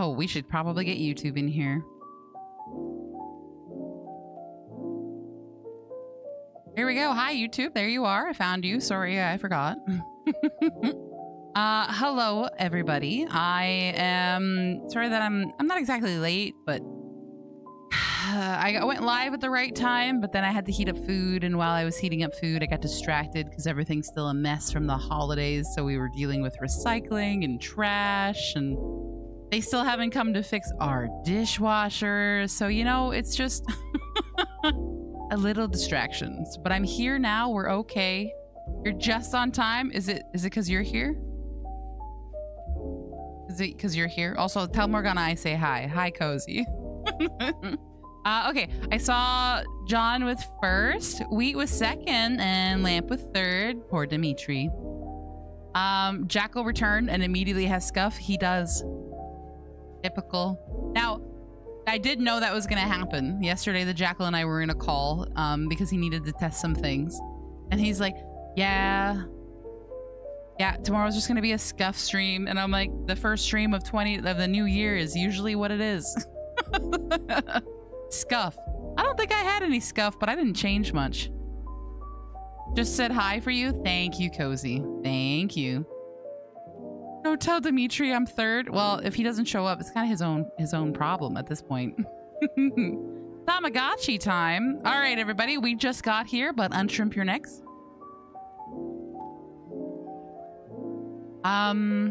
Oh, we should probably get YouTube in here. Here we go. Hi, YouTube. There you are. I found you. Sorry, I forgot. Hello, everybody. I am sorry that I'm not exactly late, but I went live at the right time, but then I had to heat up food, and while I was heating up food, I got distracted because everything's still a mess from the holidays, so we were dealing with recycling and trash, and they still haven't come to fix our dishwasher, so, you know, it's just a little distractions. But I'm here now. We're okay. You're just on time. Is it because you're here? Is it because you're here? Also, tell Morgana I say hi. Hi, Cozy. Okay, I saw John with first, Wheat with second, and Lamp with third. Poor Dimitri. Jackal returned and immediately has scuff. He does. Typical. Now, I did know that was gonna happen. Yesterday, the Jackal and I were in a call because he needed to test some things. And he's like, yeah, tomorrow's just gonna be a scuff stream. And I'm like, the first stream of the new year is usually what it is. Scuff. I don't think I had any scuff, but I didn't change much. Just said hi for you. Thank you, Cozy. Thank you. Don't tell Dimitri I'm third. Well, if he doesn't show up, it's kind of his own problem at this point. Tamagotchi time. All right, everybody. We just got here, but unshrimp your necks. I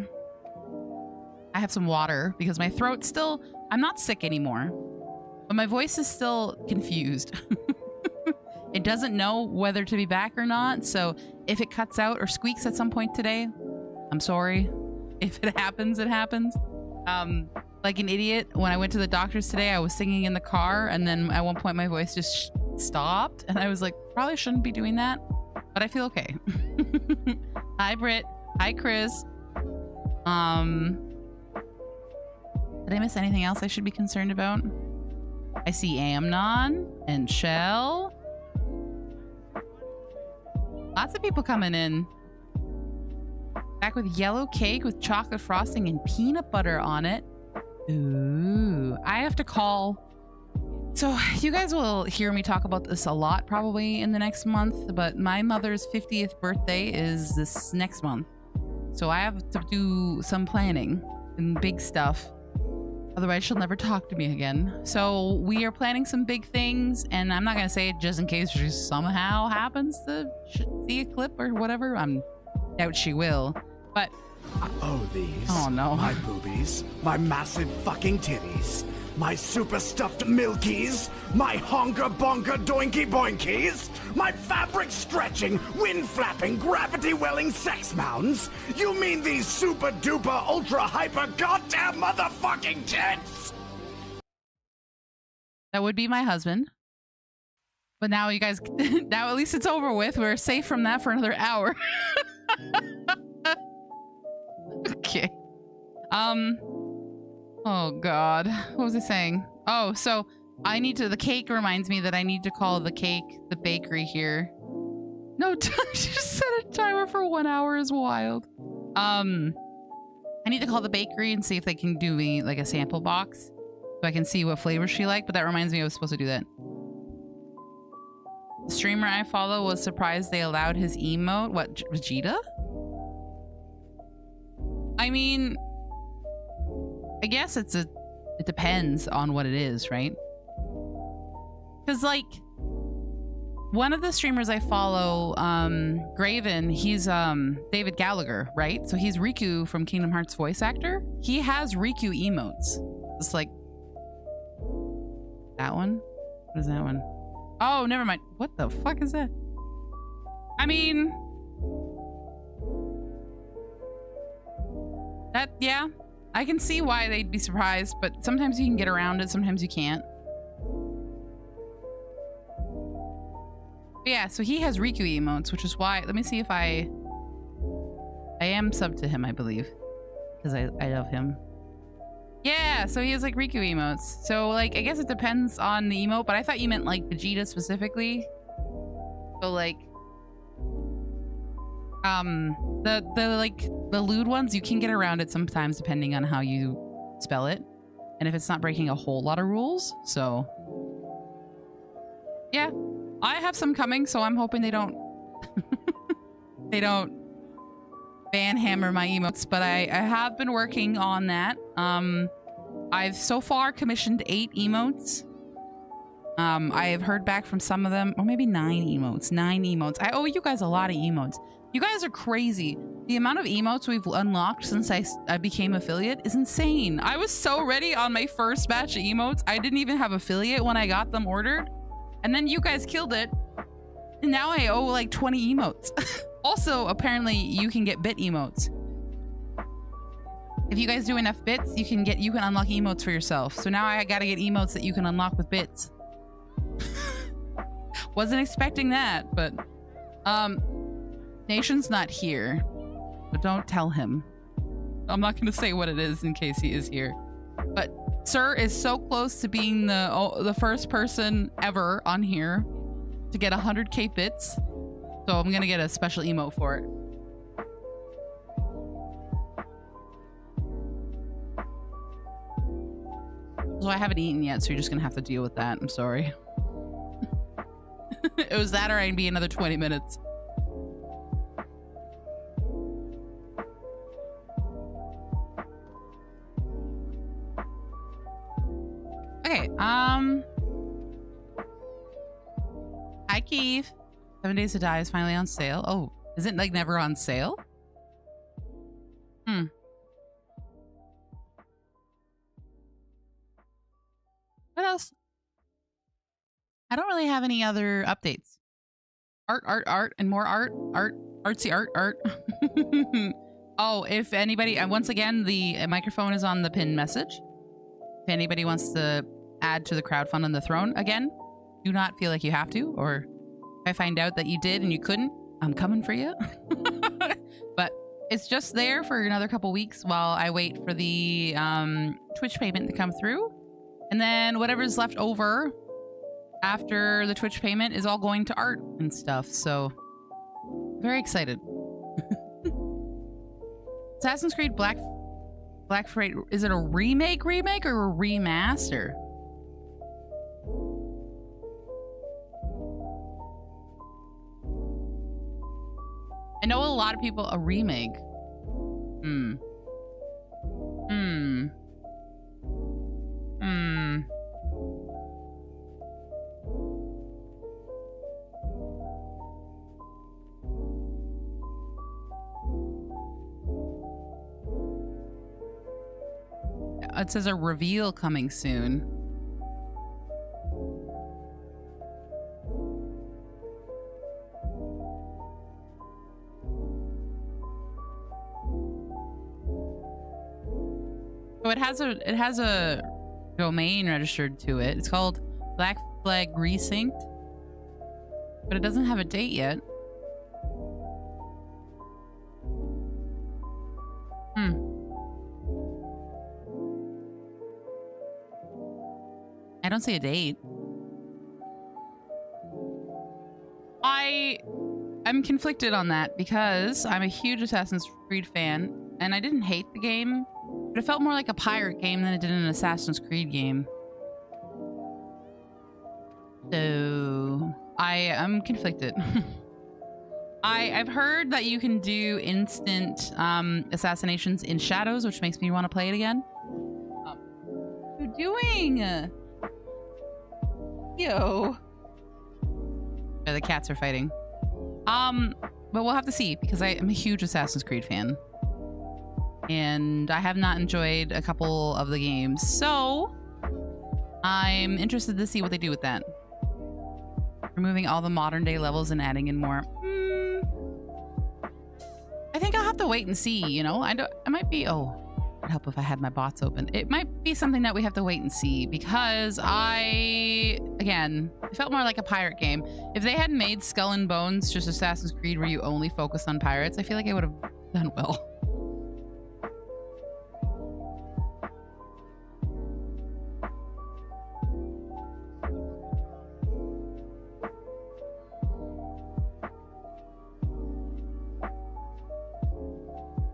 have some water because my throat's still... I'm not sick anymore, but my voice is still confused. It doesn't know whether to be back or not, so if it cuts out or squeaks at some point today, I'm sorry. If it happens, it happens. Like an idiot, when I went to the doctor's today, I was singing in the car, and then at one point my voice just stopped, and I was like, probably shouldn't be doing that, but I feel okay. Hi, Britt. Hi, Chris. Did I miss anything else I should be concerned about? I see Amnon and Shell. Lots of people coming in. Back with yellow cake with chocolate frosting and peanut butter on it. Ooh, I have to call. So you guys will hear me talk about this a lot probably in the next month, but my mother's 50th birthday is this next month. So I have to do some planning and big stuff. Otherwise, she'll never talk to me again. So we are planning some big things, and I'm not going to say it just in case she somehow happens to see a clip or whatever. I doubt she will. But... Oh, these. Oh, no. My boobies. My massive fucking titties. My super stuffed milkies. My honker bonker doinky boinkies. My fabric stretching, wind flapping, gravity welling sex mounds. You mean these super duper ultra hyper goddamn motherfucking tits? That would be my husband. But now you guys, now at least it's over with. We're safe from that for another hour. Okay. Oh God, what was I saying? Oh, so I need to, the cake reminds me that I need to call the bakery here. No, she just set a timer for 1 hour is wild. I need to call the bakery and see if they can do me like a sample box so I can see what flavor she liked, but that reminds me I was supposed to do that. The streamer I follow was surprised they allowed his emote. What, Vegeta? I mean, I guess it depends on what it is, right? Because like one of the streamers I follow, Graven, he's David Gallagher, right? So he's Riku from Kingdom Hearts voice actor. He has Riku emotes. It's like that one. What is that one? Oh, never mind. What the fuck is that? I mean, that, yeah, I can see why they'd be surprised, but sometimes you can get around it, sometimes you can't. But yeah, so he has Riku emotes, which is why, let me see if I am subbed to him, I believe, because I love him. Yeah, so he has like Riku emotes. So like, I guess it depends on the emote, but I thought you meant like Vegeta specifically. So like, the lewd ones, you can get around it sometimes depending on how you spell it. and if it's not breaking a whole lot of rules. So yeah, I have some coming, so I'm hoping they don't they don't ban hammer my emotes, but I have been working on that. I've so far commissioned 8 emotes. I have heard back from some of them, or maybe 9 emotes. 9 emotes. I owe you guys a lot of emotes. You guys are crazy. The amount of emotes we've unlocked since I became affiliate is insane. I was so ready on my first batch of emotes. I didn't even have affiliate when I got them ordered. And then you guys killed it. And now I owe like 20 emotes. Also, apparently you can get bit emotes. If you guys do enough bits, you can unlock emotes for yourself. So now I gotta get emotes that you can unlock with bits. Wasn't expecting that, but Nation's not here, but don't tell him. I'm not gonna say what it is in case he is here. But Sir is so close to being the first person ever on here to get 100k bits. So I'm gonna get a special emote for it. So I haven't eaten yet, so you're just gonna have to deal with that. I'm sorry. It was that or I'd be another 20 minutes. Okay, hi Keith. 7 Days to Die is finally on sale. Oh, is it like never on sale? What else? I don't really have any other updates. Art, and more art. Artsy art. Oh, if anybody, once again, the microphone is on the pinned message. If anybody wants to add to the crowdfund on the throne again, do not feel like you have to, or if I find out that you did and you couldn't, I'm coming for you. But it's just there for another couple weeks while I wait for the Twitch payment to come through. And then whatever's left over after the Twitch payment is all going to art and stuff. So very excited. Assassin's Creed Black Freight, is it a remake or a remaster? I know a lot of people, a remake. It says a reveal coming soon. So it has a domain registered to it. It's called Black Flag Resynced, but it doesn't have a date yet. I don't see a date. I'm conflicted on that because I'm a huge Assassin's Creed fan and I didn't hate the game, but it felt more like a pirate game than it did an Assassin's Creed game. So I am conflicted. I've heard that you can do instant assassinations in Shadows, which makes me want to play it again. What are you doing? Yo. Yeah, the cats are fighting. But we'll have to see because I am a huge Assassin's Creed fan. And I have not enjoyed a couple of the games. So I'm interested to see what they do with that. Removing all the modern day levels and adding in more. I think I'll have to wait and see, you know. I might be, oh, it'd help if I had my bots open. It might be something that we have to wait and see because again, it felt more like a pirate game. If they had made Skull and Bones just Assassin's Creed where you only focus on pirates, I feel like it would have done well.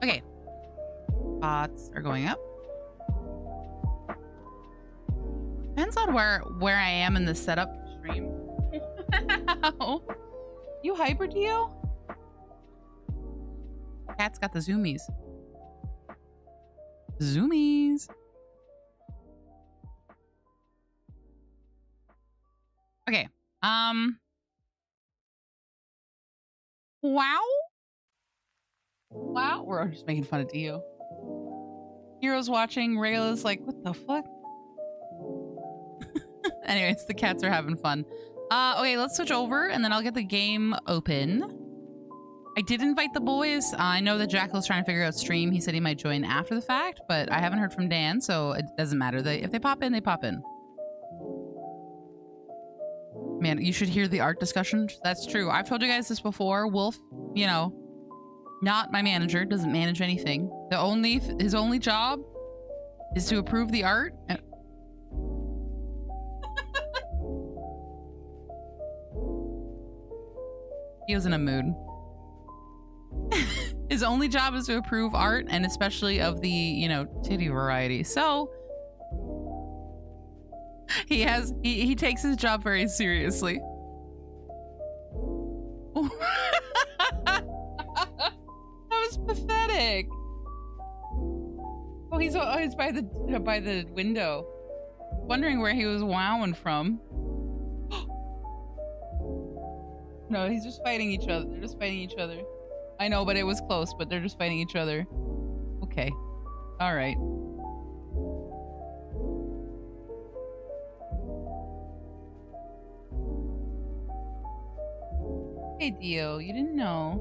Okay. Bots are going up. Depends on where I am in the setup stream. You hyper, Dio? Cat's got the zoomies. Zoomies. Okay. Wow. Wow. We're just making fun of Dio. Heroes watching. Rayla's like, what the fuck? Anyways, the cats are having fun. Okay, let's switch over and then I'll get the game open. I did invite the boys. I know that Jackal's trying to figure out stream. He said he might join after the fact, but I haven't heard from Dan, so it doesn't matter. If they pop in, they pop in. Man, you should hear the art discussion. That's true. I've told you guys this before. Wolf, you know, not my manager, doesn't manage anything. His only job is to approve the art. He was in a mood. His only job is to approve art, and especially of the, you know, titty variety. So he takes his job very seriously. That was pathetic. Oh, he's by the window, wondering where he was wowing from. No, he's just fighting each other. They're just fighting each other. I know, but it was close, but they're just fighting each other. Okay. All right. Hey, Dio, you didn't know.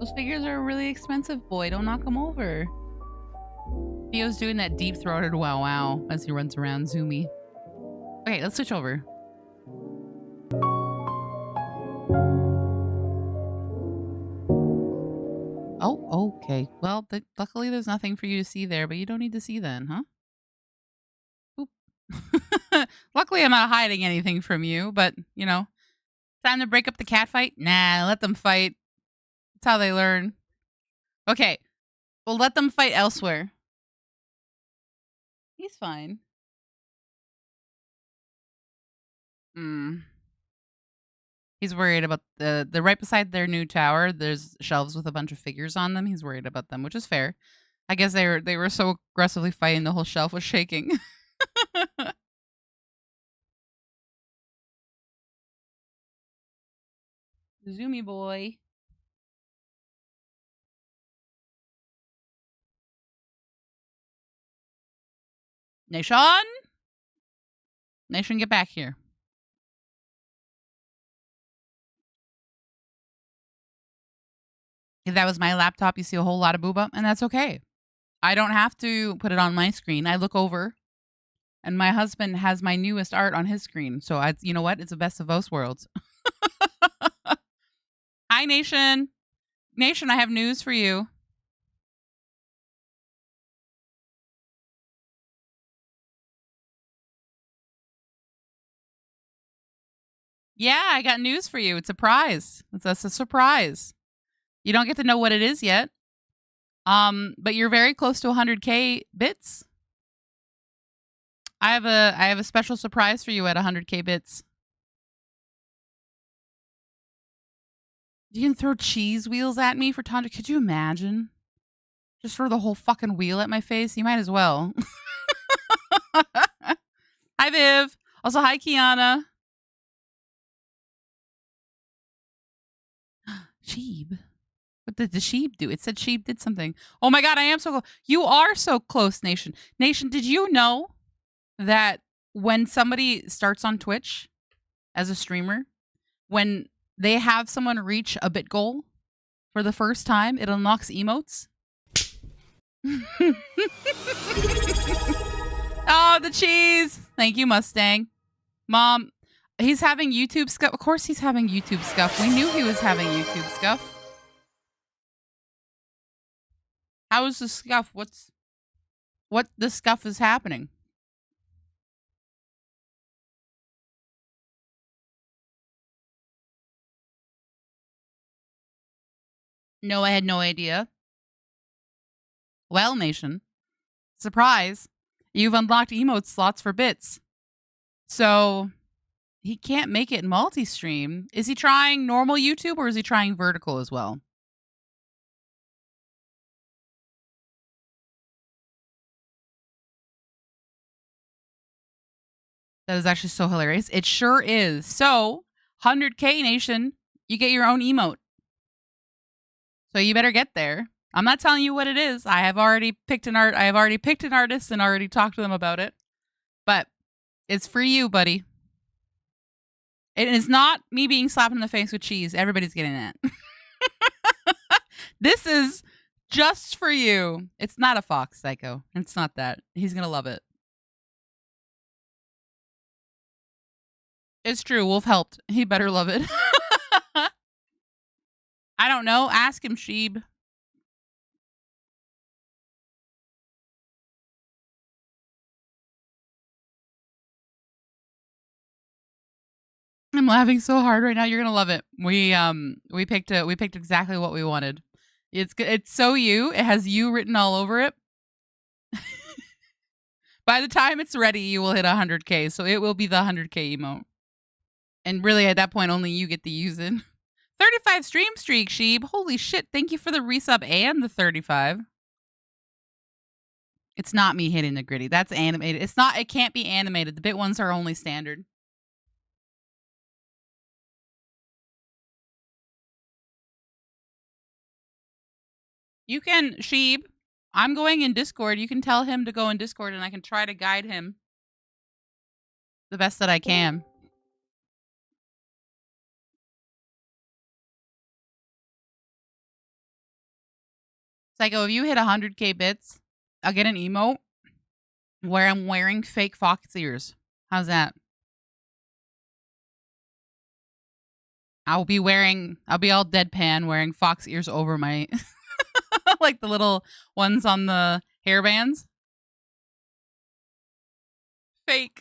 Those figures are really expensive, boy. Don't knock them over. Dio's doing that deep-throated wow wow as he runs around zoomy. Okay, let's switch over. Oh, okay. Well, luckily there's nothing for you to see there, but you don't need to see then, huh? Oop. Luckily I'm not hiding anything from you, but, you know, time to break up the cat fight? Nah, let them fight. That's how they learn. Okay, well, let them fight elsewhere. He's fine. He's worried about the right beside their new tower. There's shelves with a bunch of figures on them. He's worried about them, which is fair. I guess they were so aggressively fighting the whole shelf was shaking. Zoomy boy. Nation, get back here. If that was my laptop, you see a whole lot of booba, and that's okay. I don't have to put it on my screen. I look over, and my husband has my newest art on his screen. So you know what? It's the best of both worlds. Hi, Nation. Nation, I have news for you. Yeah, I got news for you. It's a prize. That's a surprise. You don't get to know what it is yet. But you're very close to 100K bits. I have a special surprise for you at 100K bits. You can throw cheese wheels at me for Tundra. Could you imagine? Just throw the whole fucking wheel at my face? You might as well. Hi, Viv. Also, hi, Kiana. Sheeb. What did the sheep do? It said sheep did something. Oh my god, I am so close. You are so close, Nation. Nation, did you know that when somebody starts on Twitch as a streamer, when they have someone reach a bit goal for the first time, it unlocks emotes? Oh, the cheese. Thank you, Mustang. Mom, he's having YouTube scuff. Of course he's having YouTube scuff. We knew he was having YouTube scuff. How is the scuff? What the scuff is happening? No, I had no idea. Well, Nation, surprise. You've unlocked emote slots for bits. So he can't make it multi-stream. Is he trying normal YouTube or is he trying vertical as well? That is actually so hilarious. It sure is. So 100K Nation, you get your own emote. So you better get there. I'm not telling you what it is. I have already picked an artist and already talked to them about it. But it's for you, buddy. It is not me being slapped in the face with cheese. Everybody's getting that. This is just for you. It's not a fox, Psycho. It's not that. He's going to love it. It's true. Wolf helped. He better love it. I don't know. Ask him, Sheeb. I'm laughing so hard right now. You're gonna love it. We picked exactly what we wanted. It's so you. It has you written all over it. By the time it's ready, you will hit 100K. So it will be the 100K emote. And really, at that point, only you get to use it. 35 stream streak, Sheeb. Holy shit! Thank you for the resub and the 35. It's not me hitting the gritty. That's animated. It's not. It can't be animated. The bit ones are only standard. You can, Sheeb. I'm going in Discord. You can tell him to go in Discord and I can try to guide him the best that I can. Psycho, if you hit 100K bits, I'll get an emote where I'm wearing fake fox ears. How's that? I'll be all deadpan wearing fox ears over my, like the little ones on the hairbands. Fake.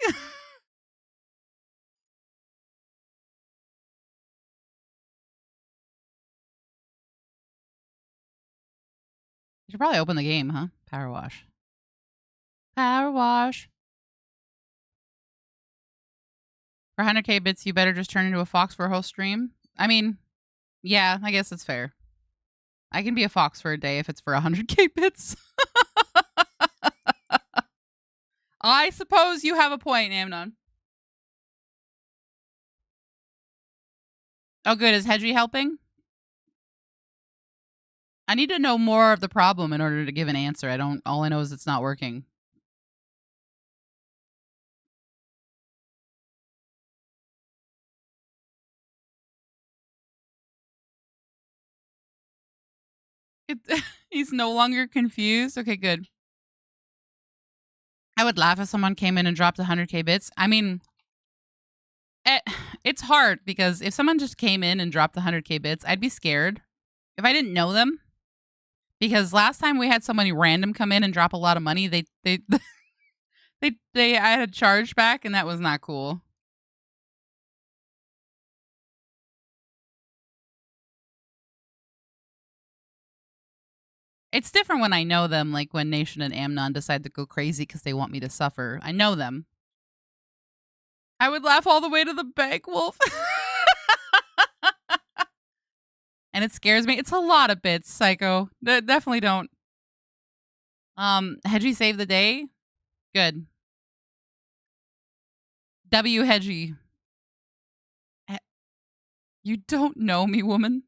You should probably open the game, huh? PowerWash. PowerWash. For 100K bits, you better just turn into a fox for a whole stream. I mean, yeah, I guess it's fair. I can be a fox for a day if it's for 100K bits. I suppose you have a point, Amnon. Oh, good. Is Hedgie helping? I need to know more of the problem in order to give an answer. All I know is it's not working. He's no longer confused. Okay, good. I would laugh if someone came in and dropped 100K bits. I mean, it's hard because if someone just came in and dropped 100K bits, I'd be scared if I didn't know them. Because last time we had somebody random come in and drop a lot of money, I had a charge back, and that was not cool. It's different when I know them, like when Nation and Amnon decide to go crazy because they want me to suffer. I know them. I would laugh all the way to the bank, Wolf. And it scares me. It's a lot of bits, Psycho. Definitely don't. Hedgie saved the day. Good. W Hedgie. You don't know me, woman.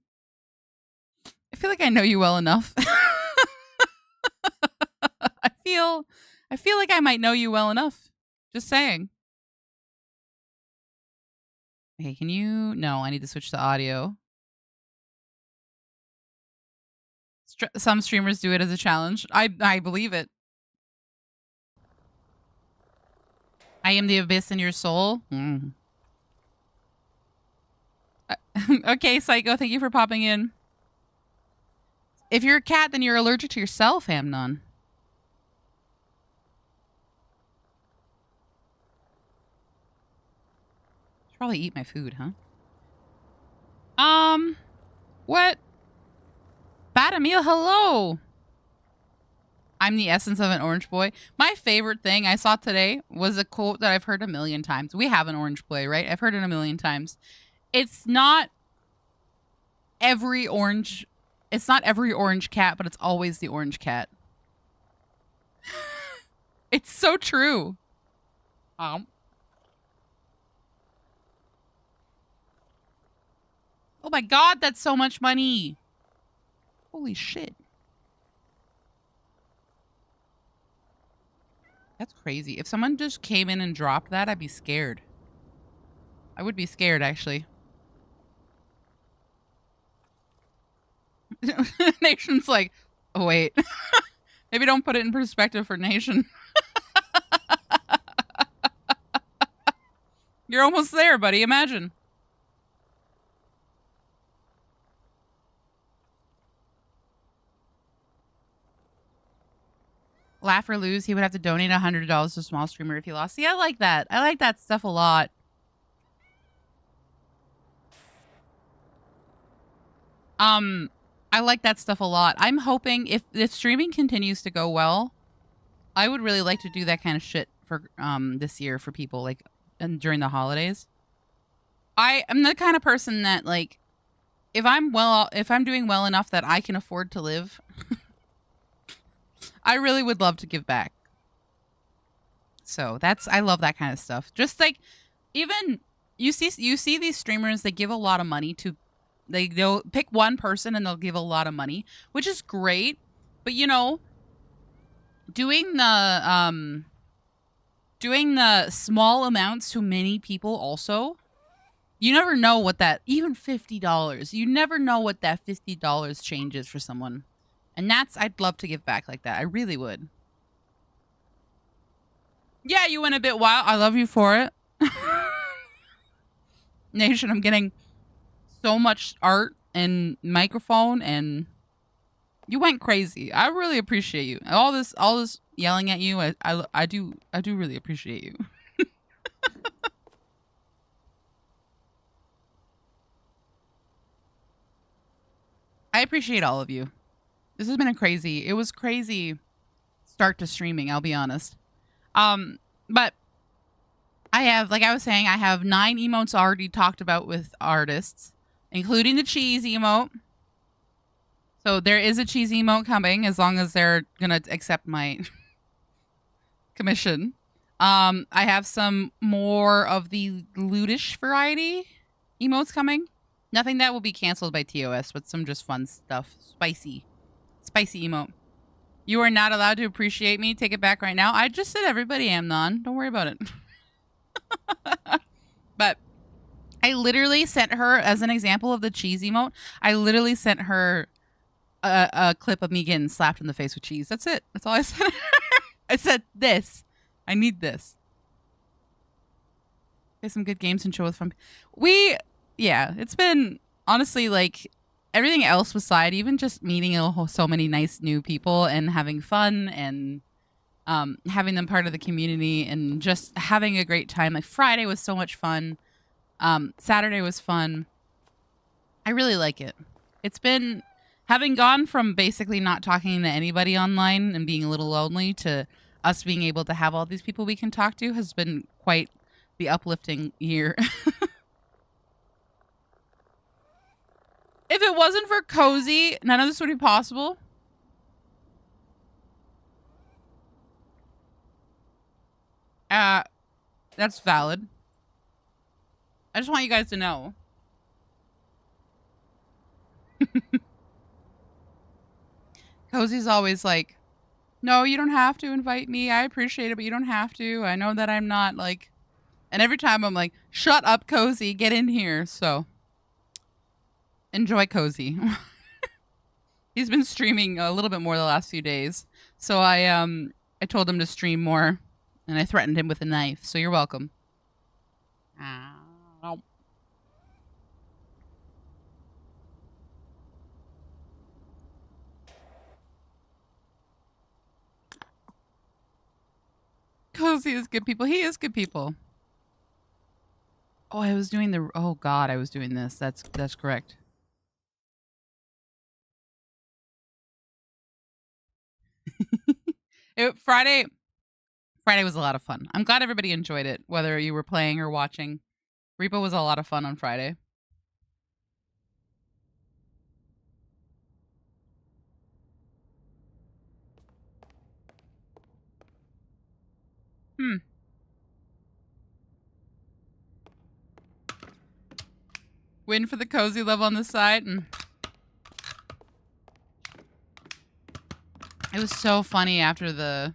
I feel like I know you well enough. I feel like I might know you well enough. Just saying. Okay, can you? No, I need to switch to audio. Some streamers do it as a challenge. I believe it. I am the abyss in your soul. Mm. Okay, Psycho, thank you for popping in. If you're a cat, then you're allergic to yourself, Amnon. Should probably eat my food, huh? What? Bad Emil, hello. I'm the essence of an orange boy. My favorite thing I saw today was a quote that I've heard a million times. We have an orange boy, right? I've heard it a million times. It's not every orange cat, but it's always the orange cat. It's so true. Oh my God, that's so much money. Holy shit. That's crazy. If someone just came in and dropped that, I'd be scared. I would be scared, actually. Nation's like, oh, wait. Maybe don't put it in perspective for Nation. You're almost there, buddy. Imagine. Laugh or lose, he would have to donate $100 to a small streamer if he lost. See, I like that. I like that stuff a lot. I like that stuff a lot. I'm hoping if streaming continues to go well, I would really like to do that kind of shit for this year for people, like, and during the holidays. I am the kind of person that, like, if I'm doing well enough that I can afford to live, I really would love to give back. So I love that kind of stuff. Just like, even you see these streamers, they give a lot of money to, they'll pick one person and they'll give a lot of money, which is great. But you know, doing the small amounts to many people also, you never know what that, even $50, you never know what that $50 changes for someone. And I'd love to give back like that. I really would. Yeah, you went a bit wild. I love you for it. Nation, I'm getting so much art and microphone, and you went crazy. I really appreciate you. All this yelling at you, I do really appreciate you. I appreciate all of you. This has been it was crazy start to streaming, I'll be honest. But I have, like I was saying, I have 9 emotes already talked about with artists, including the cheese emote. So there is a cheese emote coming as long as they're going to accept my commission. I have some more of the lootish variety emotes coming. Nothing that will be canceled by TOS, but some just fun stuff. Spicy emote. You are not allowed to appreciate me. Take it back right now. I just said everybody am non. Don't worry about it. But I literally sent her, as an example of the cheese emote, I literally sent her a clip of me getting slapped in the face with cheese. That's it. That's all I said. I said this. I need this. Play some good games and show with fun. Yeah, it's been, honestly, like, everything else aside, even just meeting so many nice new people and having fun and having them part of the community and just having a great time. Like, Friday was so much fun. Saturday was fun. I really like it. It's been, having gone from basically not talking to anybody online and being a little lonely to us being able to have all these people we can talk to has been quite the uplifting year. If it wasn't for Cozy, none of this would be possible. That's valid. I just want you guys to know. Cozy's always like, no, you don't have to invite me. I appreciate it, but you don't have to. I know that I'm not, like... And every time I'm like, shut up, Cozy. Get in here. So... enjoy Cozy. He's been streaming a little bit more the last few days. So I told him to stream more, and I threatened him with a knife. So you're welcome. Ow. Cozy is good people. He is good people. Oh, I was doing oh God, I was doing this. That's correct. Friday was a lot of fun. I'm glad everybody enjoyed it, whether you were playing or watching. Repo was a lot of fun on Friday. Win for the cozy love on the side. And it was so funny at the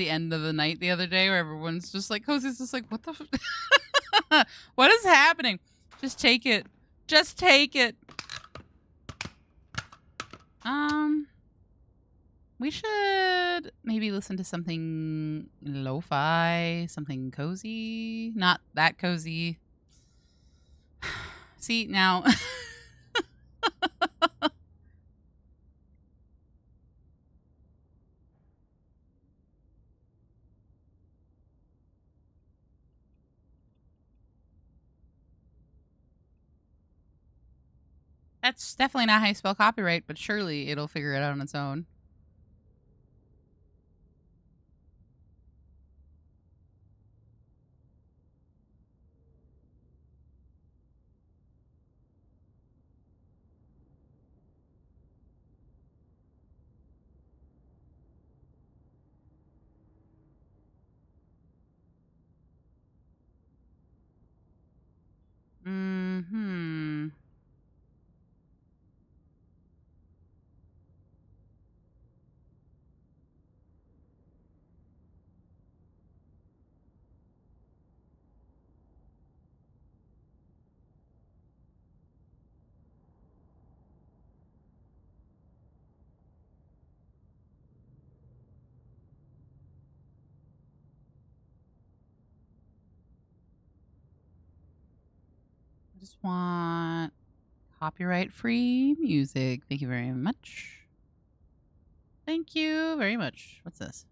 end of the night the other day where everyone's just like, Cozy's just like, what the what is happening? Just take it. Just take it. We should maybe listen to something lo-fi, something cozy. Not that cozy. See, now... That's definitely not how you spell copyright, but surely it'll figure it out on its own. Mm-hmm. I just want copyright-free music. Thank you very much. Thank you very much. What's this?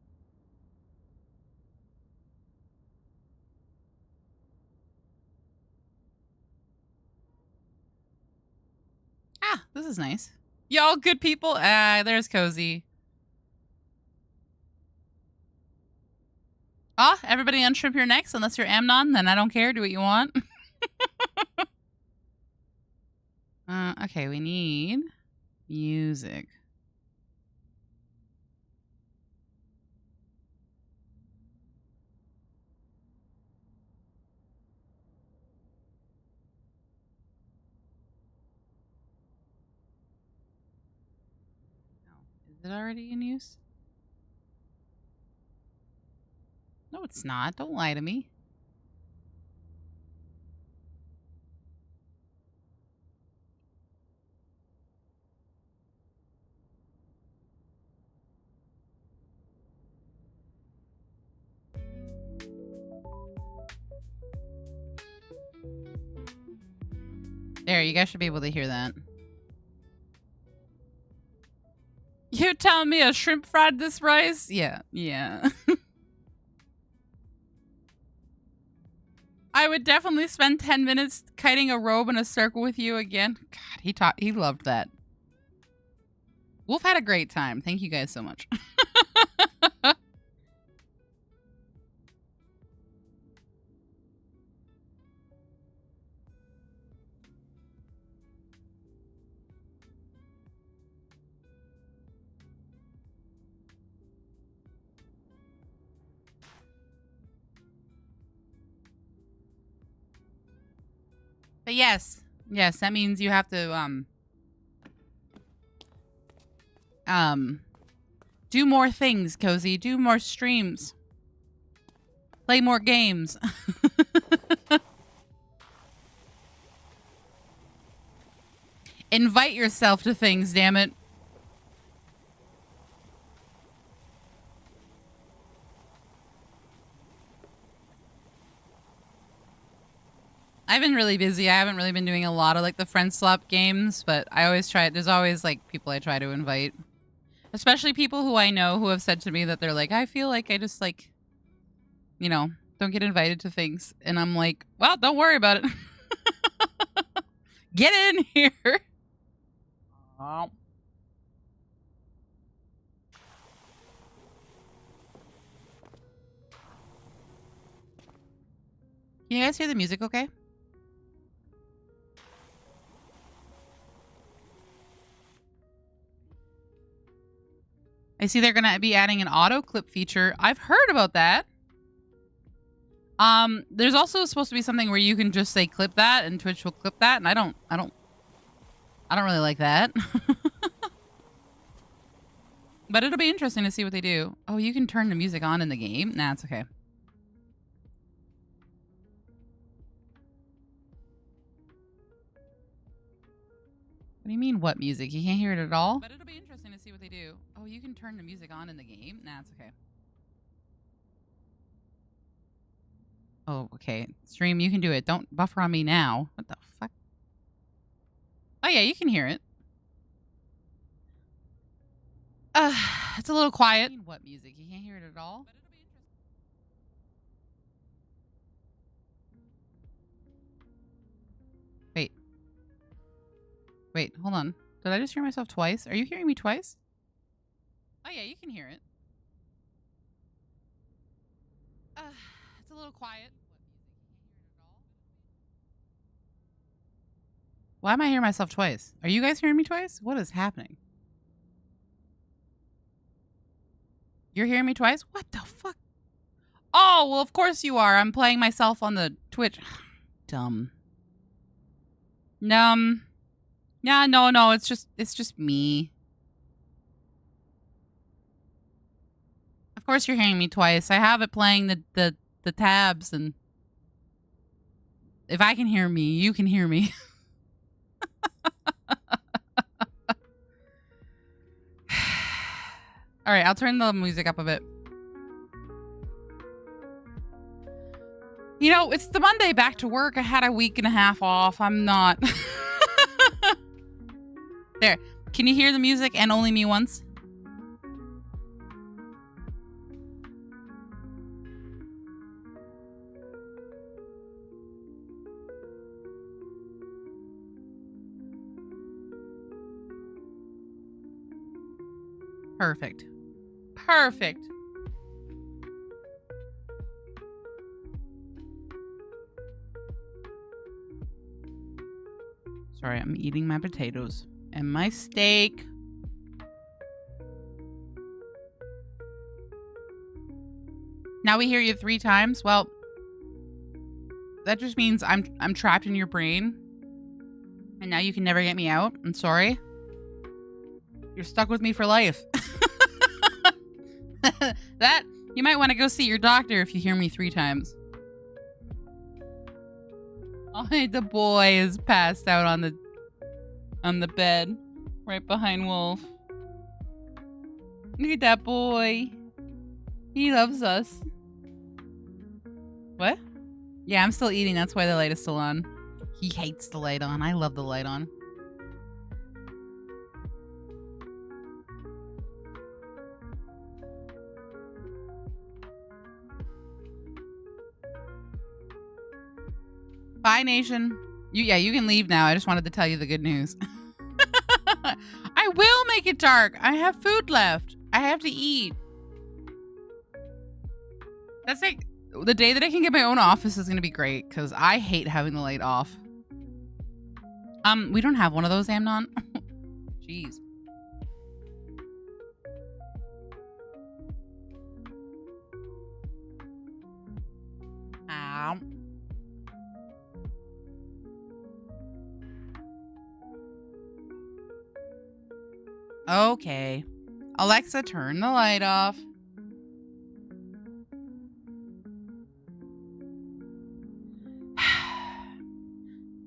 Ah, this is nice. Y'all good people? Ah, there's Cozy. Ah, everybody unshrimp your necks unless you're Amnon, then I don't care. Do what you want. Okay, we need music. Is it already in use? No, it's not. Don't lie to me. There, you guys should be able to hear that. You telling me a shrimp fried this rice? Yeah, yeah. I would definitely spend 10 minutes kiting a robe in a circle with you again. God, he loved that. Wolf had a great time. Thank you guys so much. But yes, that means you have to do more things, Cozy. Do more streams. Play more games. Invite yourself to things, damn it. I've been really busy. I haven't really been doing a lot of like the friend swap games, but I always try. There's always like people I try to invite, especially people who I know who have said to me that they're like, I feel like I just like, you know, don't get invited to things, and I'm like, well, don't worry about it. Get in here. Oh. Can you guys hear the music okay? I see they're going to be adding an auto clip feature. I've heard about that. There's also supposed to be something where you can just say clip that and Twitch will clip that, and I don't really like that. But it'll be interesting to see what they do. Oh, you can turn the music on in the game? Nah, it's okay. What do you mean, what music? You can't hear it at all? But it'll be interesting to see what they do. Oh, you can turn the music on in the game? Nah, it's okay. Oh, okay. Stream, you can do it. Don't buffer on me now. What the fuck? Oh, yeah, you can hear it. It's a little quiet. What music? You can't hear it at all? Wait. Wait, hold on. Did I just hear myself twice? Are you hearing me twice? Oh, yeah, you can hear it. It's a little quiet. Why am I hearing myself twice? Are you guys hearing me twice? What is happening? You're hearing me twice? What the fuck? Oh, well, of course you are. I'm playing myself on the Twitch. Dumb. Yeah, no, it's just me. Of course you're hearing me twice. I have it playing the tabs, and if I can hear me, you can hear me. All right, I'll turn the music up a bit. You know, it's the Monday back to work. I had a week and a half off. I'm not. There. Can you hear the music and only me once? Perfect. Perfect. Sorry, I'm eating my potatoes and my steak. Now we hear you 3 times. Well, that just means I'm trapped in your brain. And now you can never get me out. I'm sorry. You're stuck with me for life. That, you might want to go see your doctor if you hear me 3 times. Oh, the boy is passed out on the bed right behind Wolf. Look at that boy. He loves us. What? Yeah, I'm still eating. That's why the light is still on. He hates the light on. I love the light on. Bye, Nation. You can leave now. I just wanted to tell you the good news. I will make it dark. I have food left. I have to eat. That's like the day that I can get my own office is going to be great because I hate having the light off. We don't have one of those, Amnon. Jeez. Ow. Okay. Alexa, turn the light off.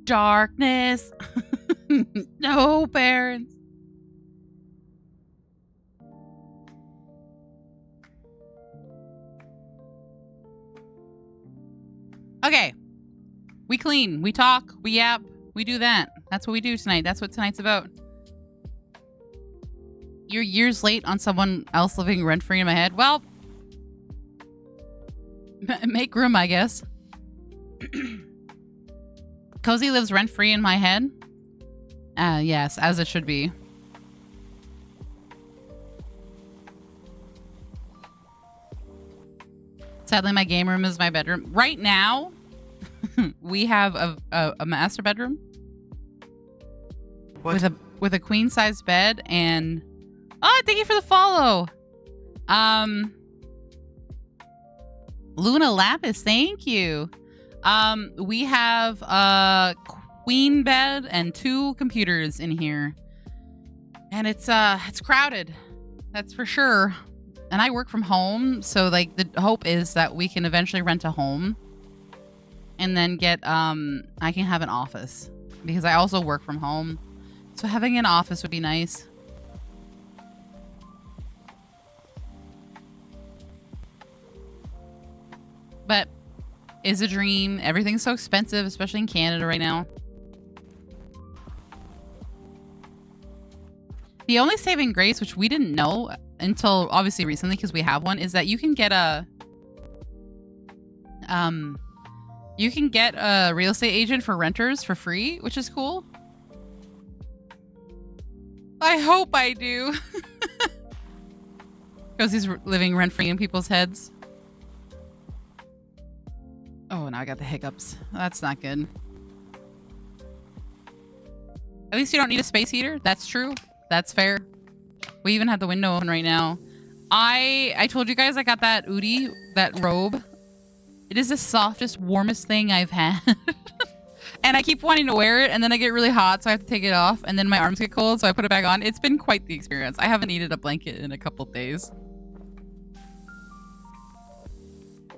Darkness. No parents. Okay. We clean. We talk. We yap. We do that. That's what we do tonight. That's what tonight's about. You're years late on someone else living rent-free in my head. Well, make room, I guess. Cozy lives rent-free in my head. Yes, as it should be. Sadly, my game room is my bedroom. Right now, We have a master bedroom What? with a queen size bed and thank you for the follow. Luna Lapis, thank you. We have a queen bed and 2 computers in here. And it's crowded. That's for sure. And I work from home, so like the hope is that we can eventually rent a home and then get I can have an office because I also work from home. So having an office would be nice. But it's a dream. Everything's so expensive, especially in Canada right now. The only saving grace, which we didn't know until obviously recently because we have one, is that you can get a real estate agent for renters for free, which is cool. I hope I do. Because he's living rent-free in people's heads. Oh, now I got the hiccups. That's not good. At least you don't need a space heater. That's true. That's fair. We even have the window open right now. I told you guys I got that Udi, that robe. It is the softest, warmest thing I've had. And I keep wanting to wear it, and then I get really hot, so I have to take it off, and then my arms get cold, so I put it back on. It's been quite the experience. I haven't needed a blanket in a couple days.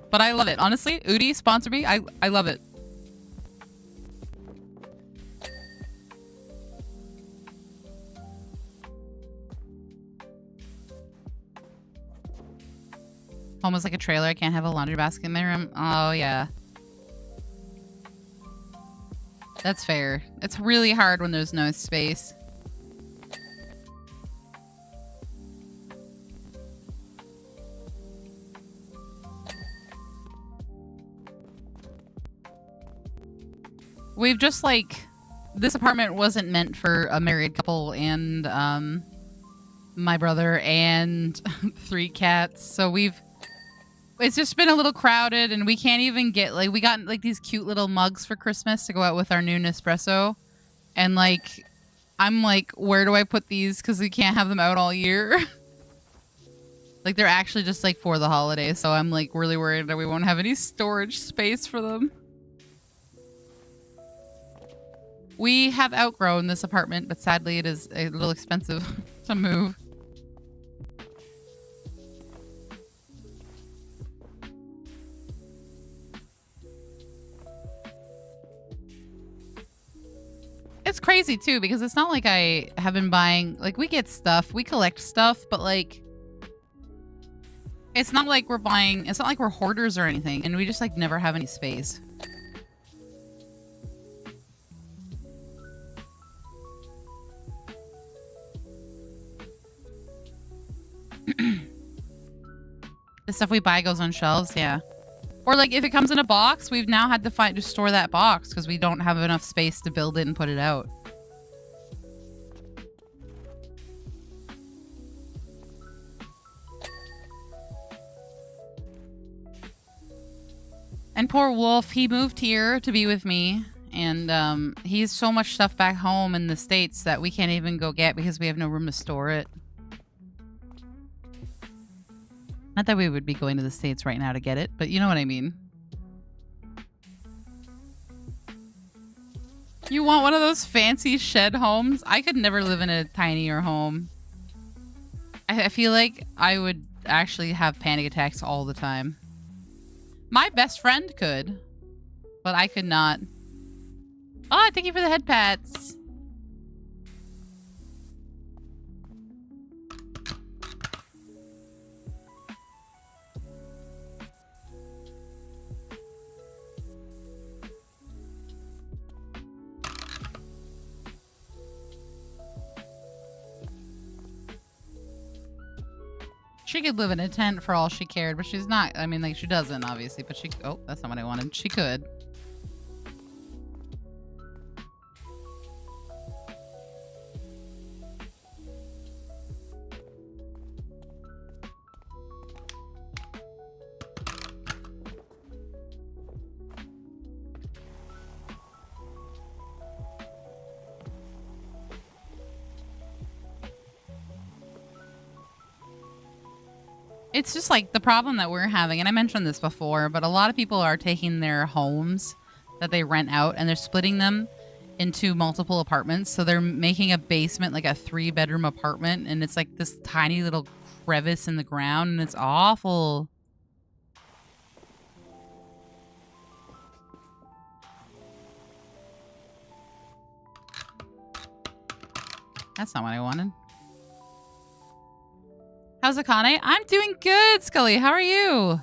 But I love it. Honestly, Udi, sponsor me. I love it. Almost like a trailer. I can't have a laundry basket in my room. Oh, yeah. That's fair. It's really hard when there's no space. We've just like... This apartment wasn't meant for a married couple and my brother and 3 cats. So we've... It's just been a little crowded and we can't even get like, we got like these cute little mugs for Christmas to go out with our new Nespresso. And like, I'm like, where do I put these? Cause we can't have them out all year. Like they're actually just like for the holidays. So I'm like really worried that we won't have any storage space for them. We have outgrown this apartment, but sadly it is a little expensive to move. It's crazy too because it's not like I have been buying, like we get stuff, we collect stuff, but like it's not like we're buying, it's not like we're hoarders or anything, and we just like never have any space. The stuff we buy goes on shelves, yeah. Or like if it comes in a box, we've now had to store that box because we don't have enough space to build it and put it out. And poor Wolf, he moved here to be with me. And he has so much stuff back home in the States that we can't even go get because we have no room to store it. Not that we would be going to the States right now to get it, but you know what I mean. You want one of those fancy shed homes? I could never live in a tinier home. I feel like I would actually have panic attacks all the time. My best friend could, but I could not. Oh, thank you for the head pats. She could live in a tent for all she cared, but she's not. I mean, like, she doesn't, obviously, but she... Oh, that's not what I wanted. She could. It's just like the problem that we're having, and I mentioned this before, but a lot of people are taking their homes that they rent out and they're splitting them into multiple apartments. So they're making a basement like a 3-bedroom apartment, and it's like this tiny little crevice in the ground, and it's awful. That's not what I wanted. How's Akane? I'm doing good, Scully. How are you?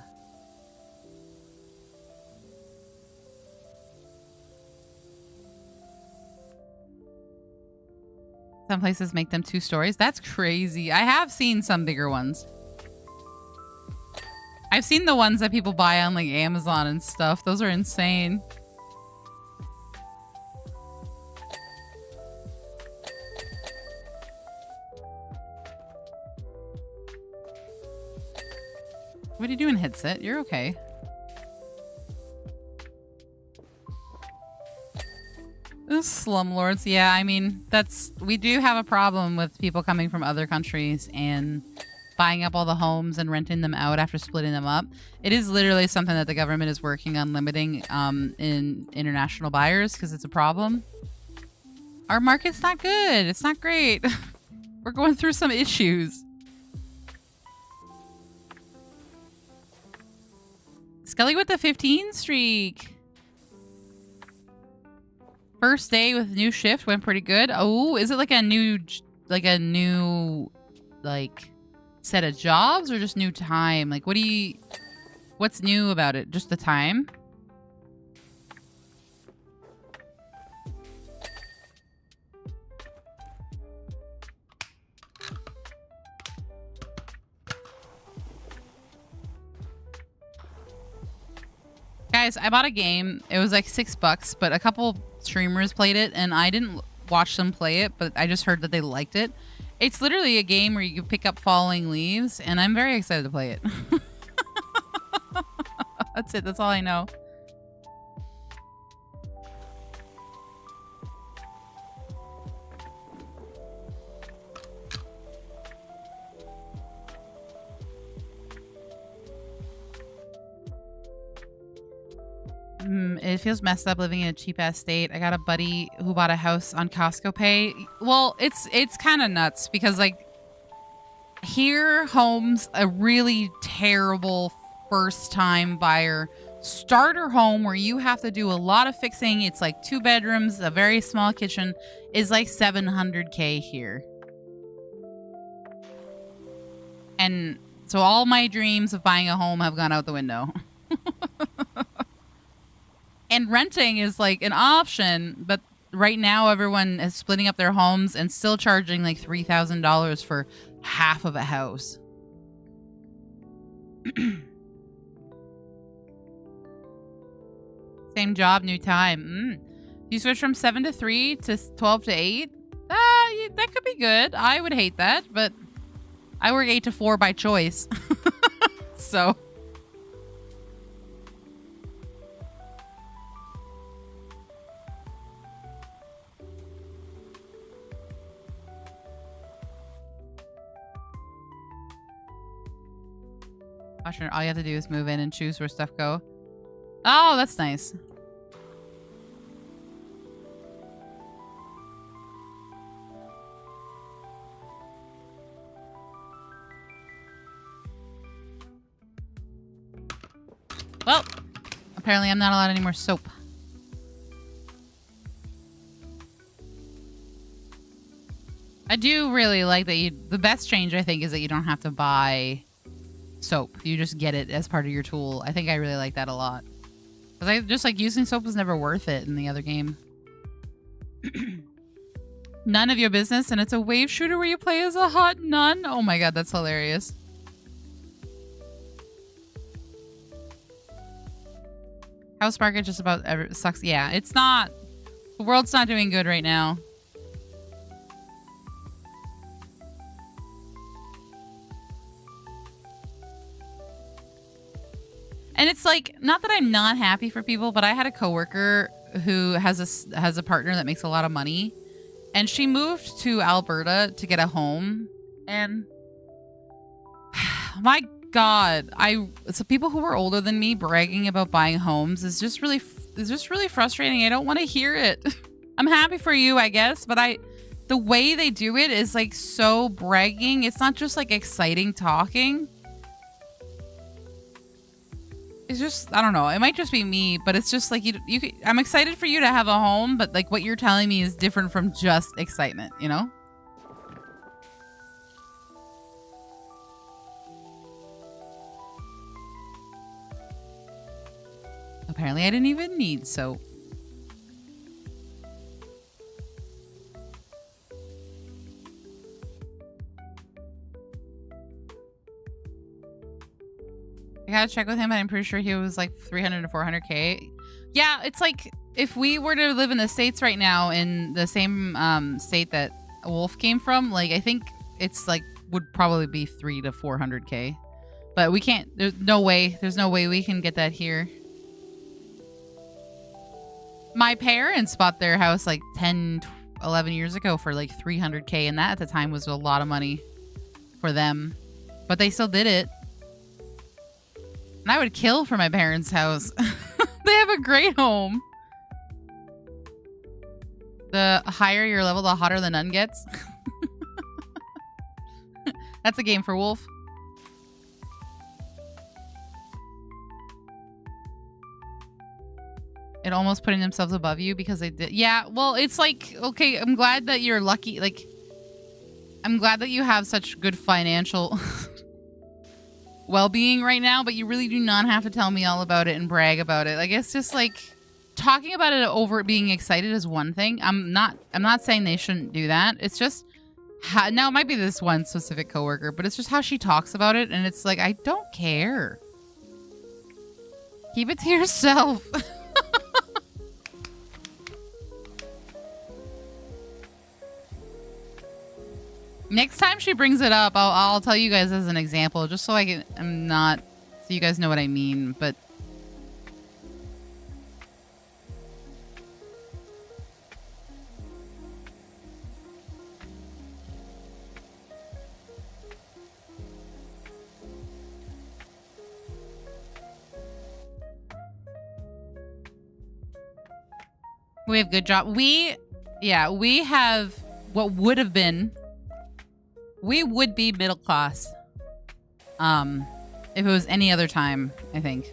Some places make them 2 stories. That's crazy. I have seen some bigger ones. I've seen the ones that people buy on like Amazon and stuff. Those are insane. What are you doing, headset? You're okay. Slumlords. Yeah, I mean, we do have a problem with people coming from other countries and buying up all the homes and renting them out after splitting them up. It is literally something that the government is working on limiting in international buyers because it's a problem. Our market's not good. It's not great. We're going through some issues. Scully with the 15 streak. First day with new shift went pretty good. Oh, is it like a new set of jobs or just new time? Like, what's new about it? Just the time? Guys, I bought a game. It was like $6, but a couple streamers played it, and I didn't watch them play it, but I just heard that they liked it. It's literally a game where you pick up falling leaves, and I'm very excited to play it. That's it. That's all I know. It feels messed up living in a cheap-ass state. I got a buddy who bought a house on Costco Pay. Well, it's kind of nuts because, like, here, homes, a really terrible first-time buyer starter home where you have to do a lot of fixing. It's like 2 bedrooms, a very small kitchen, is like $700K here. And so all my dreams of buying a home have gone out the window. And renting is like an option, but right now everyone is splitting up their homes and still charging like $3,000 for half of a house. Same job, new time. You switch from 7 to 3 to 12 to 8? That could be good. I would hate that, but I work 8 to 4 by choice. So... all you have to do is move in and choose where stuff go. Oh, that's nice. Well, apparently I'm not allowed any more soap. I do really like that the best change, I think, is that you don't have to buy soap. You just get it as part of your tool. I think I really like that a lot. Because I just like using soap was never worth it in the other game. None of your business, and it's a wave shooter where you play as a hot nun. Oh my god, that's hilarious. House market just about sucks. Yeah, it's not. The world's not doing good right now. And it's like, not that I'm not happy for people, but I had a coworker who has a partner that makes a lot of money, and she moved to Alberta to get a home. And my God, so people who are older than me bragging about buying homes is just really frustrating. I don't want to hear it. I'm happy for you, I guess, but the way they do it is like so bragging. It's not just like exciting talking. It's just, I don't know. It might just be me, but it's just like I'm excited for you to have a home, but like what you're telling me is different from just excitement, you know? Apparently I didn't even need soap. I gotta check with him, but I'm pretty sure he was like 300 to 400K. Yeah, it's like if we were to live in the States right now, in the same state that Wolf came from, like I think it's like would probably be 300 to 400K. But we can't. There's no way we can get that here. My parents bought their house like 10, 11 years ago for like 300K, and that at the time was a lot of money for them. But they still did it. And I would kill for my parents' house. They have a great home. The higher your level, the hotter the nun gets. That's a game for Wolf. And almost putting themselves above you because they did. Yeah, well, it's like, okay, I'm glad that you're lucky. Like, I'm glad that you have such good financial well-being right now, but you really do not have to tell me all about it and brag about it. Like, it's just like talking about it over being excited is one thing. I'm not saying they shouldn't do that. It's just now it might be this one specific coworker, but it's just how she talks about it, and it's like, I don't care. Keep it to yourself. Next time she brings it up, I'll tell you guys as an example, just so so you guys know what I mean. But we have good job. We have what would have been. We would be middle class. If it was any other time, I think.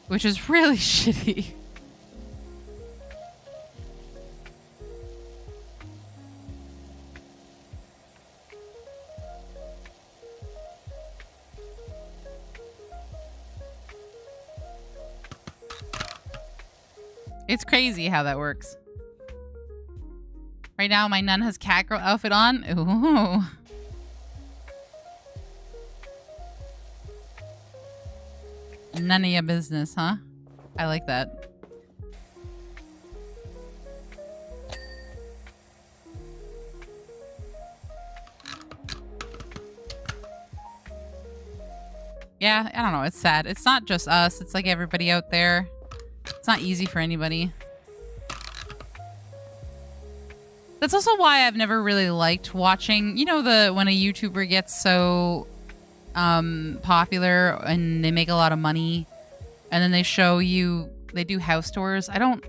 Which is really shitty. It's crazy how that works. Right now, my nun has cat girl outfit on. Ooh. None of your business, huh? I like that. Yeah, I don't know. It's sad. It's not just us. It's like everybody out there. It's not easy for anybody. That's also why I've never really liked watching, you know, when a YouTuber gets so popular and they make a lot of money and then they do house tours. I don't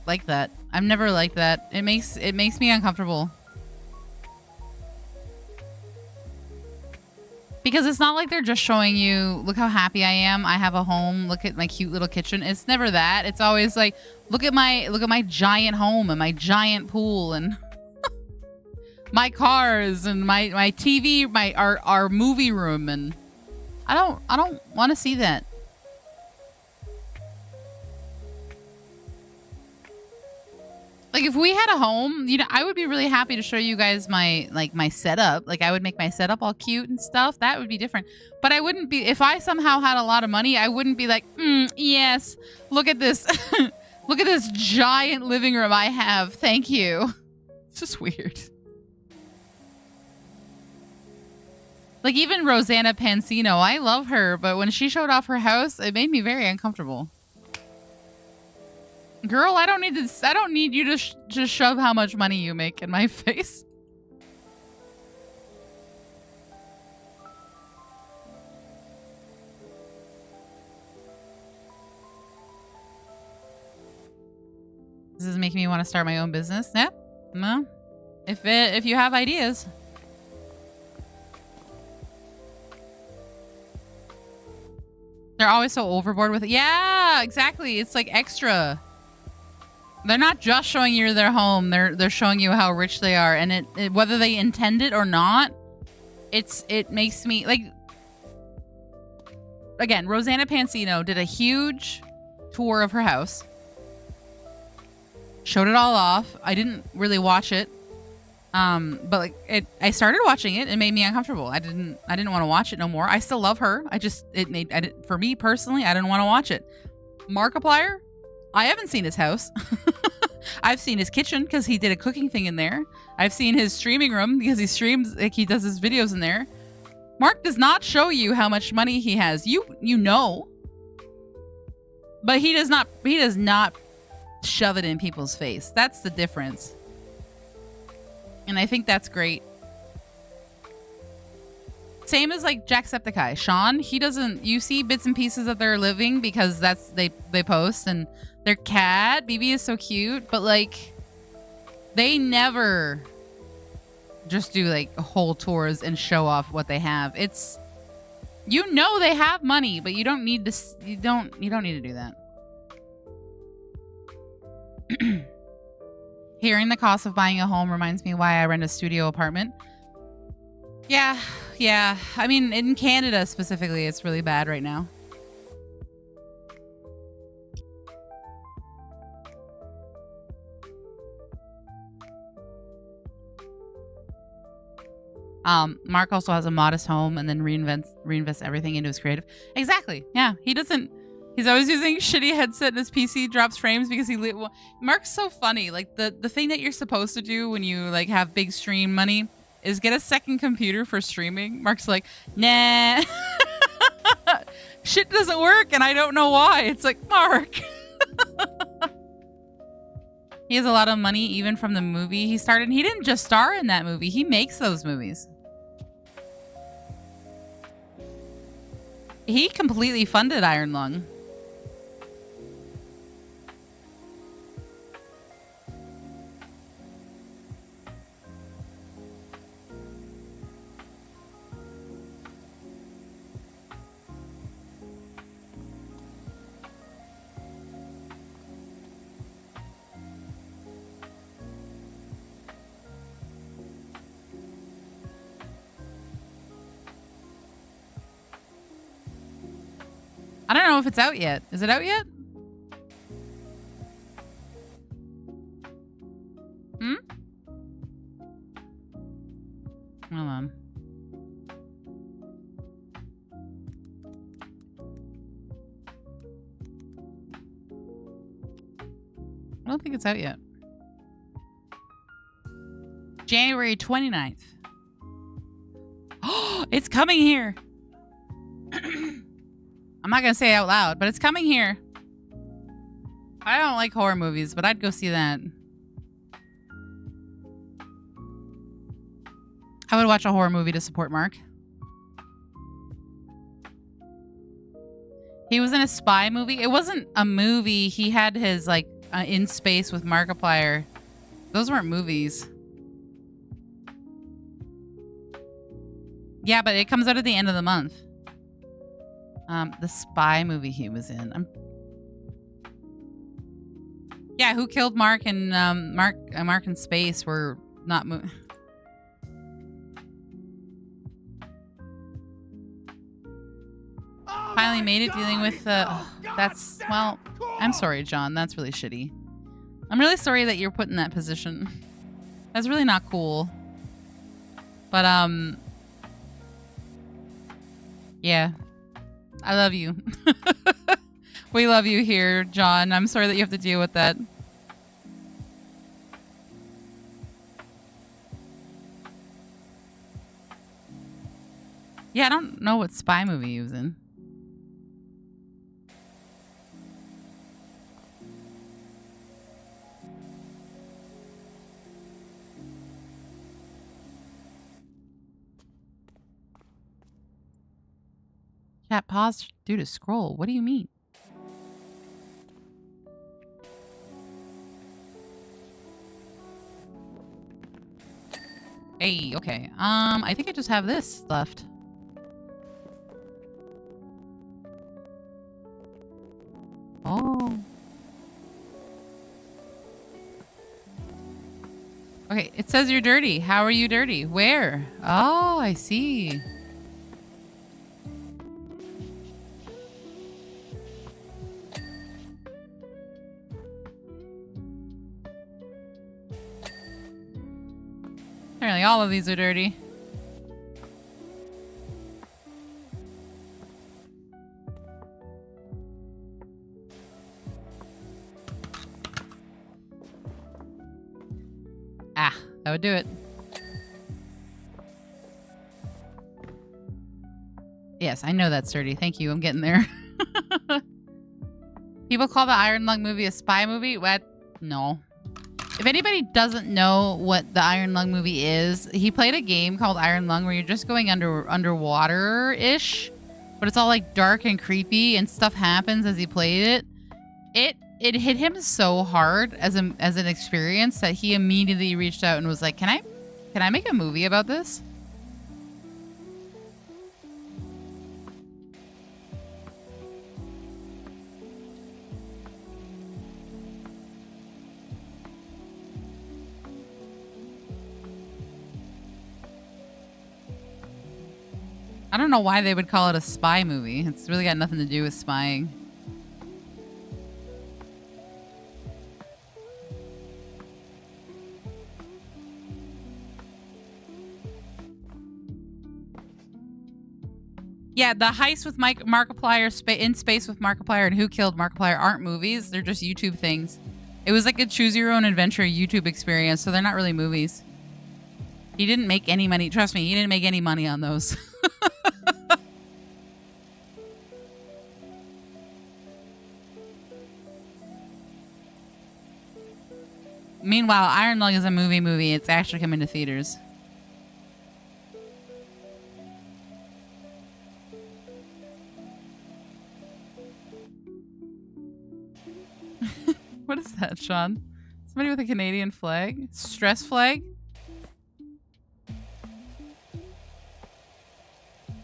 like that. I've never liked that. It makes me uncomfortable. Because it's not like they're just showing you, look how happy I am. I have a home. Look at my cute little kitchen. It's never that. It's always like, look at my giant home and my giant pool and my cars and my TV, our movie room, and I don't want to see that. Like if we had a home, you know, I would be really happy to show you guys my setup. Like I would make my setup all cute and stuff. That would be different. But I wouldn't be, if I somehow had a lot of money, I wouldn't be like, yes, look at this. Look at this giant living room I have. Thank you. It's just weird. Like even Rosanna Pansino, I love her, but when she showed off her house, it made me very uncomfortable. Girl, I don't need you to just shove how much money you make in my face. This is making me want to start my own business. Yeah. Well, if you have ideas. They're always so overboard with it. Yeah, exactly. It's like extra. They're not just showing you their home. They're showing you how rich they are, and it whether they intend it or not, it makes me like. Again, Rosanna Pansino did a huge tour of her house. Showed it all off. I didn't really watch it. But like I started watching it. It made me uncomfortable. I didn't want to watch it no more. I still love her. For me personally, I didn't want to watch it. Markiplier, I haven't seen his house. I've seen his kitchen because he did a cooking thing in there. I've seen his streaming room because he streams, like he does his videos in there. Mark does not show you how much money he has. You know. But he does not shove it in people's face. That's the difference. And I think that's great. Same as like Jacksepticeye. Sean, he doesn't, you see bits and pieces of their living because that's they post, and their cat, BB, is so cute, but like they never just do like whole tours and show off what they have. It's, you know, they have money, but you don't need this, you don't need to do that. Hearing the cost of buying a home reminds me why I rent a studio apartment. Yeah. I mean, in Canada specifically, it's really bad right now. Mark also has a modest home and then reinvests everything into his creative. Exactly. Yeah, he doesn't. He's always using shitty headset and his PC drops frames because Mark's so funny. Like the thing that you're supposed to do when you like have big stream money is get a second computer for streaming. Mark's like, nah, shit doesn't work and I don't know why. It's like, Mark. He has a lot of money even from the movie he started. He didn't just star in that movie. He makes those movies. He completely funded Iron Lung. I don't know if it's out yet. Is it out yet? Hold on. I don't think it's out yet. January 29th. Oh, it's coming here. I'm not going to say it out loud, but it's coming here. I don't like horror movies, but I'd go see that. I would watch a horror movie to support Mark. He was in a spy movie. It wasn't a movie. He had his, like, in space with Markiplier. Those weren't movies. Yeah, but it comes out at the end of the month. The spy movie he was in. Yeah, who killed Mark and Mark in space were not finally made it dealing with that's, well, I'm sorry, John. That's really shitty. I'm really sorry that you're put in that position. That's really not cool. But yeah. I love you. We love you here, John. I'm sorry that you have to deal with that. Yeah, I don't know what spy movie he was in. Chat paused due to scroll. What do you mean? Hey, okay. I think I just have this left. Oh. Okay, it says you're dirty. How are you dirty? Where? Oh, I see. Apparently all of these are dirty. Ah, that would do it. Yes, I know that's dirty. Thank you. I'm getting there. People call the Iron Lung movie a spy movie? What? No. If anybody doesn't know what the Iron Lung movie is, he played a game called Iron Lung where you're just going underwater-ish, but it's all like dark and creepy and stuff happens as he played it. It hit him so hard as an experience that he immediately reached out and was like, "Can I make a movie about this?" I don't know why they would call it a spy movie. It's really got nothing to do with spying. Yeah, the heist with Markiplier, in space with Markiplier, and Who Killed Markiplier aren't movies. They're just YouTube things. It was like a choose your own adventure YouTube experience, so they're not really movies. He didn't make any money. Trust me, he didn't make any money on those. Meanwhile, Iron Lung is a movie. It's actually coming to theaters. What is that, Sean? Somebody with a Canadian flag? Stress flag?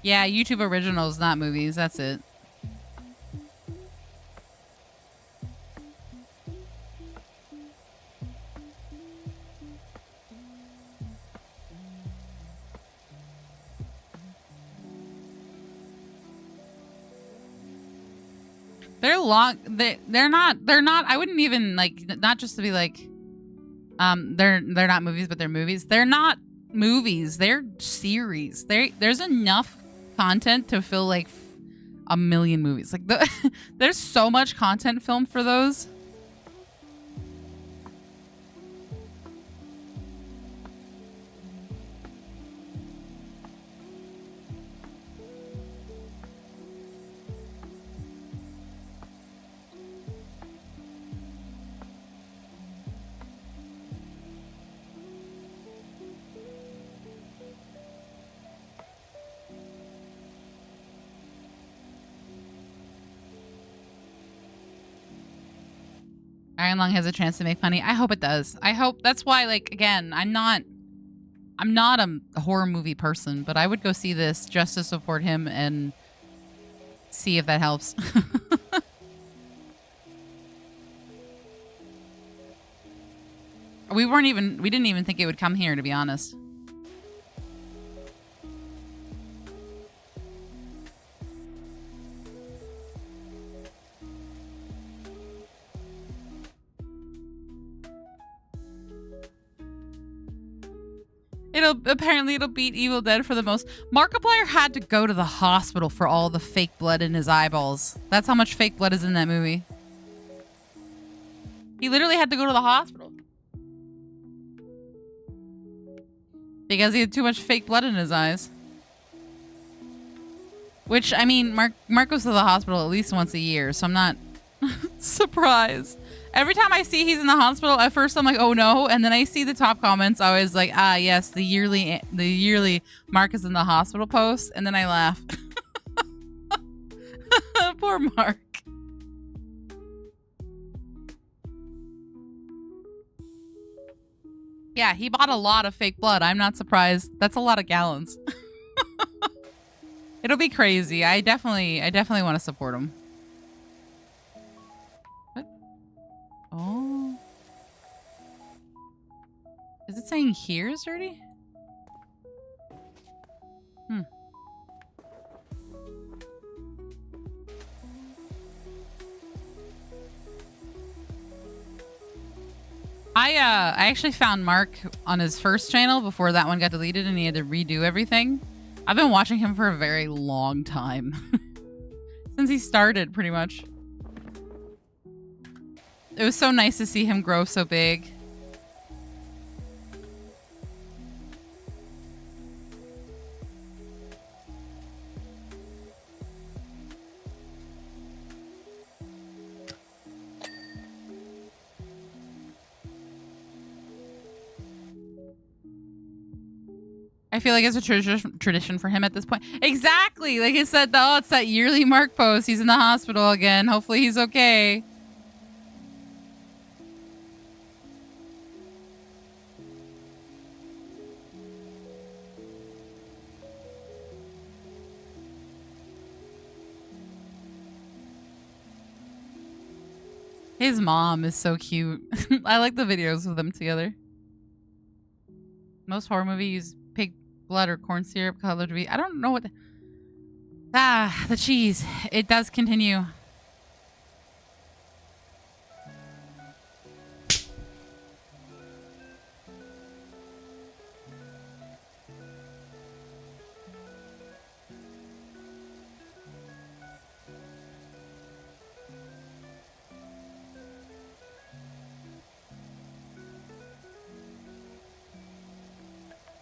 Yeah, YouTube originals, not movies. That's it. They're long. They're not. I wouldn't even like. Not just to be like, they're not movies, but they're movies. They're not movies. They're series. There's enough content to fill like a million movies. Like there's so much content filmed for those. Iron Lung has a chance to make money. I hope it does. I hope that's why, like, again, I'm not a horror movie person, but I would go see this just to support him and see if that helps. We didn't even think it would come here, to be honest. It'll beat Evil Dead for the most. Markiplier had to go to the hospital for all the fake blood in his eyeballs. That's how much fake blood is in that movie. He literally had to go to the hospital because he had too much fake blood in his eyes. Which, I mean, Mark goes to the hospital at least once a year, so I'm not surprised. Every time I see he's in the hospital, at first I'm like, oh no, and then I see the top comments, I was like, ah yes, the yearly Mark is in the hospital post, and then I laugh. Poor Mark. Yeah, he bought a lot of fake blood. I'm not surprised. That's a lot of gallons. It'll be crazy. I definitely want to support him. What? Oh. Is it saying here is dirty? Hmm. I actually found Mark on his first channel before that one got deleted and he had to redo everything. I've been watching him for a very long time. Since he started, pretty much. It was so nice to see him grow so big. I feel like it's a tradition for him at this point. Exactly. Like I said, oh, it's that yearly Mark post. He's in the hospital again. Hopefully he's okay. His mom is so cute. I like the videos of them together. Most horror movies, pig blood or corn syrup colored to be. I don't know what the cheese. It does continue.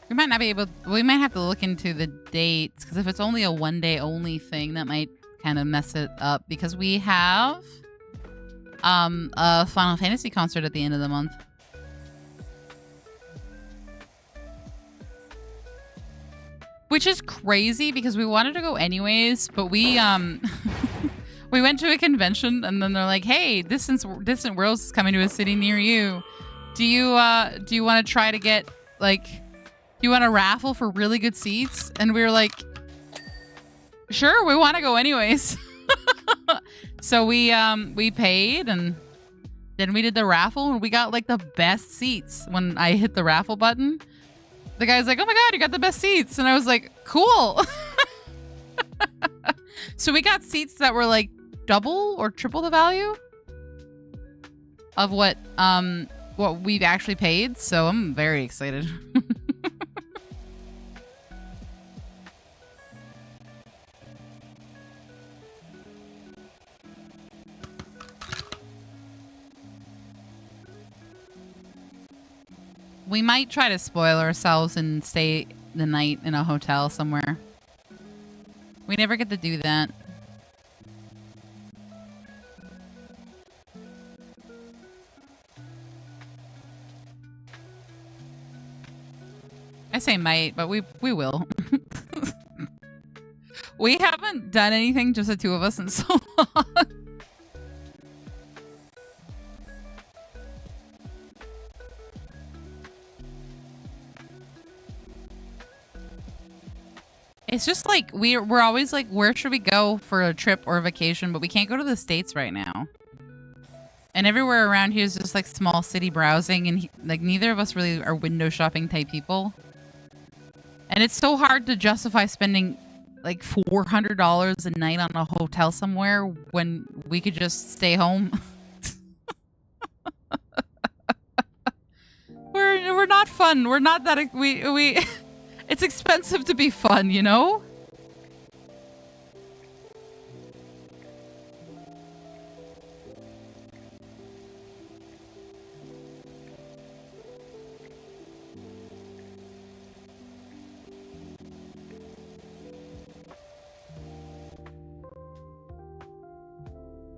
We might not be able. We might have to look into the dates because if it's only a one-day only thing, that might kind of mess it up. Because we have a Final Fantasy concert at the end of the month. Which is crazy because we wanted to go anyways, but we we went to a convention and then they're like, "Hey, Distant Worlds is coming to a city near you. Do you want to try to get like, do you want to raffle for really good seats?" And we were like, "Sure, we want to go anyways." So we paid and then we did the raffle and we got like the best seats. When I hit the raffle button, the guy's like, "Oh my God, you got the best seats." And I was like, "Cool." So we got seats that were like double or triple the value of what we've actually paid. So I'm very excited. We might try to spoil ourselves and stay the night in a hotel somewhere. We never get to do that. I say might, but we will. We haven't done anything, just the two of us, in so long. It's just like we're always like, where should we go for a trip or a vacation? But we can't go to the States right now. And everywhere around here is just like small city browsing, and like neither of us really are window shopping type people. And it's so hard to justify spending like $400 a night on a hotel somewhere when we could just stay home. We're not fun. We're not that we. It's expensive to be fun, you know?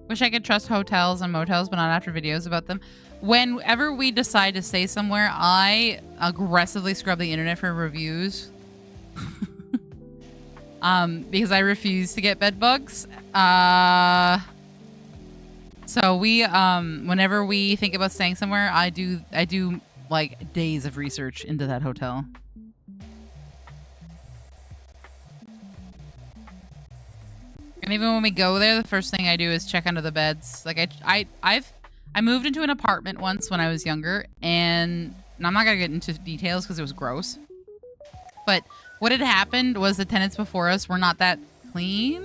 Wish I could trust hotels and motels, but not after videos about them. Whenever we decide to stay somewhere, I aggressively scrub the internet for reviews. Because I refuse to get bed bugs. So we, whenever we think about staying somewhere, I do like days of research into that hotel. And even when we go there, the first thing I do is check under the beds. Like I moved into an apartment once when I was younger, and I'm not gonna get into details because it was gross. But what had happened was the tenants before us were not that clean.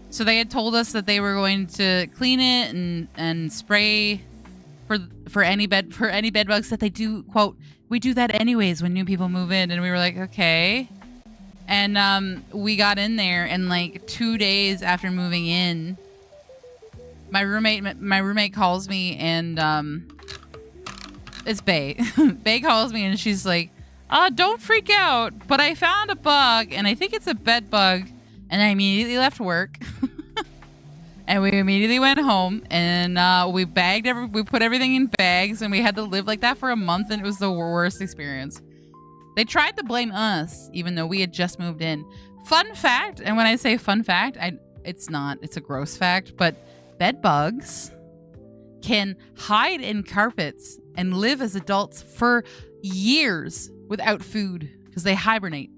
So they had told us that they were going to clean it and spray for any bed bugs that they do, quote, we do that anyways when new people move in. And we were like, okay. And we got in there, and like 2 days after moving in, my roommate calls me, and it's Bae. Bae calls me, and she's like, don't freak out, but I found a bug, and I think it's a bed bug. And I immediately left work. And we immediately went home, and we put everything in bags, and we had to live like that for a month, and it was the worst experience. They tried to blame us, even though we had just moved in. Fun fact, and when I say fun fact, it's not. It's a gross fact, but bed bugs can hide in carpets and live as adults for years without food because they hibernate.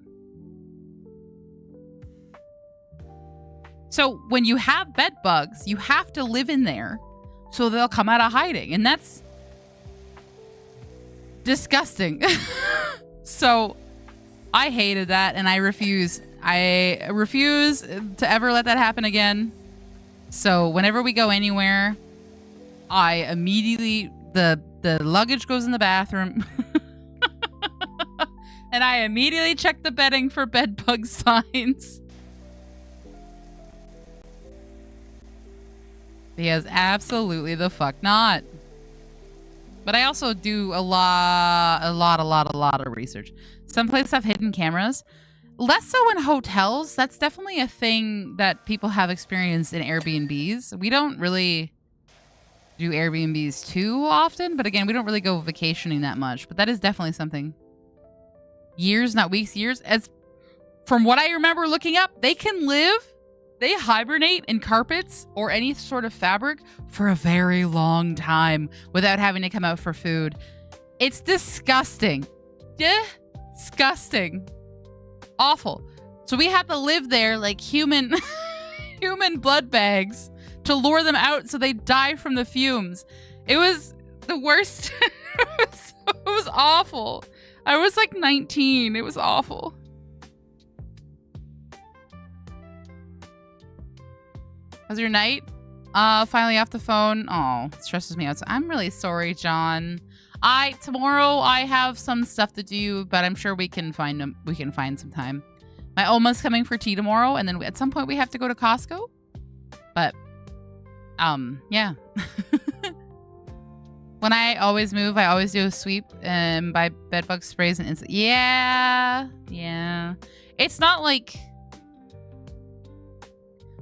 So when you have bed bugs, you have to live in there so they'll come out of hiding. And that's disgusting. So I hated that, and I refuse. I refuse to ever let that happen again. So whenever we go anywhere, I immediately, the luggage goes in the bathroom. And I immediately check the bedding for bed bug signs. Because absolutely the fuck not. But I also do a lot of research. Some places have hidden cameras. Less so in hotels. That's definitely a thing that people have experienced in Airbnbs. We don't really do Airbnbs too often. But again, we don't really go vacationing that much. But that is definitely something. Years, not weeks, years. As from what I remember looking up, they hibernate in carpets or any sort of fabric for a very long time without having to come out for food. It's disgusting. Disgusting. Awful. So we have to live there like human blood bags to lure them out so they die from the fumes. It was the worst. It was awful. I was like 19. It was awful. How's your night? Finally off the phone. Oh, it stresses me out. So I'm really sorry, John. Tomorrow I have some stuff to do, but I'm sure we can find some time. My Oma's coming for tea tomorrow, and then at some point we have to go to Costco. But yeah. When I always move, I always do a sweep and buy bedbug sprays and yeah. It's not like.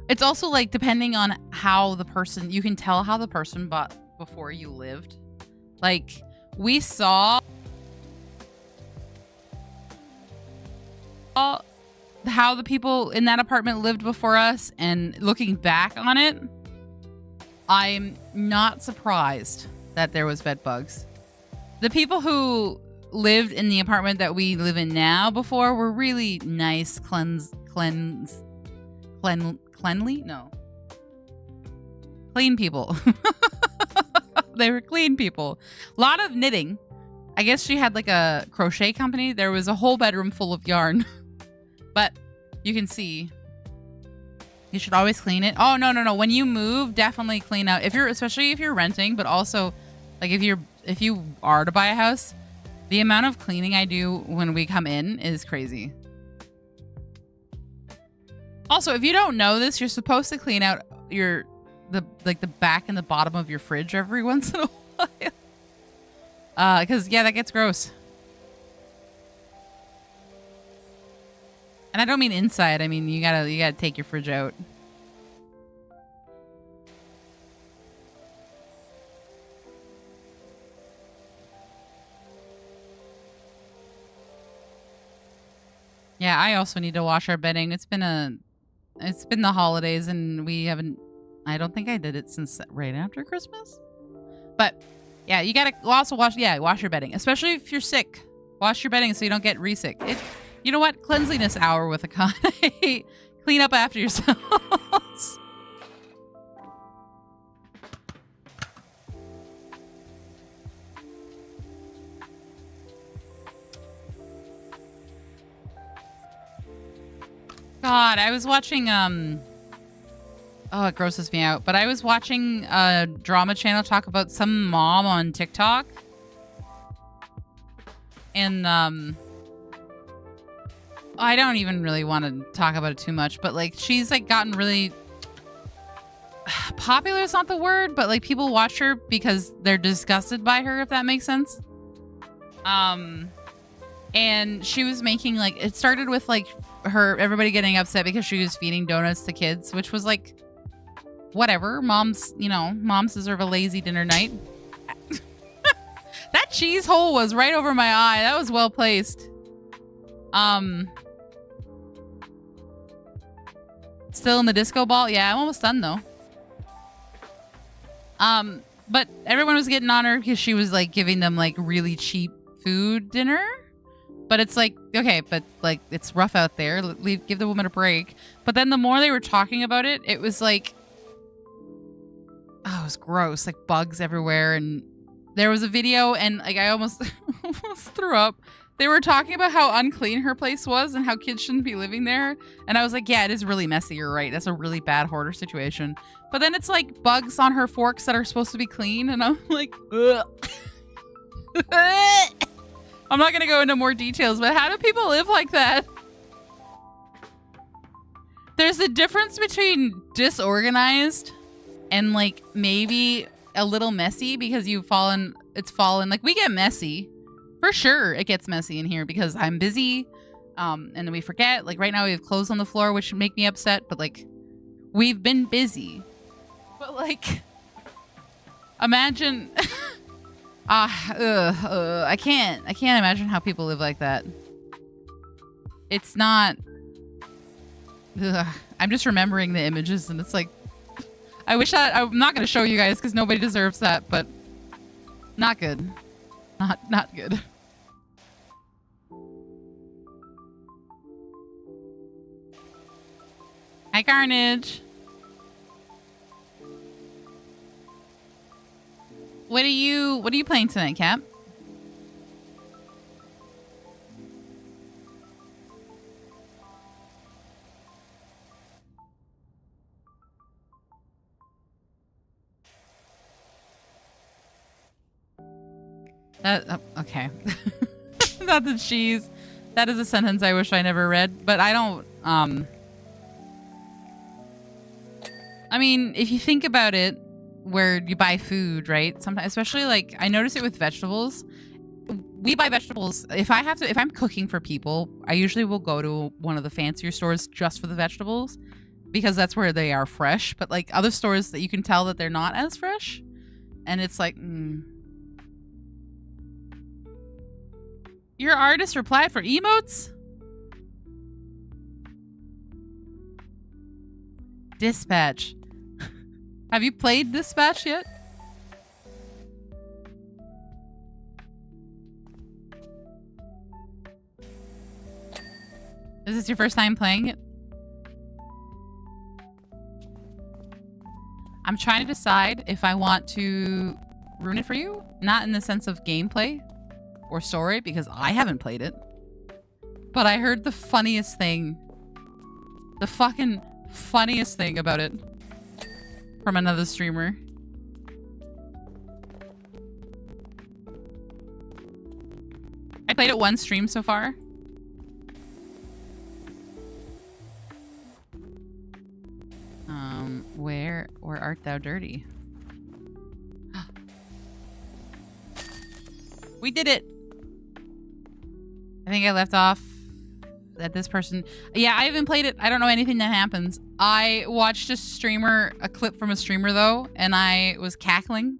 It's also like depending on how the person, you can tell how the person bought before you lived. Like we saw how the people in that apartment lived before us, and looking back on it, I'm not surprised that there was bed bugs. The people who lived in the apartment that we live in now before were really nice, clean people. They were clean people. A lot of knitting. I guess she had like a crochet company. There was a whole bedroom full of yarn. But you can see. You should always clean it. Oh, no. When you move, definitely clean out. Especially if you're renting, but also like if you are to buy a house, the amount of cleaning I do when we come in is crazy. Also, if you don't know this, you're supposed to clean out the back and the bottom of your fridge every once in a while. Because yeah, that gets gross. And I don't mean inside. I mean you gotta take your fridge out. Yeah, I also need to wash our bedding. It's been the holidays, and we haven't. I don't think I did it since right after Christmas. But Yeah, you gotta also wash your bedding. Especially if you're sick. Wash your bedding so you don't get re-sick. You know what? Cleanliness hour with a con. Clean up after yourselves. God, I was watching, oh, it grosses me out. But I was watching a drama channel talk about some mom on TikTok. And, I don't even really want to talk about it too much, but like she's like gotten really popular is not the word, but like people watch her because they're disgusted by her, if that makes sense. And she was making like, it started with like everybody getting upset because she was feeding donuts to kids, which was like, whatever. Moms deserve a lazy dinner night. That cheese hole was right over my eye. That was well placed. Still in the disco ball? Yeah, I'm almost done though. But everyone was getting on her because she was like giving them like really cheap food dinner. But it's like, okay, but like it's rough out there. Give the woman a break. But then the more they were talking about it, it was like, oh, it was gross. Like bugs everywhere. And there was a video and like I almost threw up. They were talking about how unclean her place was and how kids shouldn't be living there. And I was like, yeah, it is really messy. You're right. That's a really bad hoarder situation. But then it's like bugs on her forks that are supposed to be clean. And I'm like, ugh. I'm not going to go into more details, but how do people live like that? There's a difference between disorganized and like maybe a little messy because it's fallen. Like we get messy. For sure, it gets messy in here because I'm busy, and then we forget. Like right now, we have clothes on the floor, which make me upset. But like, we've been busy. But like, imagine. I can't imagine how people live like that. It's not. I'm just remembering the images, and it's like, I wish that I'm not going to show you guys because nobody deserves that. But not good. Not good. Hi, Carnage. What are you playing tonight, Cap? Okay. Not the cheese. That is a sentence I wish I never read, but I don't, I mean, if you think about it, where you buy food, right? Sometimes, especially like, I notice it with vegetables. We buy vegetables. If I'm cooking for people, I usually will go to one of the fancier stores just for the vegetables because that's where they are fresh. But like other stores that you can tell that they're not as fresh. And it's like, Your artist replied for emotes? Dispatch. Have you played Dispatch yet? Is this your first time playing it? I'm trying to decide if I want to ruin it for you. Not in the sense of gameplay or story, because I haven't played it. But I heard the funniest thing. The fucking funniest thing about it. From another streamer. I played it one stream so far. Where art thou dirty? We did it. I think I left off at this person. Yeah, I haven't played it. I don't know anything that happens. I watched a clip from a streamer though, and I was cackling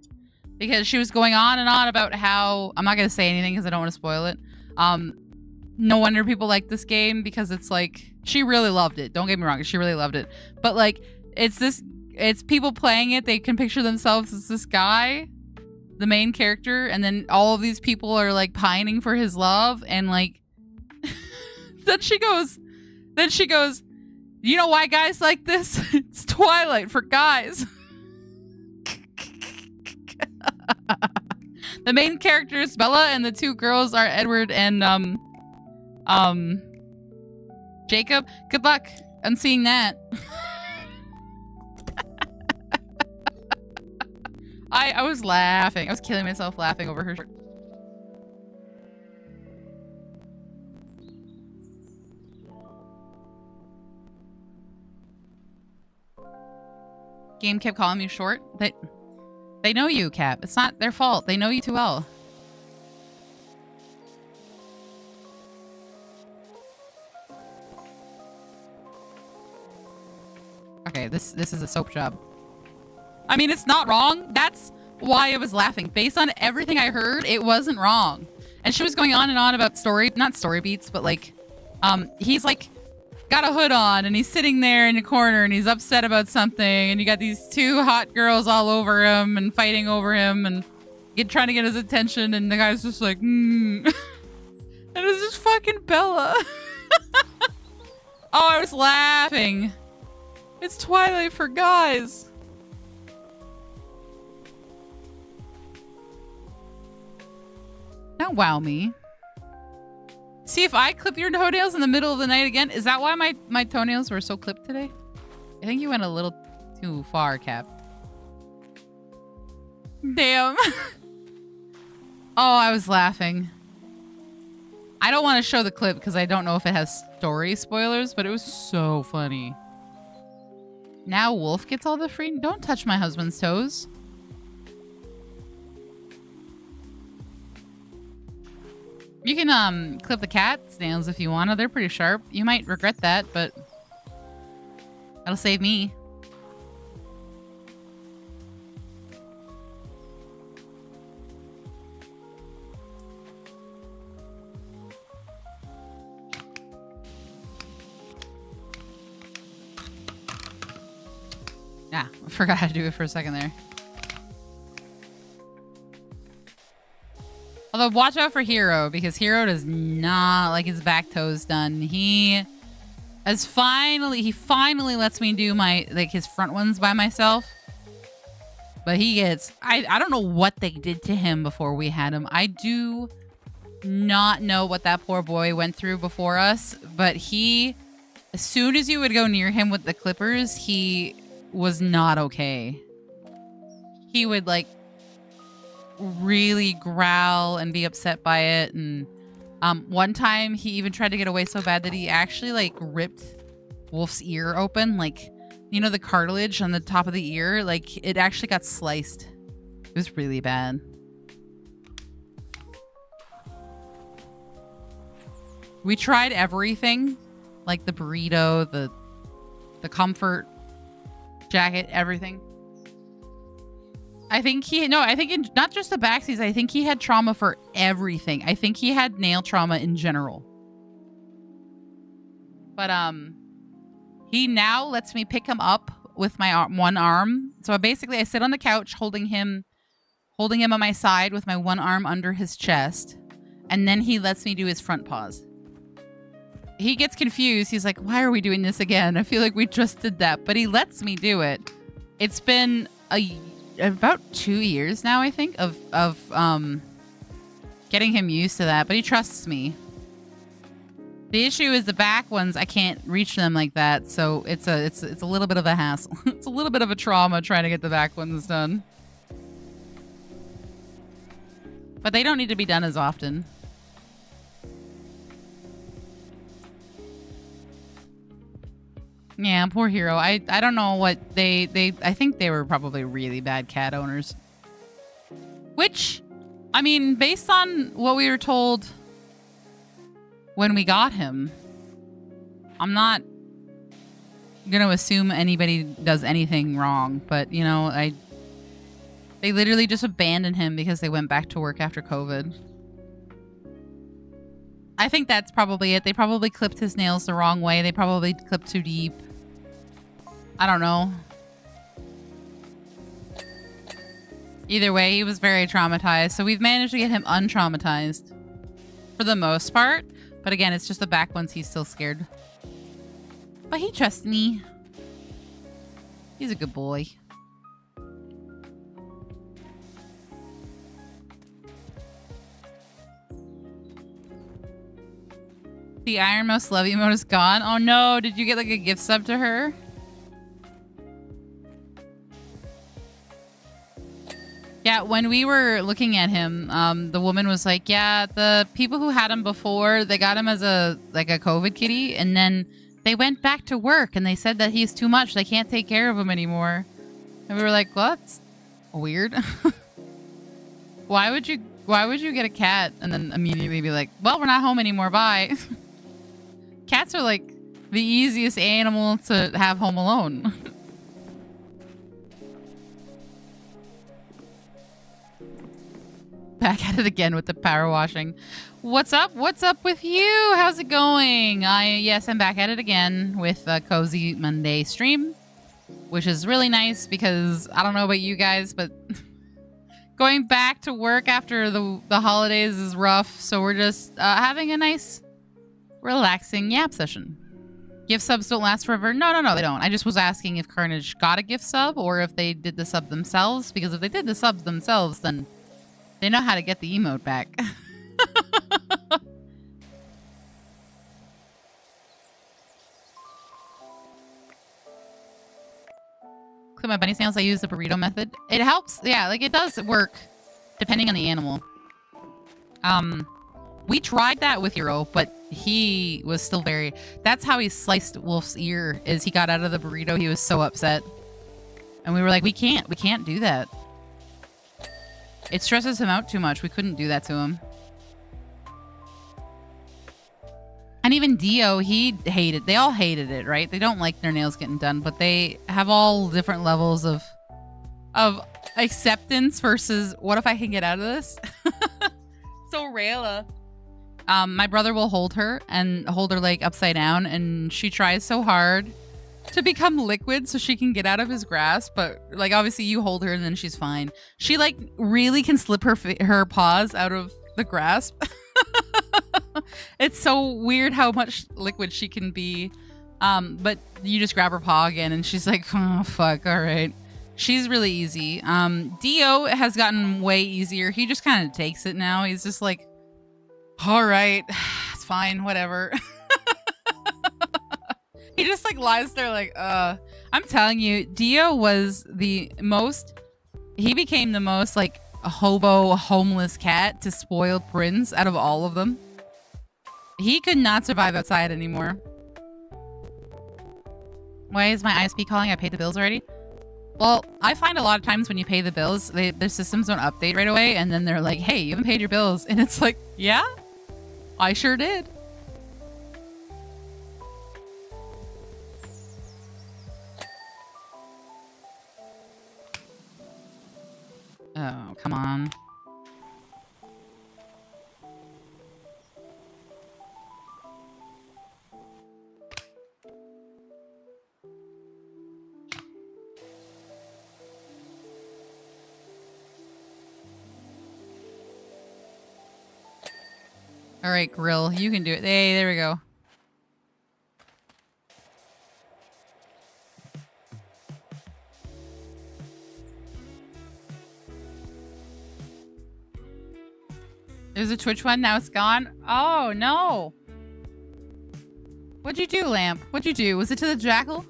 because she was going on and on about how, I'm not going to say anything because I don't want to spoil it. No wonder people like this game because it's like, she really loved it. Don't get me wrong. She really loved it. But like, it's people playing it. They can picture themselves as this guy the main character, and then all of these people are like pining for his love, and like then she goes, you know why guys like this? It's Twilight for guys. The main character is Bella, and the two girls are Edward and Jacob. Good luck on seeing that. I was laughing. I was killing myself laughing over her shirt. Game kept calling me short. They know you, Cap. It's not their fault. They know you too well. Okay, this is a soap job. I mean, it's not wrong. That's why I was laughing. Based on everything I heard, it wasn't wrong. And she was going on and on about not story beats, but like, he's like got a hood on and he's sitting there in the corner and he's upset about something, and you got these two hot girls all over him and fighting over him and trying to get his attention, and the guy's just like, And it was just fucking Bella. Oh, I was laughing. It's Twilight for guys. Don't wow me. See, if I clip your toenails in the middle of the night again, is that why my toenails were so clipped today? I think you went a little too far, Cap. Damn. Oh, I was laughing. I don't want to show the clip because I don't know if it has story spoilers, but it was so funny. Now Wolf gets all the free... Don't touch my husband's toes. You can clip the cat's nails if you want to. They're pretty sharp. You might regret that, but that'll save me. Yeah, I forgot how to do it for a second there. Although, watch out for Hero, because Hero does not like his back toes done. He finally lets me do his front ones by myself. But he gets, I don't know what they did to him before we had him. I do not know what that poor boy went through before us, but as soon as you would go near him with the clippers, he was not okay. He would like really growl and be upset by it, and one time he even tried to get away so bad that he actually like ripped Wolf's ear open, like, you know, the cartilage on the top of the ear, like it actually got sliced. It was really bad. We tried everything, like the burrito, the comfort jacket, everything. I think not just the backsies, I think he had trauma for everything. I think he had nail trauma in general. But he now lets me pick him up with my one arm. So I sit on the couch holding him on my side with my one arm under his chest, and then he lets me do his front paws. He gets confused. He's like, "Why are we doing this again? I feel like we just did that." But he lets me do it. It's been about 2 years now, I think, of getting him used to that, but he trusts me. The issue is the back ones, I can't reach them like that, so it's a little bit of a hassle. It's a little bit of a trauma trying to get the back ones done. But they don't need to be done as often. Yeah, poor Hero. I don't know what I think they were probably really bad cat owners. Which, I mean, based on what we were told when we got him, I'm not gonna assume anybody does anything wrong, but you know, they literally just abandoned him because they went back to work after COVID. I think that's probably it. They probably clipped his nails the wrong way. They probably clipped too deep. I don't know. Either way, he was very traumatized. So we've managed to get him untraumatized for the most part. But again, it's just the back ones he's still scared. But he trusts me. He's a good boy. The Iron Mouse love emote is gone. Oh no, did you get like a gift sub to her? Yeah, when we were looking at him, the woman was like, yeah, the people who had him before, they got him as a COVID kitty, and then they went back to work and they said that he's too much. They can't take care of him anymore. And we were like, well, that's weird. Why would you get a cat and then immediately be like, well, we're not home anymore, bye. Cats are like the easiest animal to have home alone. Back at it again with the power washing. What's up? What's up with you? How's it going? Yes, I'm back at it again with a Cozy Monday stream, which is really nice because I don't know about you guys, but going back to work after the holidays is rough. So we're just having a nice, relaxing yap session. Gift subs don't last forever. No, they don't. I just was asking if Carnage got a gift sub or if they did the sub themselves, because if they did the subs themselves, then they know how to get the emote back. Clip my bunny snails. I use the burrito method. It helps. Yeah, like it does work depending on the animal. We tried that with Hero, but he was still very... That's how he sliced Wolf's ear, is he got out of the burrito. He was so upset. And we were like, we can't do that. It stresses him out too much. We couldn't do that to him. And even Dio, they all hated it, right? They don't like their nails getting done, but they have all different levels of acceptance versus what if I can get out of this? So Rayla, my brother will hold her like upside down, and she tries so hard to become liquid so she can get out of his grasp, but like obviously you hold her and then she's fine. She like really can slip her paws out of the grasp. It's so weird how much liquid she can be. But you just grab her paw again and she's like, oh fuck, all right. She's really easy. Dio has gotten way easier. He just kind of takes it now. He's just like, all right, it's fine, whatever. He just like lies there like, I'm telling you, Dio was he became the most like hobo, homeless cat to spoil prince out of all of them. He could not survive outside anymore. Why is my ISP calling? I paid the bills already. Well, I find a lot of times when you pay the bills, their systems don't update right away, and then they're like, hey, you haven't paid your bills. And it's like, yeah, I sure did. Oh, come on. All right, Grill, you can do it. Hey, there we go. There's a Twitch one, now it's gone. Oh, no. What'd you do, Lamp? What'd you do? Was it to the jackal?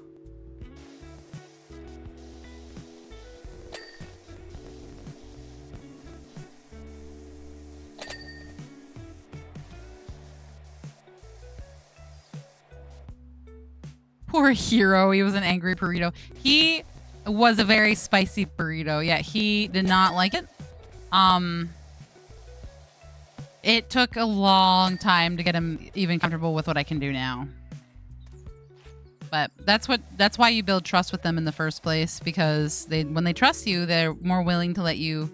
Poor Hero. He was an angry burrito. He was a very spicy burrito. Yeah, he did not like it. It took a long time to get him even comfortable with what I can do now. But that's why you build trust with them in the first place, because when they trust you, they're more willing to let you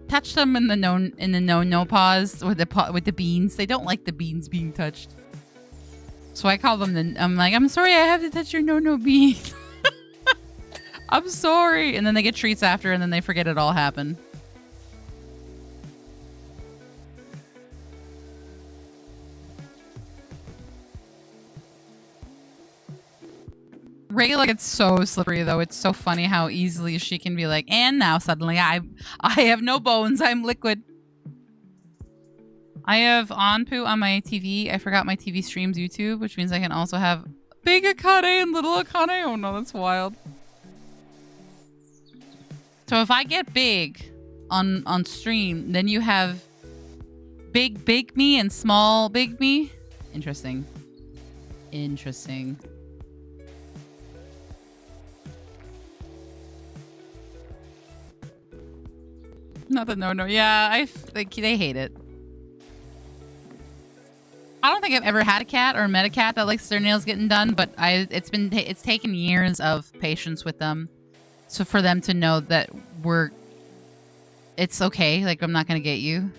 touch them in the no pause with the beans. They don't like the beans being touched. So I call them I'm like, I'm sorry, I have to touch your no beans. I'm sorry. And then they get treats after, and then they forget it all happened. Rayla gets so slippery, though. It's so funny how easily she can be like, and now suddenly I have no bones. I'm liquid. I have Onpu on my TV. I forgot my TV streams YouTube, which means I can also have big Akane and little Akane. Oh no, that's wild. So if I get big on stream, then you have big me and small big me. Interesting. Interesting. Not the no. Yeah, they hate it. I don't think I've ever had a cat or met a cat that likes their nails getting done, but it's taken years of patience with them, so for them to know that it's okay. Like, I'm not gonna get you.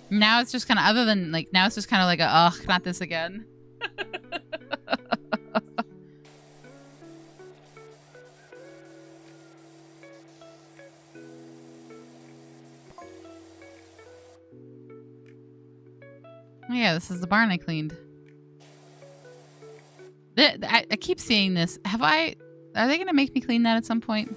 Now it's just kind of, other than like, now it's just kind of like a, ugh, not this again. Oh yeah, this is the barn I cleaned. I keep seeing this. Are they going to make me clean that at some point?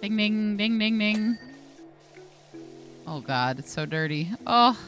Ding, ding, ding, ding, ding. Oh, God. It's so dirty. Oh.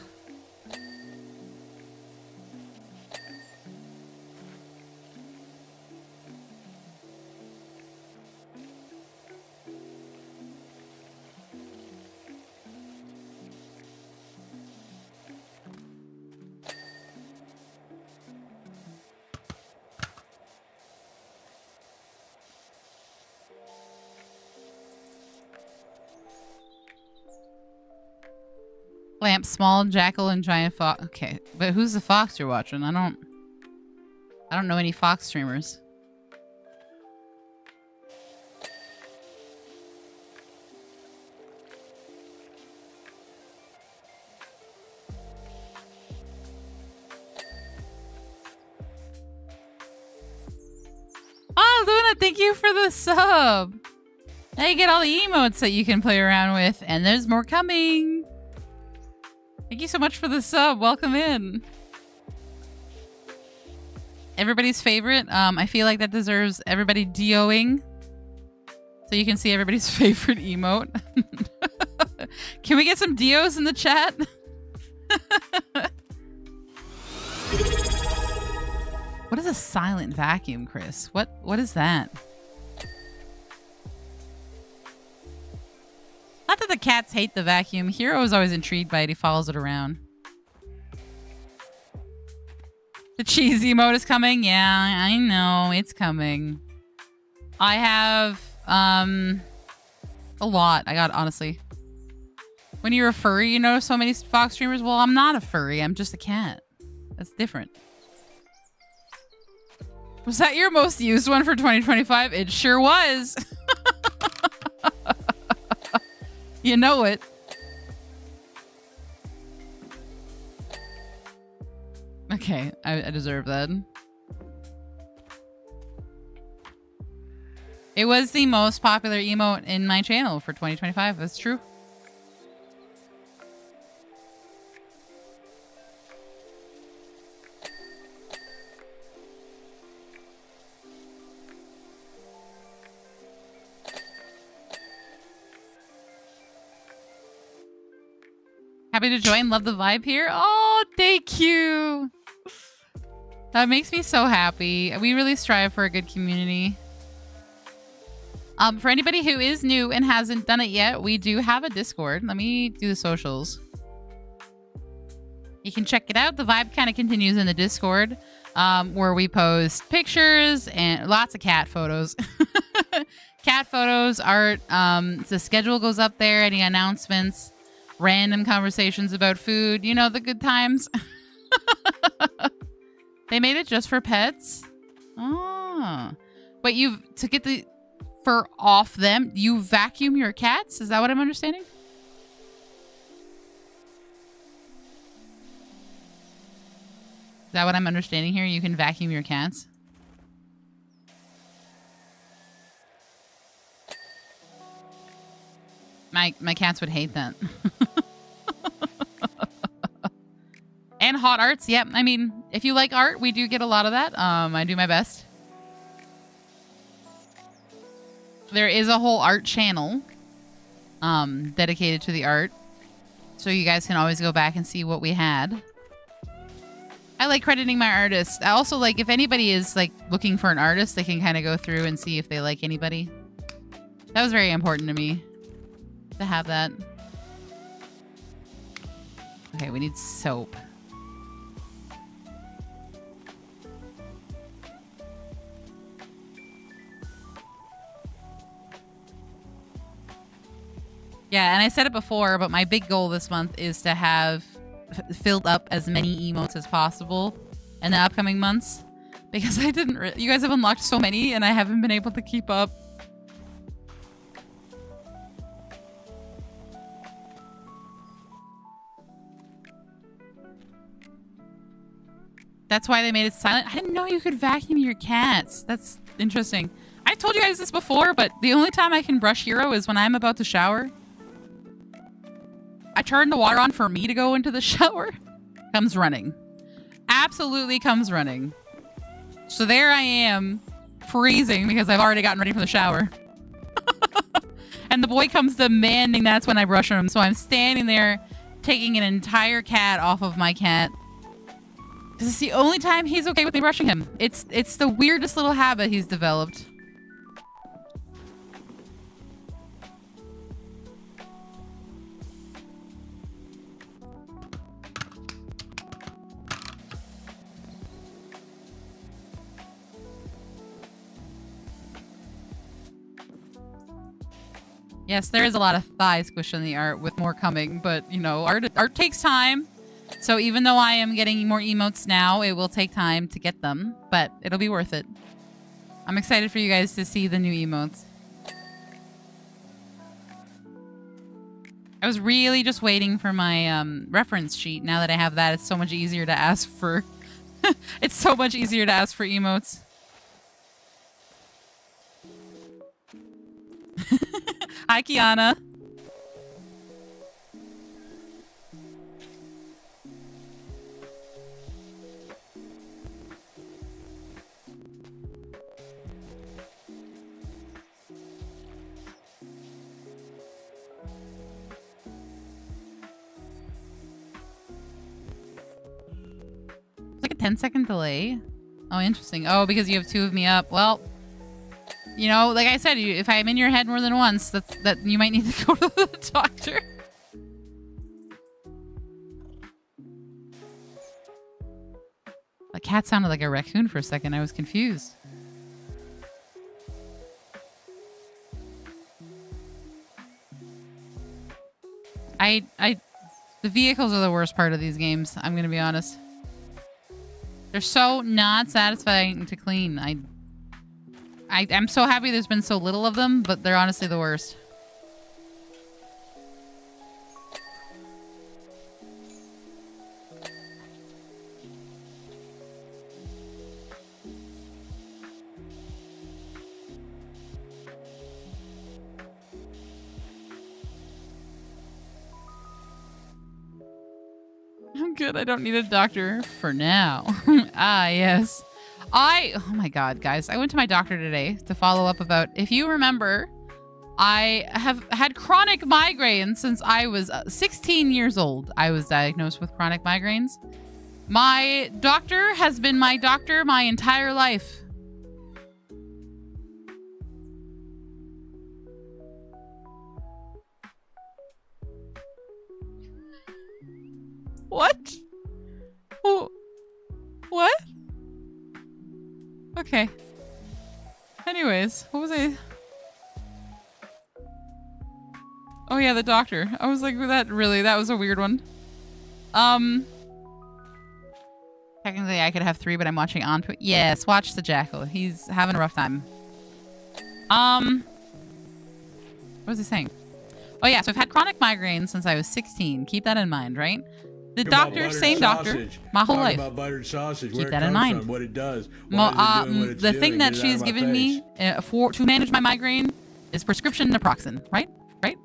Lamp, small, jackal, and giant fox. Okay, but who's the fox you're watching? I don't know any fox streamers. Oh, Luna, thank you for the sub. Now you get all the emotes that you can play around with, and there's more coming. Thank you so much for the sub. Welcome in. Everybody's favorite. I feel like that deserves everybody DOing. So you can see everybody's favorite emote. Can we get some DOs in the chat? What is a silent vacuum, Chris? What is that? Not that the cats hate the vacuum. Hero is always intrigued by it. He follows it around. The cheese emote is coming. Yeah, I know. It's coming. I have, a lot. I got, honestly. When you're a furry, you know so many fox streamers. Well, I'm not a furry. I'm just a cat. That's different. Was that your most used one for 2025? It sure was. You know it. Okay, I deserve that. It was the most popular emote in my channel for 2025. That's true. Happy to join. Love the vibe here. Oh, thank you. That makes me so happy. We really strive for a good community. For anybody who is new and hasn't done it yet, we do have a Discord. Let me do the socials. You can check it out. The vibe kind of continues in the Discord, where we post pictures and lots of cat photos. Cat photos, art. The schedule goes up there. Any announcements. random conversations about food. You know, the good times. They made it just for pets? Oh. But to get the fur off them, you vacuum your cats? Is that what I'm understanding? Is that what I'm understanding here? You can vacuum your cats? My cats would hate that. And hot arts. Yep. I mean, if you like art, we do get a lot of that. I do my best. There is a whole art channel dedicated to the art. So you guys can always go back and see what we had. I like crediting my artists. I also like if anybody is like looking for an artist, they can kind of go through and see if they like anybody. That was very important to me to have that. Okay, we need soap. Yeah, and I said it before, but my big goal this month is to have filled up as many emotes as possible in the upcoming months. Because I didn't... You guys have unlocked so many, and I haven't been able to keep up. That's why they made it silent. I didn't know you could vacuum your cats. That's interesting. I told you guys this before, but the only time I can brush Hero is when I'm about to shower. I turn the water on for me to go into the shower. Comes running. Absolutely comes running. So there I am, freezing because I've already gotten ready for the shower. And the boy comes demanding that's when I brush him. So I'm standing there taking an entire cat off of my cat. Because it's the only time he's okay with me brushing him. It's the weirdest little habit he's developed. Yes, there is a lot of thigh squish in the art with more coming, but you know, art takes time. So even though I am getting more emotes now, it will take time to get them, but it'll be worth it. I'm excited for you guys to see the new emotes. I was really just waiting for my reference sheet. Now that I have that, it's so much easier to ask for... It's so much easier to ask for emotes. Hi, Kiana. It's like a 10-second delay. Oh, interesting. Oh, because you have two of me up. Well... You know, like I said, if I'm in your head more than once, that you might need to go to the doctor. A cat sounded like a raccoon for a second. I was confused. The vehicles are the worst part of these games. I'm gonna be honest. They're so not satisfying to clean. I'm so happy there's been so little of them, but they're honestly the worst. I'm good. I don't need a doctor for now. Ah, yes. Oh my god, guys. I went to my doctor today to follow up about, if you remember, I have had chronic migraines since I was 16 years old. I was diagnosed with chronic migraines. My doctor has been my doctor my entire life. What? Oh, what? Okay. Anyways, what was I... Oh yeah, the doctor. I was like, that was a weird one. Technically I could have 3, but I'm watching on. Yes, watch the jackal. He's having a rough time. What was he saying? Oh yeah, so I've had chronic migraines since I was 16. Keep that in mind, right? The doctor, same doctor, my whole life. About buttered sausage, keep that in mind. From, what it does. The thing that she's given me to manage my migraine is prescription naproxen, right? Right?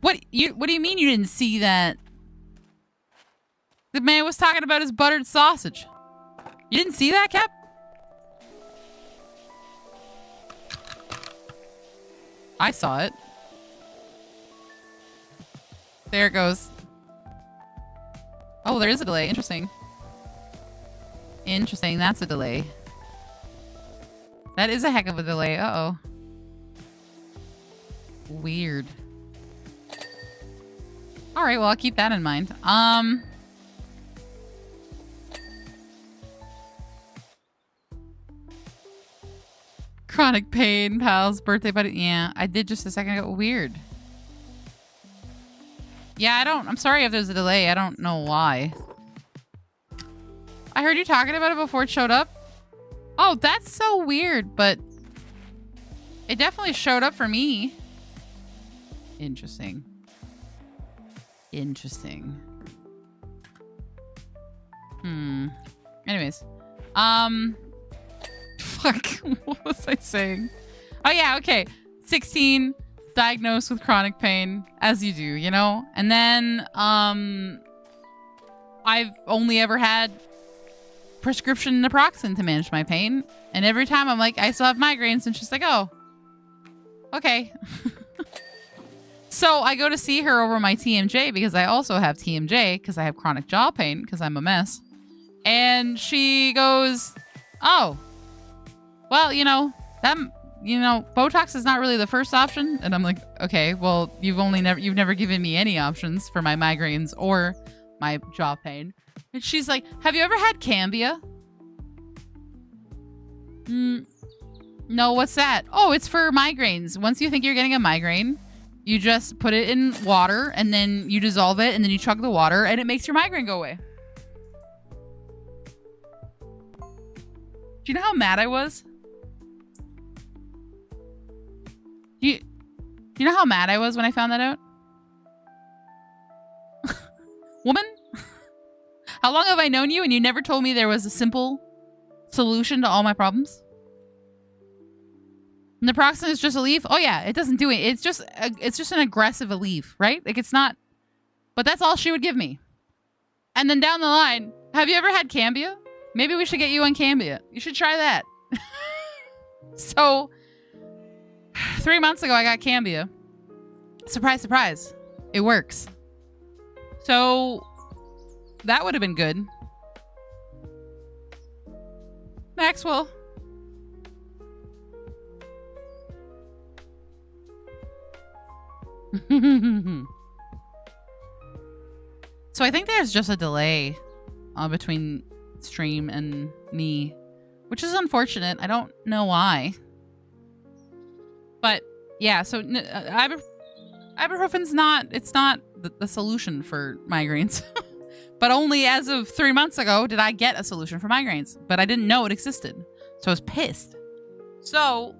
What do you mean you didn't see that? The man was talking about his buttered sausage. You didn't see that, Cap? I saw it. There it goes. Oh, there is a delay. Interesting. Interesting. That's a delay. That is a heck of a delay. Uh-oh. Weird. All right, well, I'll keep that in mind. Chronic pain, pals, birthday buddy. Yeah, I did just a second ago. Weird. Yeah, I'm sorry if there's a delay. I don't know why. I heard you talking about it before it showed up. Oh, that's so weird, but it definitely showed up for me. Interesting. Interesting. Anyways. Fuck. What was I saying? Oh, yeah, okay. 16, diagnosed with chronic pain, as you do, you know? And then, I've only ever had prescription naproxen to manage my pain. And every time I'm like, I still have migraines. And she's like, oh, okay. So I go to see her over my TMJ because I also have TMJ because I have chronic jaw pain because I'm a mess. And she goes, oh, well, Botox is not really the first option. And I'm like, okay, well, you've never given me any options for my migraines or my jaw pain. And she's like, have you ever had Cambia? No, what's that? Oh, it's for migraines. Once you think you're getting a migraine, you just put it in water and then you dissolve it and then you chug the water and it makes your migraine go away. Do you know how mad I was? Do you know how mad I was when I found that out? Woman? How long have I known you and you never told me there was a simple solution to all my problems? Naproxen is just a leaf? Oh yeah, it doesn't do it. It's just an aggressive leaf, right? Like it's not, but that's all she would give me. And then down the line, have you ever had Cambia? Maybe we should get you on Cambia. You should try that. So 3 months ago, I got Cambia. Surprise, surprise. It works. So that would have been good. Maxwell. So I think there's just a delay between stream and me, which is unfortunate. I don't know why. But yeah, so ibuprofen's not the solution for migraines. But only as of 3 months ago did I get a solution for migraines. But I didn't know it existed. So I was pissed. So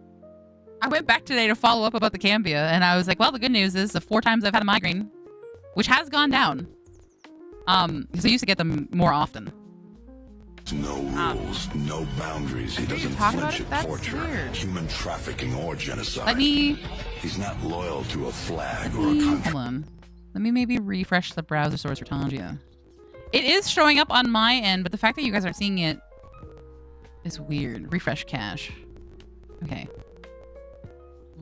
I went back today to follow up about the Cambia, and I was like, well, the good news is the 4 times I've had a migraine, which has gone down. Because I used to get them more often. No rules, no boundaries. He doesn't flinch at torture, human trafficking, or genocide. He's not loyal to a flag or a country. Hold on. Let me maybe refresh the browser source for Tangia. It is showing up on my end, but the fact that you guys aren't seeing it is weird. Refresh cache. Okay.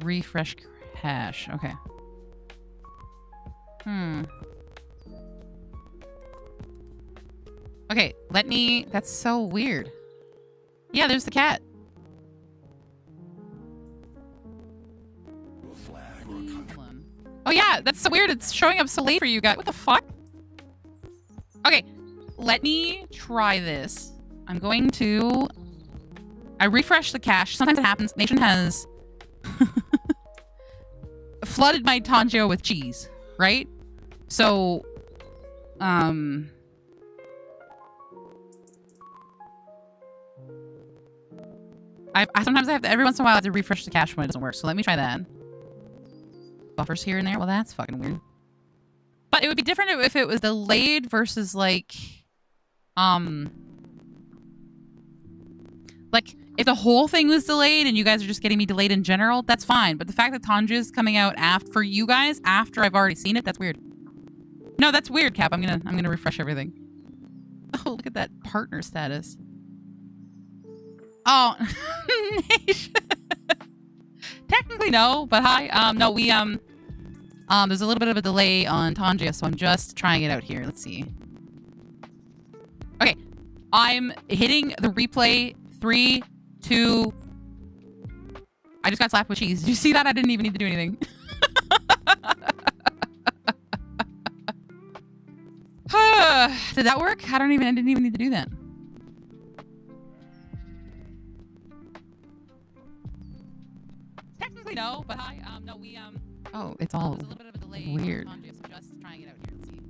Refresh cache. Okay. Okay, that's so weird. Yeah, there's the cat. Oh yeah, that's so weird. It's showing up so late for you guys. What the fuck? Okay, let me try this. I refresh the cache. Sometimes it happens. Nation has flooded my Tangio with cheese, right? So, I sometimes I have to, every once in a while I have to refresh the cache when it doesn't work. So let me try that. Buffers here and there. Well, that's fucking weird. But it would be different if it was delayed versus like if the whole thing was delayed and you guys are just getting me delayed in general, that's fine. But the fact that Tanja is coming out for you guys after I've already seen it, that's weird. No, that's weird, Cap. I'm gonna refresh everything. Oh, look at that partner status. Oh, technically no, but hi. No, we there's a little bit of a delay on Tanja, so I'm just trying it out here. Let's see. Okay, I'm hitting the replay. 3, 2. I just got slapped with cheese. Did you see that? I didn't even need to do anything. Did that work? I didn't even need to do that. Technically no, but hi. No, we oh, it's all a little bit of a delay weird. I'm just trying it out here. Let's see.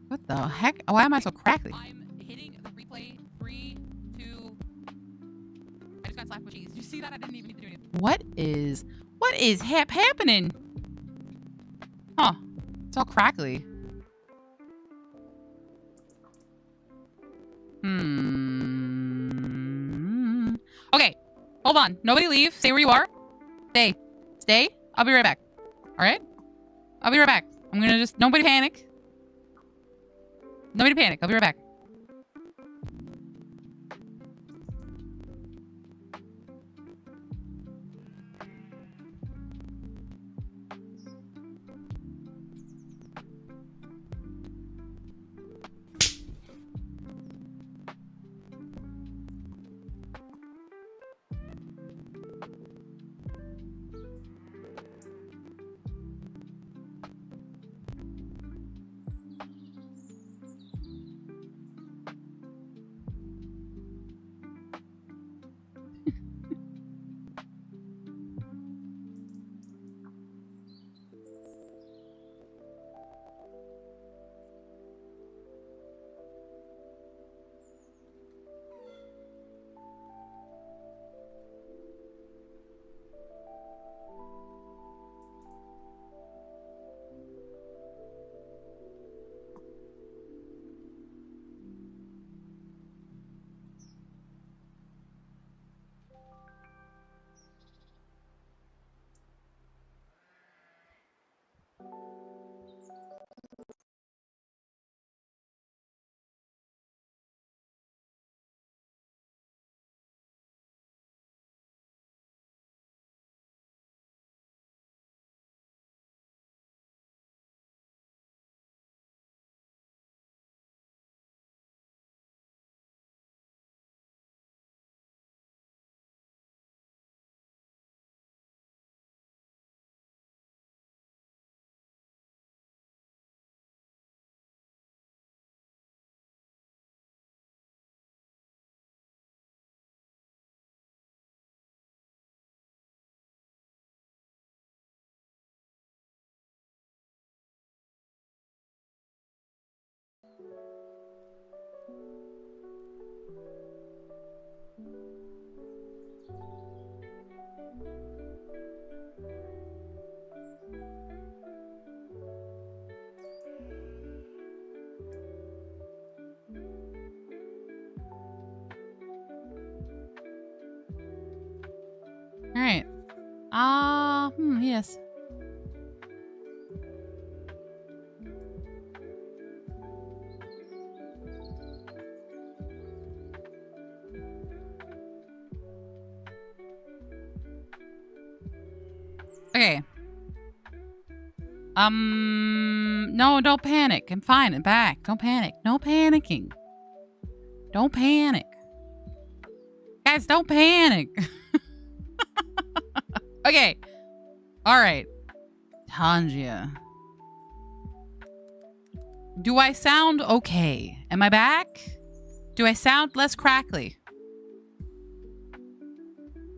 What the heck? Why am I so crackly? I'm hitting the replay. 3, 2. I just got slapped with cheese. Did you see that? I didn't even need to do anything. What is happening? Huh. It's all crackly. Okay. Hold on. Nobody leave. Stay where you are. Stay. Stay. I'll be right back. All right? I'll be right back. I'm going to just... Nobody panic. Nobody panic. I'll be right back. All right. Yes. Okay. No, don't panic. I'm fine. I'm back. Don't panic. No panicking. Don't panic. Guys, don't panic. Okay. All right. Tangia. Do I sound okay? Am I back? Do I sound less crackly?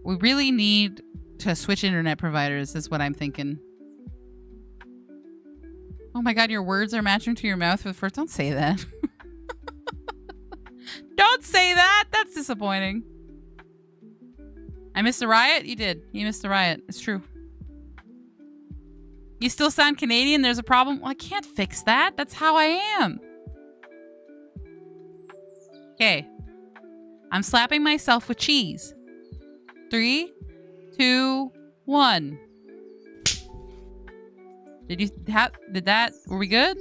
We really need to switch internet providers, is what I'm thinking. Oh my god, your words are matching to your mouth with first. Don't say that. Don't say that. That's disappointing. I missed the riot? You did. You missed the riot. It's true. You still sound Canadian? There's a problem? Well, I can't fix that. That's how I am. Okay. I'm slapping myself with cheese. 3, 2, 1. Did that? Were we good?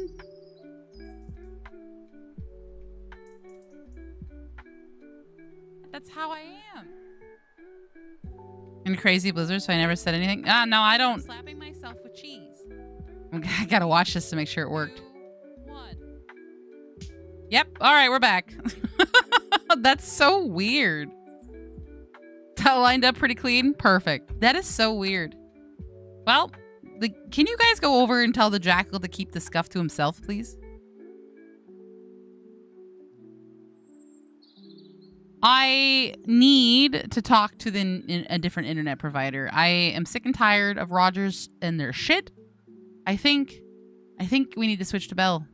That's how I am. In crazy blizzard, so I never said anything. No, I don't. I'm slapping myself with cheese. I gotta watch this to make sure it worked. 2, 1. Yep. All right, we're back. That's so weird. That lined up pretty clean. Perfect. That is so weird. Well, can you guys go over and tell the jackal to keep the scuff to himself, please? I need to talk to a different internet provider. I am sick and tired of Rogers and their shit. I think we need to switch to Bell.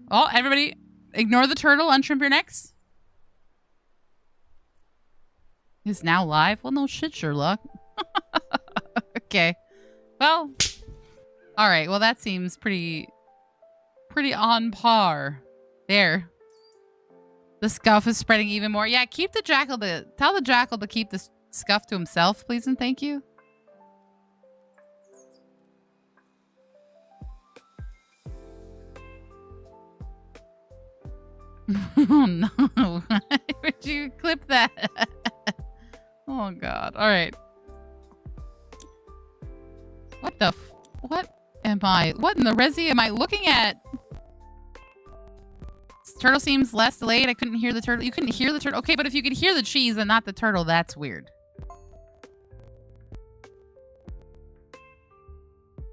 Oh, everybody, ignore the turtle. Untrimp your necks. It's now live? Well, no shit, Sherlock. Okay. Well, all right. Well, that seems pretty on par. There. The scuff is spreading even more. Yeah, tell the jackal to keep the scuff to himself, please and thank you. Oh no. Would you clip that? Oh god. All right. What in the resi am I looking at? This turtle seems less delayed. I couldn't hear the turtle. You couldn't hear the turtle? Okay, but if you could hear the cheese and not the turtle, that's weird.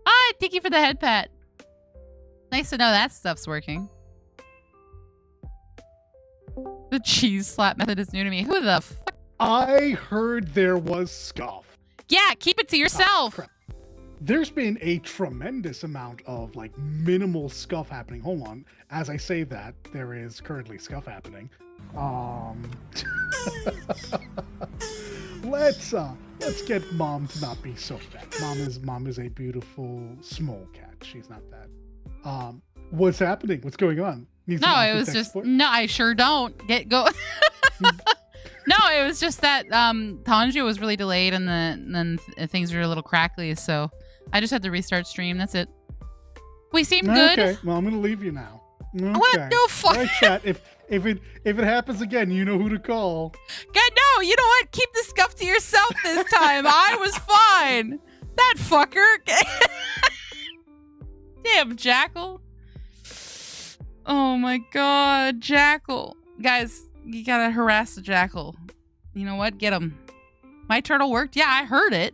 Ah, thank you for the head pat. Nice to know that stuff's working. The cheese slap method is new to me. Who the fuck? I heard there was scuff. Yeah, keep it to yourself. Oh, there's been a tremendous amount of like minimal scuff happening. Hold on. As I say that, there is currently scuff happening. Let's get Mom to not be so fat. Mom is a beautiful small cat. She's not that. What's happening? What's going on? No, it was just no. I sure don't go. No, it was just that Tanju was really delayed, and then things were a little crackly, so I just had to restart stream. That's it. We seem good. Okay, well I'm gonna leave you now. Okay. What? No fuck. Right, chat. If it happens again, you know who to call. God, no. You know what? Keep the scuff to yourself this time. I was fine. That fucker. Damn, Jackal. Oh my god, Jackal. Guys, you gotta harass the Jackal. You know what? Get him. My turtle worked? Yeah, I heard it.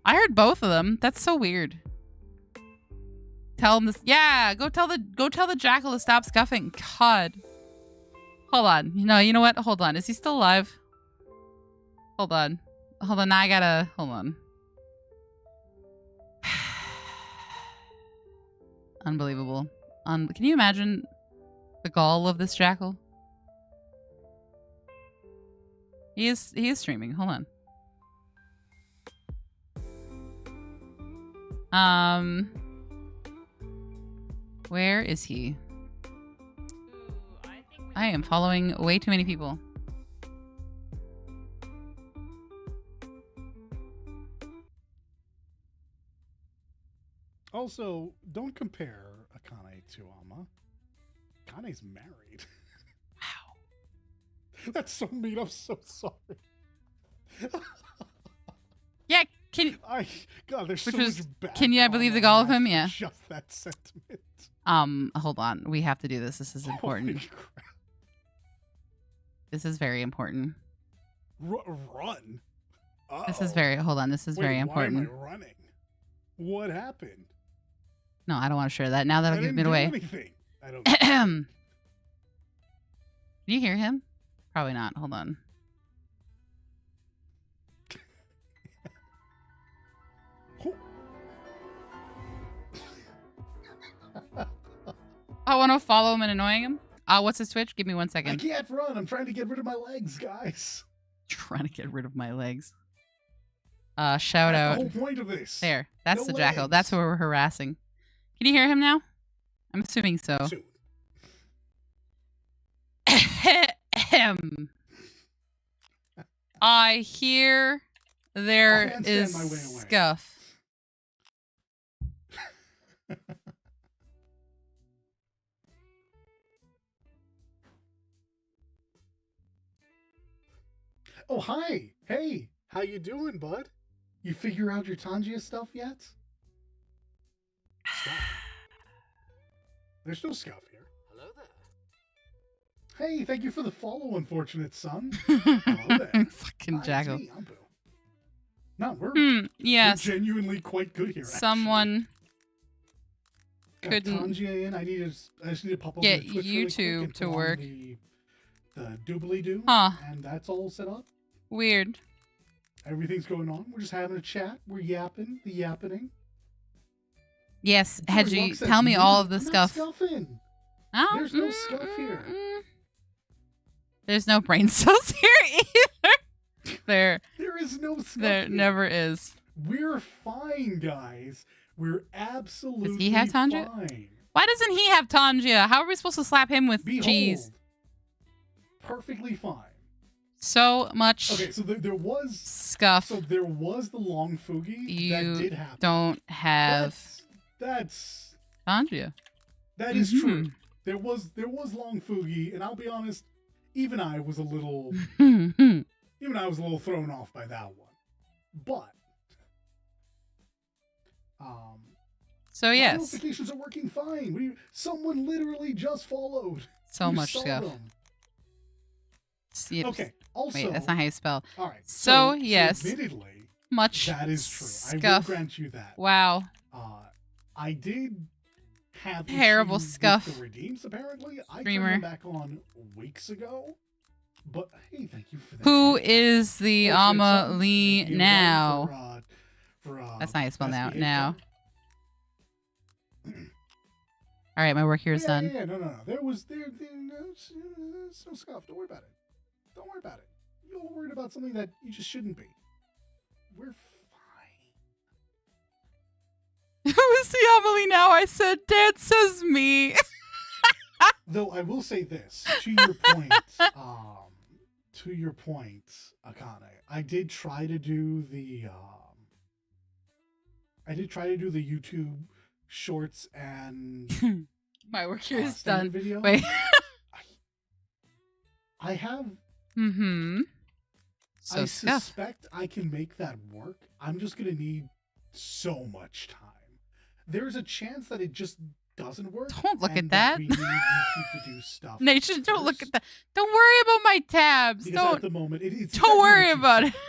I heard both of them. That's so weird. Tell him this. Yeah, go tell the Jackal to stop scuffing. God. Hold on. No, you know what? Hold on. Is he still alive? Hold on. Hold on. Now I gotta. Hold on. Unbelievable. Can you imagine the gall of this Jackal? He is streaming. Hold on. Where is he? I am following way too many people. Also, don't compare Akane to Amma. Akane's married. Wow. That's so mean. I'm so sorry. Yeah, God, there's so much bad. Can you believe the gall of him? Yeah. Just that sentiment. Hold on. We have to do this. This is important. Holy crap. This is very important. Run. Uh-oh. This is very. Hold on. This is very important. Why am I running? What happened? No, I don't want to share that. Now that'll give it away. Anything. I don't. Can you hear him? Probably not. Hold on. I want to follow him and annoying him. What's his Twitch? Give me 1 second. I can't run. I'm trying to get rid of my legs, guys. Trying to get rid of my legs. Shout out. The whole point of this. There. That's No the jackal. legs. That's who we're harassing. Can you hear him now? I'm assuming so. Soon. I hear there is my way away. scuff. Oh, hi. Hey, how you doing, bud? You figure out your Tangia stuff yet? Scuff. There's no scuff here. Hello there. Hey, thank you for the follow, unfortunate son. Hello there. Fucking Hi, jackal. it's me, Ambu. No, we're Yes. genuinely quite good here. Someone couldn't. couldn't Tangia in. I just need to pop over get to Twitch YouTube really quick and to put on work. The doobly-doo. Huh. And that's all set up. Weird. Everything's going on. We're just having a chat. We're yapping. The yappening. Yes, Sorry, Hedgie, Rox said, tell me "No, all of the I'm not scuff. scuffing. Oh, There's no scuff here." There's no brain cells here either. There Is no scuff there here. never is. We're fine, guys. We're absolutely Does he have Tangia? fine. Why doesn't he have Tangia? How are we supposed to slap him with Behold. cheese? Perfectly fine. So much Okay, so there was scuff. the long fugi that did happen. Don't have That's Tangia. that is true. There was long fugi, and I'll be honest, even I was a little thrown off by that one. But So my yes, notifications are working fine. Someone literally just followed. so You much saw scuff. them. Yep. Okay. Also, Wait, that's not how you spell. all right. So, yes. admittedly, Much that is true. I will scuff. grant you that. Wow. I did have Terrible issues with scuff. the redeems. Apparently, I Streamer. turned them back on weeks ago. But hey, thank you for that. Who is the Oh, good, Ama something. Lee Thank you now? For, That's not how you spell best now. behaved Now. player. All right, my work here is done. Yeah, no. There no scuff. Don't worry about it. Don't worry about it. You're worried about something that you just shouldn't be. We're fine. Who is the Amelie now? I said, Dad says me. Though I will say this, to your point, Akane, I did try to do the YouTube shorts and My work here is standard done. video. Wait. I have. So I scuff. suspect I can make that work. I'm just gonna need so much time. There's a chance that it just doesn't work. Don't look and at that. We need YouTube to do stuff. Nation, don't look first. at that. Don't worry about my tabs. Because Don't. at the moment, it's Don't exactly worry what you about said. it.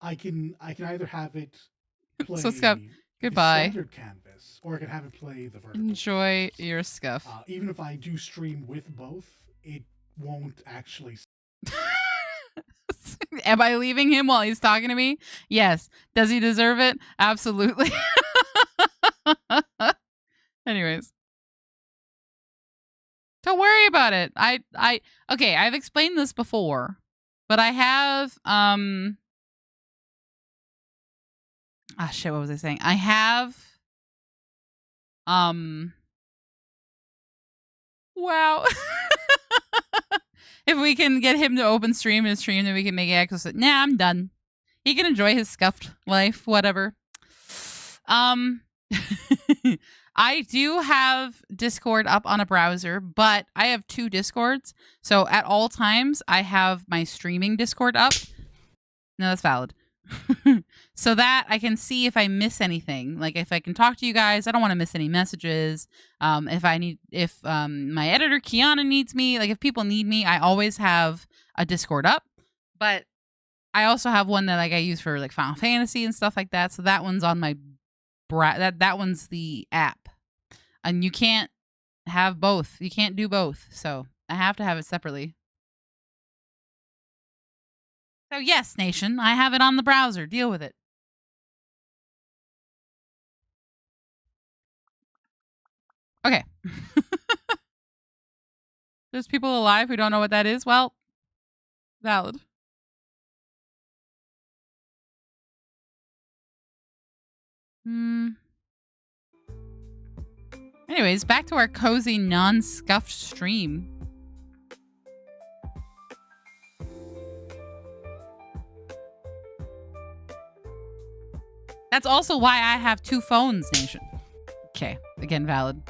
I can either have it play So, Scuff, the goodbye. standard canvas, or I can have it play the vertical. Enjoy your scuff. Even if I do stream with both, it won't actually. Am I leaving him while he's talking to me? Yes. Does he deserve it? Absolutely. Anyways. Don't worry about it. Okay, I've explained this before, but I have shit, what was I saying? I have wow. If we can get him to open stream his stream, then we can make access. Nah, I'm done. He can enjoy his scuffed life, whatever. I do have Discord up on a browser, but I have 2 Discords. So at all times, I have my streaming Discord up. No, that's valid. So that I can see if I miss anything. Like if I can talk to you guys, I don't want to miss any messages. If my editor Kiana needs me, like if people need me, I always have a Discord up. But I also have one that like I use for like Final Fantasy and stuff like that. So that one's on my that one's the app. And you can't have both. You can't do both. So I have to have it separately. So yes, Nation, I have it on the browser. Deal with it. Okay. There's people alive who don't know what that is. Well, valid. Anyways, back to our cozy, non-scuffed stream. That's also why I have 2 phones, Nation. Okay, again, valid.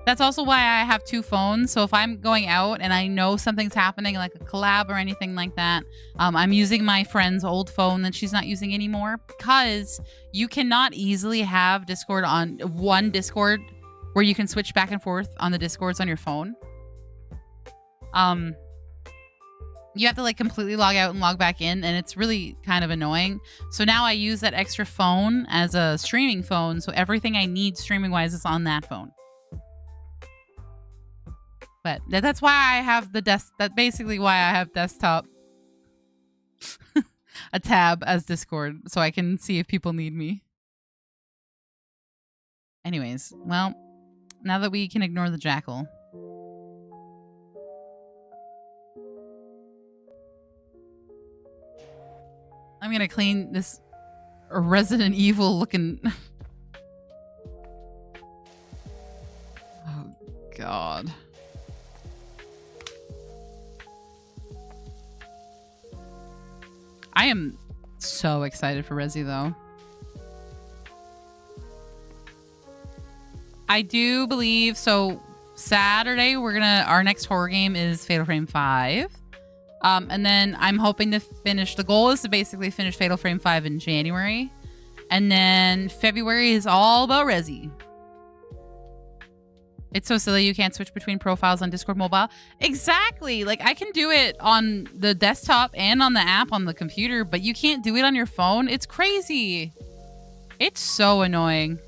That's also why I have 2 phones. So if I'm going out and I know something's happening, like a collab or anything like that, I'm using my friend's old phone that she's not using anymore, because you cannot easily have Discord on one Discord where you can switch back and forth on the Discords on your phone. You have to like completely log out and log back in, and it's really kind of annoying. So now I use that extra phone as a streaming phone, so everything I need streaming wise is on that phone. But that's why I have the that's basically why I have desktop a tab as Discord, so I can see if people need me. Anyways, well, now that we can ignore the jackal, I'm gonna clean this Resident Evil looking. Oh God. I am so excited for Resi though. I do believe so. Saturday our next horror game is Fatal Frame 5. And then I'm hoping to finish, the goal is to basically finish Fatal Frame 5 in January. And then February is all about Resi. It's so silly you can't switch between profiles on Discord mobile. Exactly. Like I can do it on the desktop and on the app on the computer, but you can't do it on your phone. It's crazy. It's so annoying.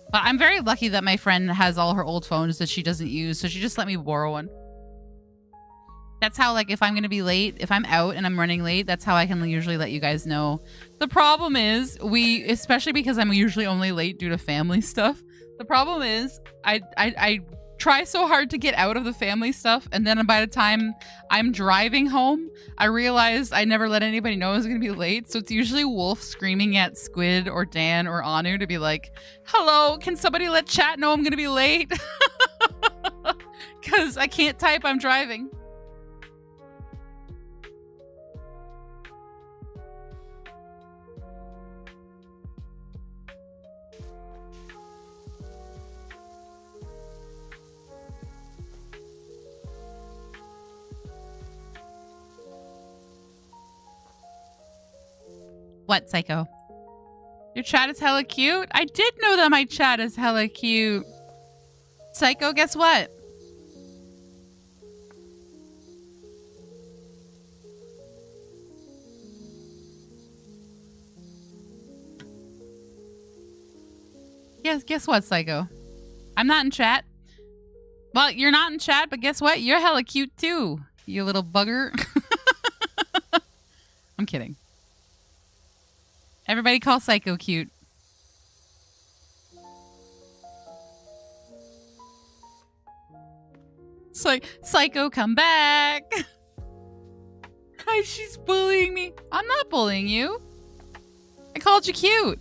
But I'm very lucky that my friend has all her old phones that she doesn't use, so she just let me borrow one. That's how, like, if I'm going to be late, if I'm out and I'm running late, that's how I can usually let you guys know. The problem is, especially because I'm usually only late due to family stuff, the problem is I try so hard to get out of the family stuff, and then by the time I'm driving home, I realize I never let anybody know I was going to be late, so it's usually Wolf screaming at Squid or Dan or Anu to be like, hello, can somebody let chat know I'm going to be late? Because I can't type, I'm driving. What, Psycho? Your chat is hella cute? I did know that my chat is hella cute. Psycho, guess what? Yes, guess what, Psycho? I'm not in chat. Well, you're not in chat, but guess what? You're hella cute too, you little bugger. I'm kidding. Everybody call Psycho cute. It's like, Psycho, come back. Hi, she's bullying me. I'm not bullying you. I called you cute.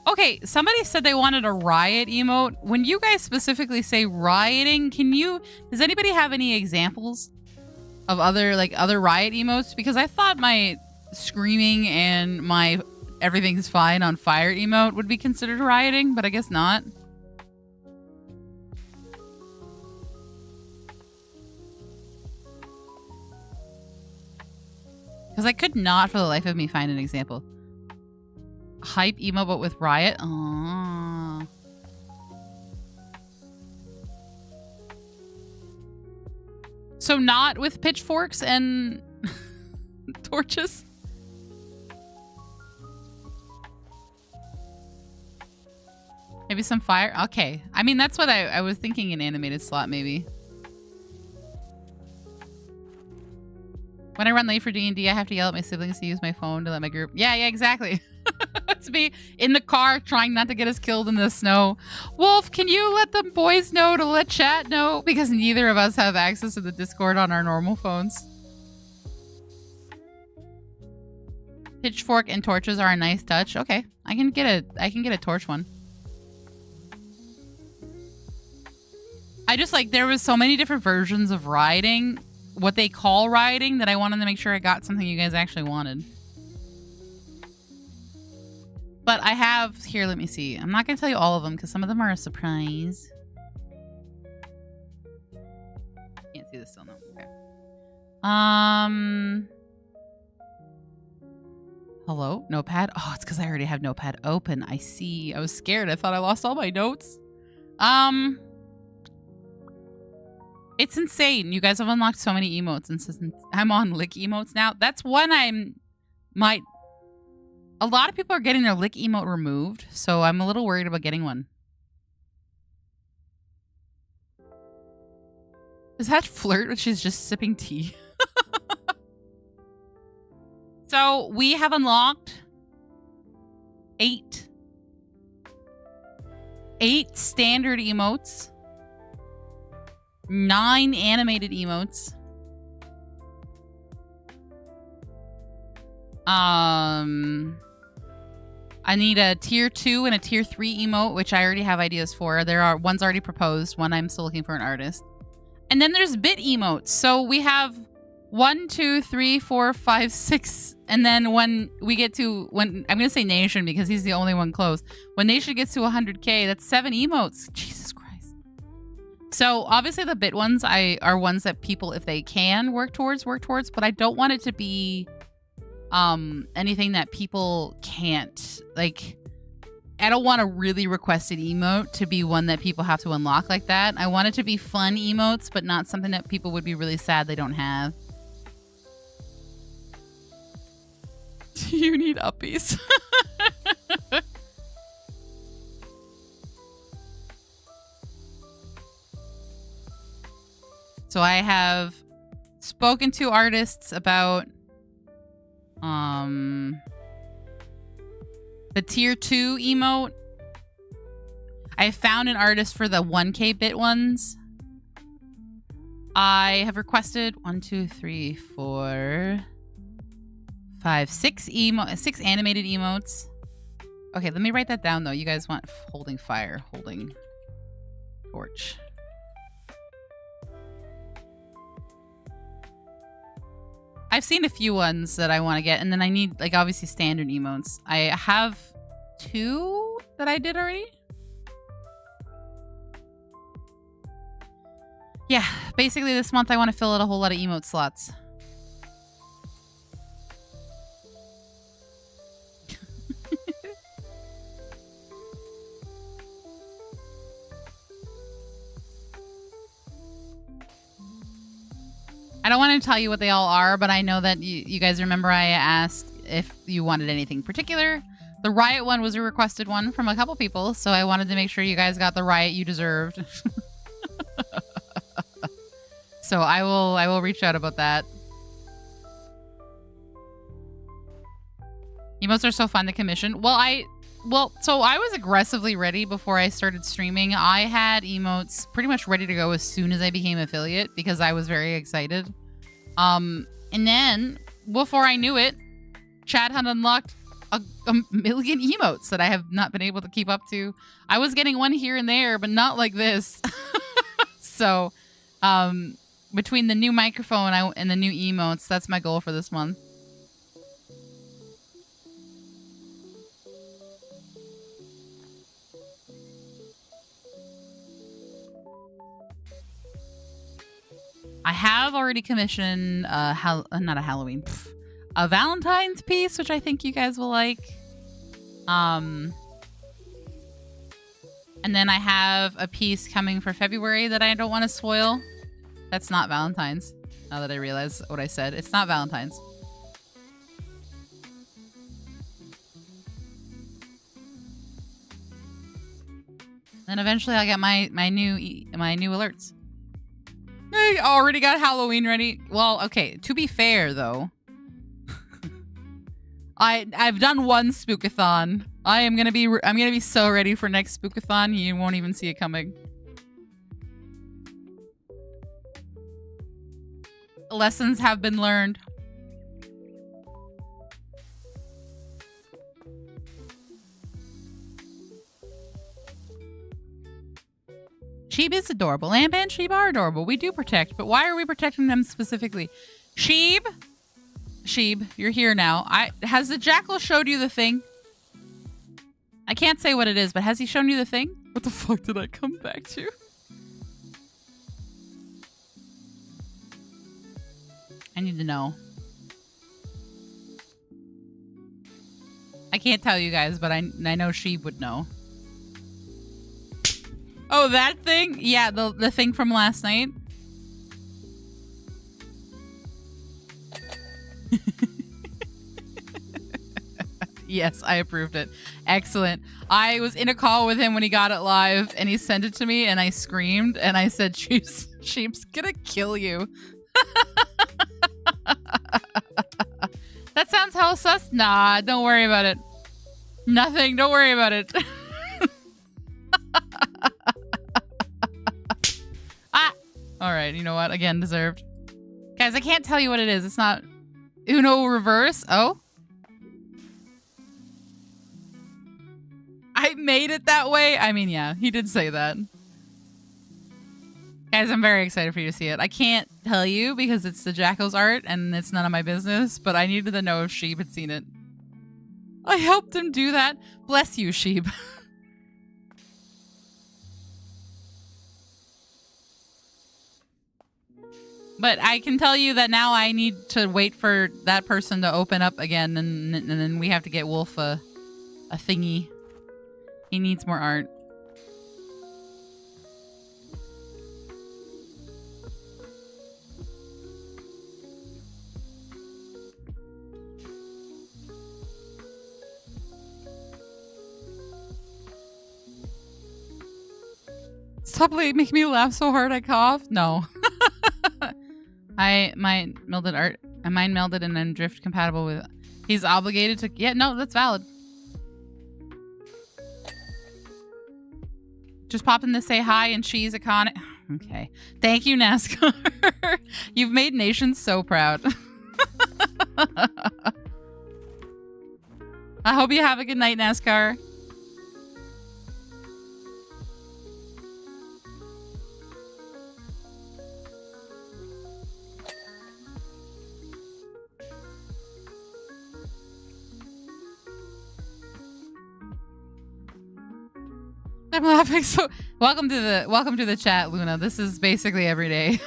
Okay, somebody said they wanted a riot emote. When you guys specifically say rioting, does anybody have any examples of other riot emotes? Because I thought my screaming and my everything's fine on fire emote would be considered rioting, but I guess not. Because I could not for the life of me find an example. Hype emo but with riot. Aww. So not with pitchforks and torches? Maybe some fire? Okay. I mean, that's what I was thinking, an animated slot maybe. When I run late for D&D, I have to yell at my siblings to use my phone to let my group... Yeah, exactly. It's me in the car trying not to get us killed in the snow. Wolf, can you let the boys know to let chat know? Because neither of us have access to the Discord on our normal phones. Pitchfork and torches are a nice touch. Okay, I can get a torch one. I just like, there was so many different versions of riding, what they call riding, that I wanted to make sure I got something you guys actually wanted. But I have, here, let me see. I'm not going to tell you all of them because some of them are a surprise. Can't see this still, no. Okay. Hello? Notepad? Oh, it's because I already have Notepad open. I see. I was scared. I thought I lost all my notes. It's insane. You guys have unlocked so many emotes. And I'm on lick emotes now. That's one a lot of people are getting their lick emote removed, so I'm a little worried about getting one. Is that flirt, which is just sipping tea? So we have unlocked 8 standard emotes, 9 animated emotes. I need a tier 2 and a tier 3 emote, which I already have ideas for. There are one's already proposed, one I'm still looking for an artist. And then there's bit emotes. So we have 1, 2, 3, 4, 5, 6. And then when we get to, I'm going to say Nation because he's the only one close. When Nation gets to 100K, that's 7 emotes. Jesus Christ. So obviously the bit ones are ones that people, if they can, work towards. But I don't want it to be anything that people can't. Like, I don't want a really requested emote to be one that people have to unlock like that. I want it to be fun emotes, but not something that people would be really sad they don't have. You need uppies. So I have spoken to artists about the tier 2 emote. I found an artist for the 1K bit ones. I have requested 1, 2, 3, 4, 5, 6 animated emotes. Okay, let me write that down though. You guys want holding fire, holding torch. I've seen a few ones that I want to get, and then I need, like, obviously standard emotes. I have 2 that I did already. Yeah, basically this month I want to fill out a whole lot of emote slots. I don't want to tell you what they all are, but I know that you guys remember I asked if you wanted anything particular. The Riot one was a requested one from a couple people, so I wanted to make sure you guys got the Riot you deserved. So I will reach out about that. Emotes are so fun to commission. So I was aggressively ready before I started streaming. I had emotes pretty much ready to go as soon as I became affiliate because I was very excited. And then before I knew it, Chad had unlocked a million emotes that I have not been able to keep up to. I was getting one here and there, but not like this. So, between the new microphone and the new emotes, that's my goal for this month. I have already commissioned not a Halloween, a Valentine's piece, which I think you guys will like. And then I have a piece coming for February that I don't want to spoil. That's not Valentine's. Now that I realize what I said, it's not Valentine's. Then eventually I'll get my new alerts. Already got Halloween ready. Well, okay. To be fair, though, I've done one spookathon. I'm gonna be so ready for next spookathon. You won't even see it coming. Lessons have been learned. Sheep is adorable. Lamb and sheep are adorable. We do protect, but why are we protecting them specifically? Sheep, you're here now. Has the jackal showed you the thing? I can't say what it is, but has he shown you the thing? What the fuck did I come back to? I need to know. I can't tell you guys, but I know sheep would know. Oh, that thing? Yeah, the thing from last night. Yes, I approved it. Excellent. I was in a call with him when he got it live, and he sent it to me, and I screamed, and I said, sheep's gonna kill you. That sounds hell sus. Nah, don't worry about it. Nothing, don't worry about it. Alright, you know what? Again, deserved. Guys, I can't tell you what it is. It's not Uno reverse. Oh? I made it that way? I mean, yeah, he did say that. Guys, I'm very excited for you to see it. I can't tell you because it's the Jackal's art and it's none of my business, but I needed to know if Sheep had seen it. I helped him do that. Bless you, Sheep. But I can tell you that now I need to wait for that person to open up again, and then we have to get Wolf a thingy. He needs more art. Stop making me laugh so hard I cough. No. Mine melded and then drift compatible with. He's obligated to. Yeah, no, that's valid. Just pop in to say hi and she's a con. Okay. Thank you, NASCAR. You've made nations so proud. I hope you have a good night, NASCAR. I'm laughing so. Welcome to the chat, Luna. This is basically every day.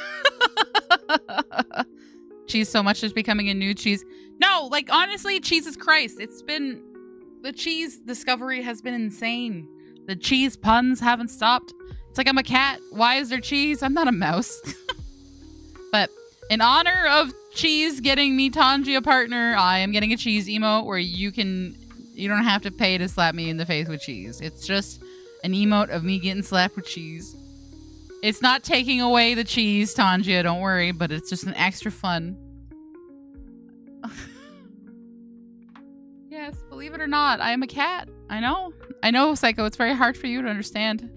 Cheese so much is becoming a new cheese. No, like honestly, Jesus Christ, the cheese discovery has been insane. The cheese puns haven't stopped. It's like I'm a cat. Why is there cheese? I'm not a mouse. But in honor of cheese getting me Tanji a partner, I am getting a cheese emote where you don't have to pay to slap me in the face with cheese. It's just an emote of me getting slapped with cheese. It's not taking away the cheese, Tangia, don't worry, but it's just an extra fun. Yes, believe it or not, I am a cat. I know, Psycho, it's very hard for you to understand.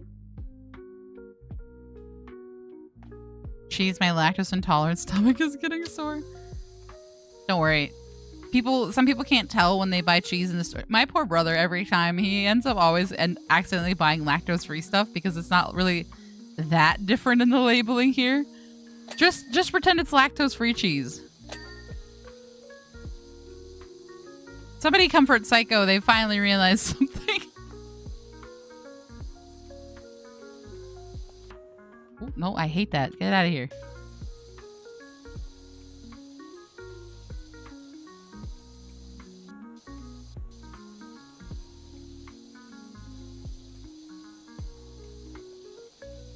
Cheese, my lactose intolerant stomach is getting sore. Don't worry. Some people can't tell when they buy cheese in the store. My poor brother, every time, he ends up always accidentally buying lactose-free stuff because it's not really that different in the labeling here. Just pretend it's lactose-free cheese. Somebody comfort Psycho. They finally realized something. Oh, no, I hate that. Get out of here.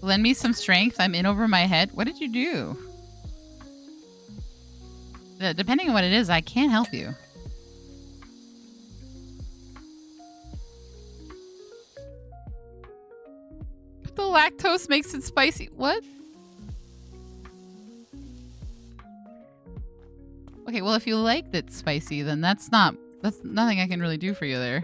Lend me some strength. I'm in over my head. What did you do? Depending on what it is, I can't help you. The lactose makes it spicy. What? Okay, well, if you liked it spicy, then that's nothing I can really do for you there.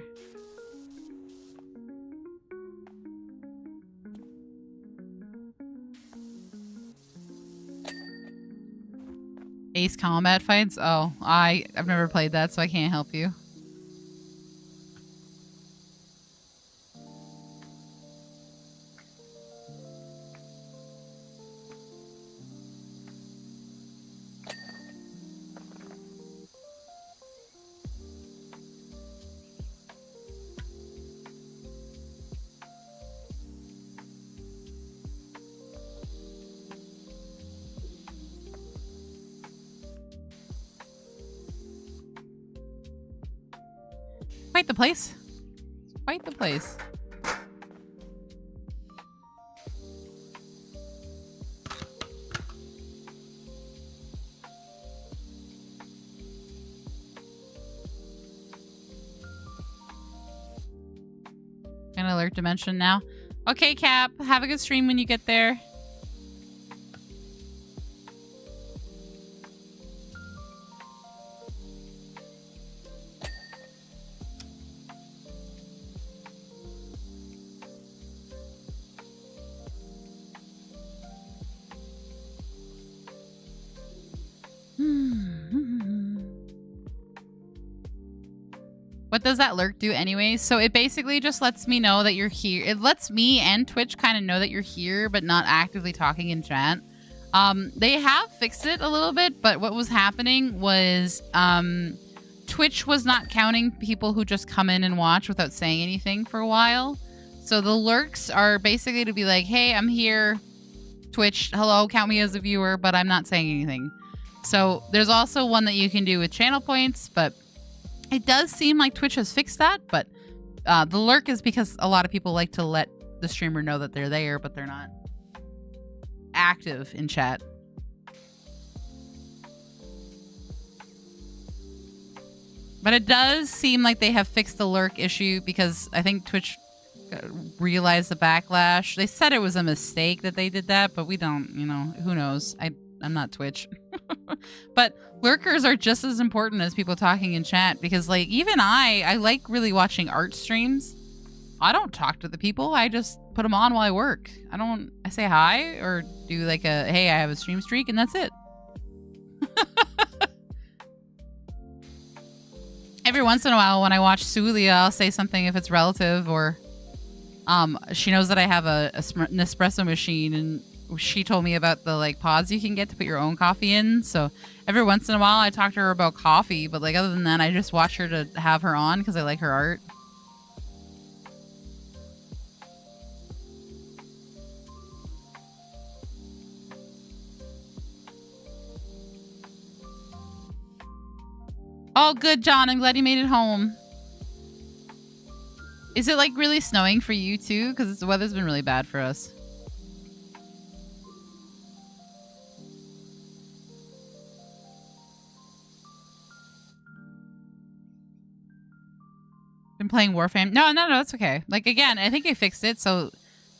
Ace Combat Fights? Oh, I've never played that, so I can't help you. Quite the place. Quite the place. An alert dimension now. Okay, Cap. Have a good stream when you get there. What does that lurk do anyways? So it basically just lets me know that you're here. It lets me and Twitch kind of know that you're here, but not actively talking in chat. They have fixed it a little bit, but what was happening was Twitch was not counting people who just come in and watch without saying anything for a while. So the lurks are basically to be like, hey, I'm here. Twitch, hello, count me as a viewer, but I'm not saying anything. So there's also one that you can do with channel points, but it does seem like Twitch has fixed that, but the lurk is because a lot of people like to let the streamer know that they're there, but they're not active in chat. But it does seem like they have fixed the lurk issue because I think Twitch realized the backlash. They said it was a mistake that they did that, but we don't, you know, who knows? I'm not Twitch. But lurkers are just as important as people talking in chat because, like, even I like really watching art streams. I don't talk to the people. I just put them on while I work. I say hi or do like a, hey, I have a stream streak, and that's it. Every once in a while when I watch Sulia, I'll say something if it's relative or she knows that I have an espresso machine, and she told me about the like pods you can get to put your own coffee in. So every once in a while I talk to her about coffee, but like other than that, I just watch her to have her on because I like her art. Oh, good, John. I'm glad you made it home. Is it like really snowing for you too? Because the weather's been really bad for us. Been playing Warframe. No, it's okay. Like, again, I think I fixed it, so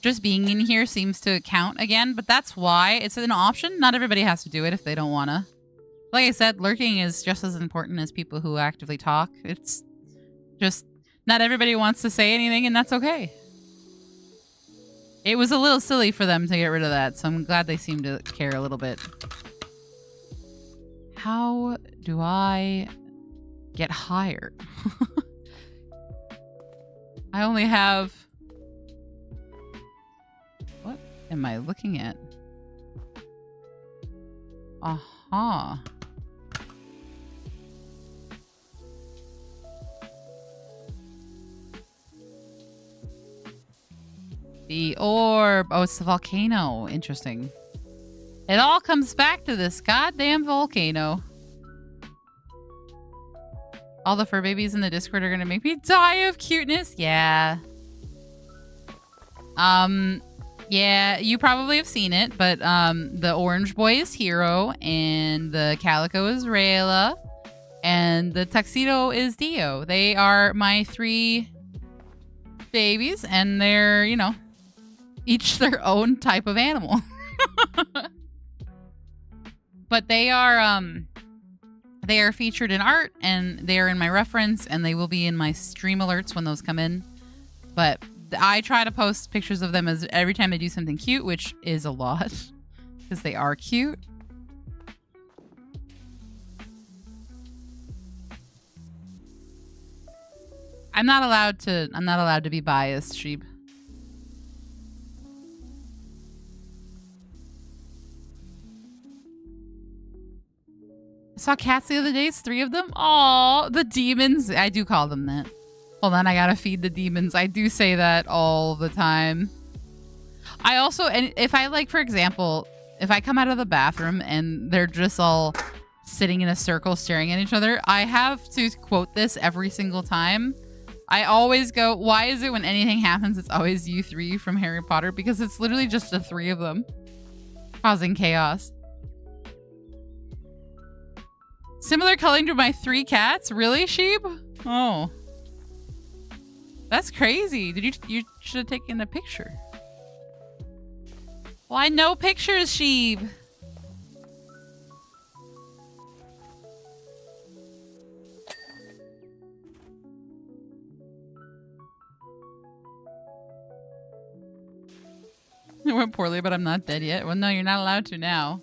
just being in here seems to count again, but that's why it's an option. Not everybody has to do it if they don't want to. Like I said, lurking is just as important as people who actively talk. It's just not everybody wants to say anything, and that's okay. It was a little silly for them to get rid of that, so I'm glad they seem to care a little bit. How do I get higher? I only have... What am I looking at? Aha. The orb. Oh, it's the volcano. Interesting. It all comes back to this goddamn volcano. All the fur babies in the Discord are gonna make me die of cuteness. Yeah. Yeah, you probably have seen it, but the orange boy is Hero, and the calico is Rayla, and the tuxedo is Dio. They are my 3 babies, and they're, you know, each their own type of animal. But they are They are featured in art, and they are in my reference, and they will be in my stream alerts when those come in. But I try to post pictures of them as every time they do something cute, which is a lot, because they are cute. I'm not allowed to be biased, sheep. I saw cats the other day. It's 3 of them. Aw, the demons. I do call them that. Hold on, I gotta feed the demons. I do say that all the time. I also, and if I like, for example, if I come out of the bathroom and they're just all sitting in a circle staring at each other, I have to quote this every single time. I always go, why is it when anything happens, it's always you 3 from Harry Potter? Because it's literally just the 3 of them causing chaos. Similar coloring to my 3 cats? Really, sheep? Oh. That's crazy. You should have taken a picture. Why no pictures, sheep? It went poorly, but I'm not dead yet. Well, no, you're not allowed to now.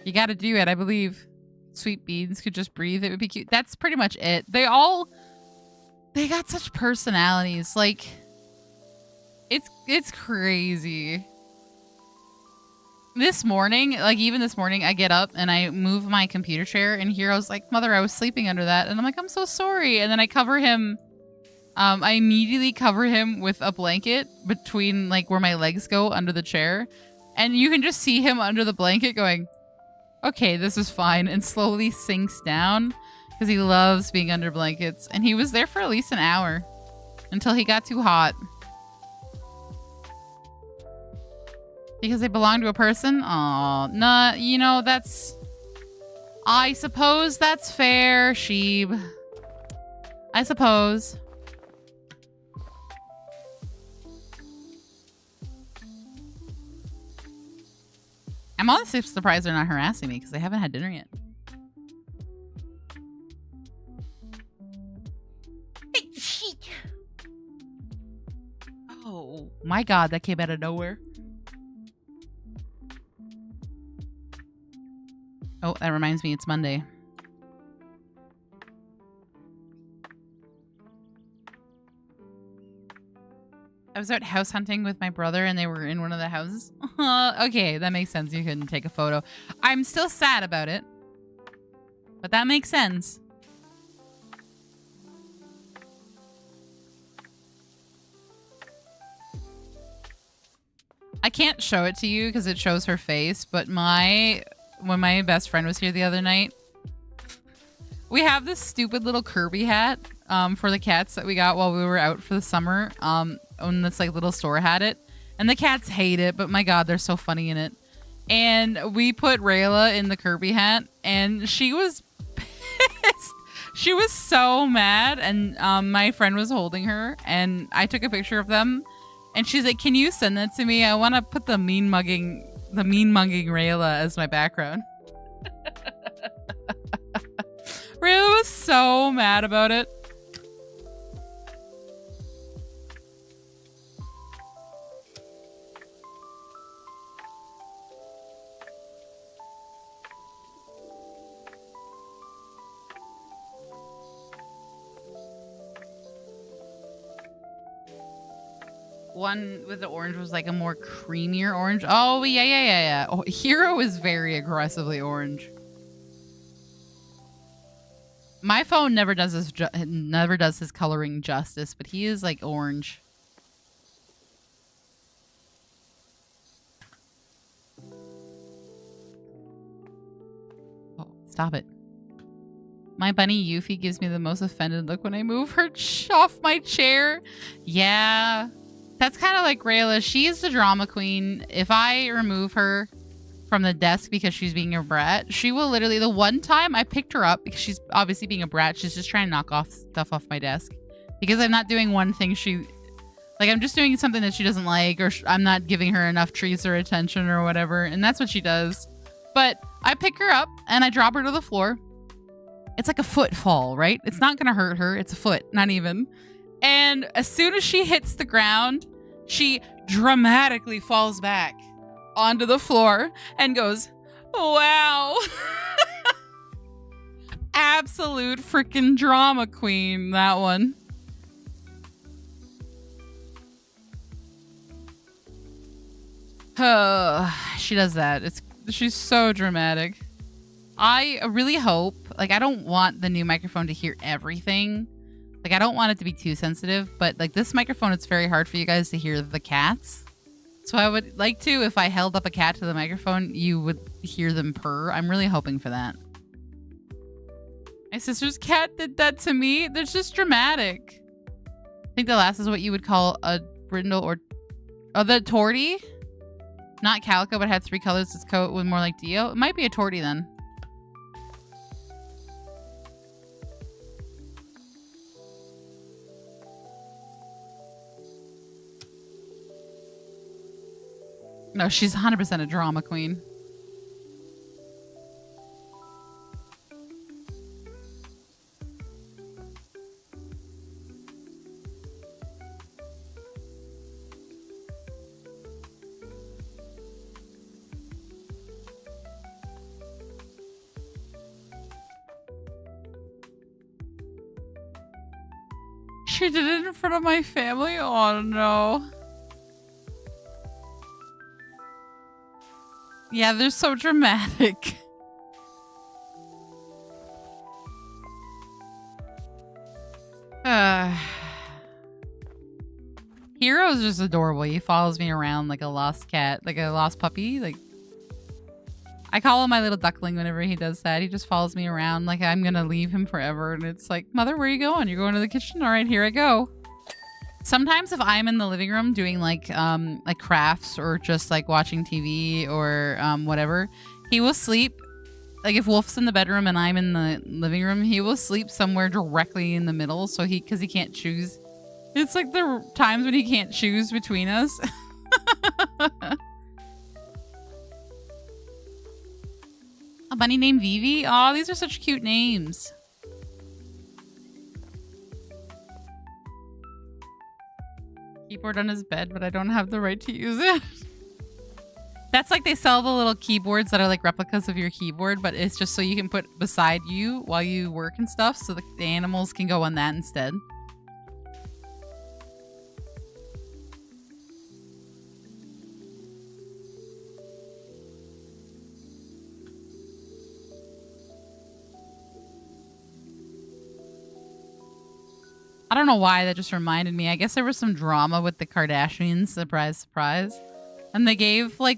You gotta do it, I believe. Sweet beans could just breathe. It would be cute. That's pretty much it. They got such personalities. Like, it's crazy. This morning, like even this morning, I get up and I move my computer chair, and Hero's like, Mother, I was sleeping under that. And I'm like, I'm so sorry. And then I cover him. I immediately cover him with a blanket between like where my legs go under the chair. And you can just see him under the blanket going, okay, this is fine, and slowly sinks down because he loves being under blankets. And he was there for at least an hour until he got too hot. Because they belong to a person? Aw, nah, you know, that's... I suppose that's fair, Sheeb. I suppose. I'm honestly surprised they're not harassing me because they haven't had dinner yet. Oh my god, that came out of nowhere. Oh, that reminds me, it's Monday. I was out house hunting with my brother and they were in one of the houses. Okay, that makes sense. You couldn't take a photo. I'm still sad about it, but that makes sense. I can't show it to you because it shows her face, but when my best friend was here the other night, we have this stupid little Kirby hat for the cats that we got while we were out for the summer. And this like little store had it, and the cats hate it, but my god, they're so funny in it. And we put Rayla in the Kirby hat, and she was pissed. She was so mad, and my friend was holding her, and I took a picture of them, and she's like, "Can you send that to me? I want to put the mean mugging Rayla as my background." Rayla was so mad about it. One with the orange was like a more creamier orange. Oh, yeah. Oh, Hero is very aggressively orange. My phone never does his coloring justice, but he is like orange. Oh, stop it. My bunny Yuffie gives me the most offended look when I move her off my chair. Yeah. That's kind of like Rayla. She's the drama queen. If I remove her from the desk because she's being a brat, she will literally... The one time I picked her up because she's obviously being a brat, she's just trying to knock off stuff off my desk. Because I'm not doing one thing she... Like, I'm just doing something that she doesn't like, or I'm not giving her enough treats or attention or whatever. And that's what she does. But I pick her up and I drop her to the floor. It's like a foot fall, right? It's not going to hurt her. It's a foot, not even. And as soon as she hits the ground, she dramatically falls back onto the floor and goes, wow. Absolute freaking drama queen, that one. She does that. She's so dramatic. I really hope, like, I don't want the new microphone to hear everything. Like, I don't want it to be too sensitive, but like this microphone, it's very hard for you guys to hear the cats. So I would like to, if I held up a cat to the microphone, you would hear them purr. I'm really hoping for that. My sister's cat did that to me. They're just dramatic. I think the last is what you would call a brindle or the tortie. Not calico, but had 3 colors. Its coat was more like Dio. It might be a tortie then. No, she's 100% a drama queen. She did it in front of my family? Oh no. Yeah, they're so dramatic. Hero's just adorable. He follows me around like a lost cat, like a lost puppy. Like, I call him my little duckling whenever he does that. He just follows me around like I'm gonna leave him forever. And it's like, Mother, where are you going? You're going to the kitchen? All right, here I go. Sometimes if I'm in the living room doing like crafts or just like watching TV or whatever, he will sleep. Like if Wolf's in the bedroom and I'm in the living room, he will sleep somewhere directly in the middle. So because he can't choose. It's like the times when he can't choose between us. A bunny named Vivi? Oh, these are such cute names. Keyboard on his bed, but I don't have the right to use it. That's like they sell the little keyboards that are like replicas of your keyboard, but it's just so you can put beside you while you work and stuff, so the animals can go on that instead. I don't know why that just reminded me. I guess there was some drama with the Kardashians. Surprise, surprise. And they gave, like...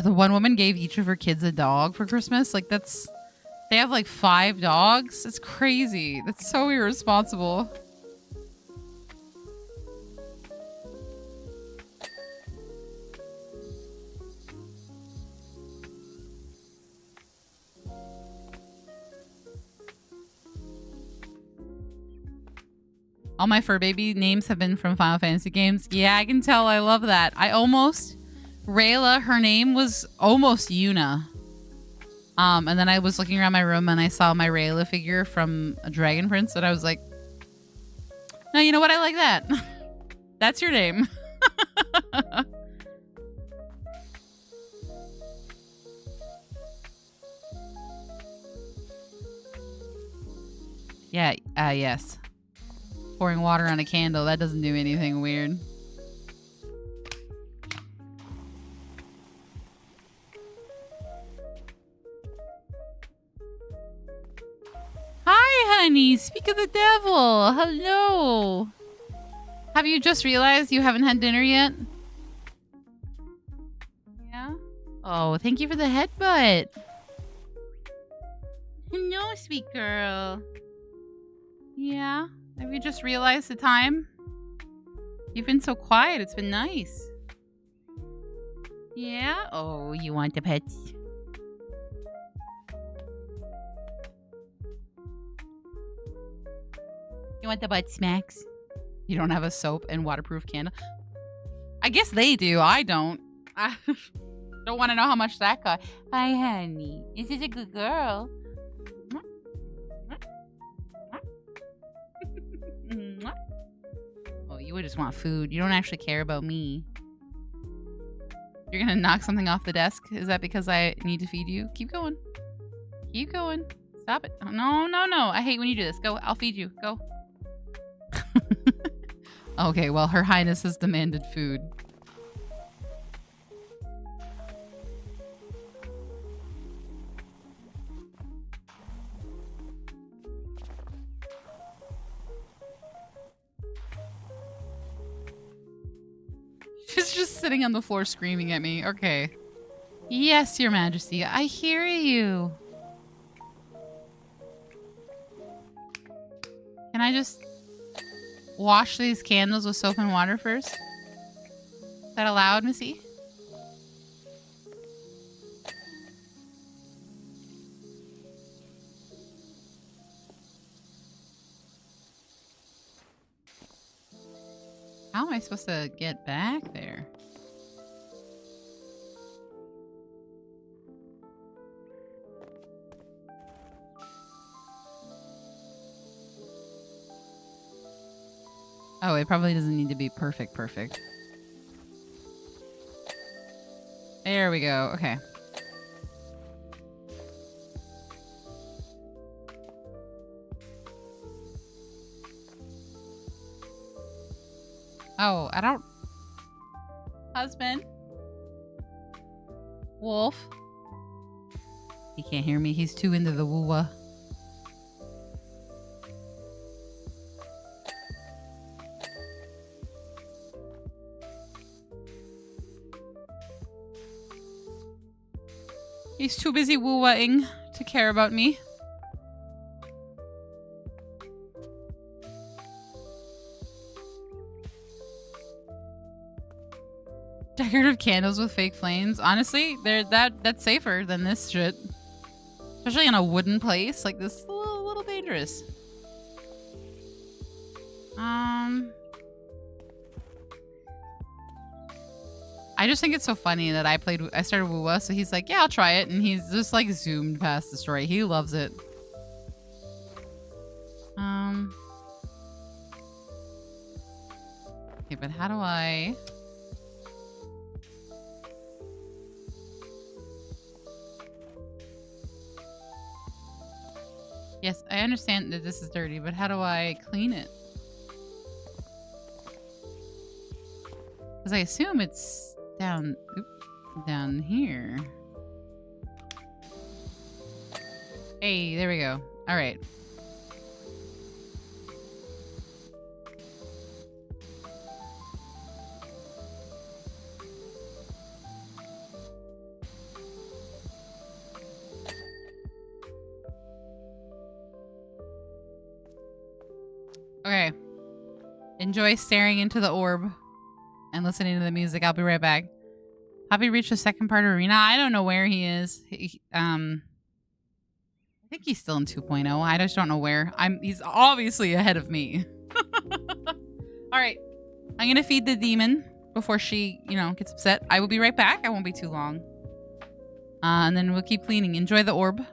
the one woman gave each of her kids a dog for Christmas. Like, that's... They have, like, 5 dogs. It's crazy. That's so irresponsible. All my fur baby names have been from Final Fantasy games. Yeah, I can tell. I love that. Rayla, her name was almost Yuna. And then I was looking around my room and I saw my Rayla figure from a Dragon Prince and I was like, no, you know what? I like that. That's your name. Yeah, yes. Pouring water on a candle, that doesn't do anything weird. Hi, honey. Speak of the devil. Hello. Have you just realized you haven't had dinner yet? Yeah? Oh, thank you for the headbutt. Hello, sweet girl. Yeah? Have you just realized the time? You've been so quiet. It's been nice. Yeah? Oh, you want the pets? You want the butt smacks? You don't have a soap and waterproof candle? I guess they do. I don't. I don't want to know how much that cost. Hi, honey. Is it a good girl? You just want food. You don't actually care about me. You're gonna knock something off the desk? Is that because I need to feed you? Keep going. Keep going. Stop it. Oh, no, no, no. I hate when you do this. Go. I'll feed you. Go. Okay, well, Her Highness has demanded food. She's just sitting on the floor screaming at me. Okay. Yes, Your Majesty. I hear you. Can I just wash these candles with soap and water first? Is that allowed, Missy? How am I supposed to get back there? Oh, it probably doesn't need to be perfect. There we go. Okay. Oh, I don't... Husband? Wolf? He can't hear me. He's too into the woo-wah. He's too busy woo-wahing to care about me. Decorative candles with fake flames. Honestly, that's safer than this shit. Especially in a wooden place. Like, this is a little dangerous. I just think it's so funny that I started Woo-Wah, so he's like, yeah, I'll try it. And he's just like zoomed past the story. He loves it. Okay, but how do I... Yes, I understand that this is dirty, but how do I clean it? Because I assume it's down here. Hey, there we go. All right. Okay. Enjoy staring into the orb and listening to the music. I'll be right back. Poppy reached the second part of Arena. I don't know where he is. I think he's still in 2.0. I just don't know where. He's obviously ahead of me. All right. I'm going to feed the demon before she, gets upset. I will be right back. I won't be too long. And then we'll keep cleaning. Enjoy the orb.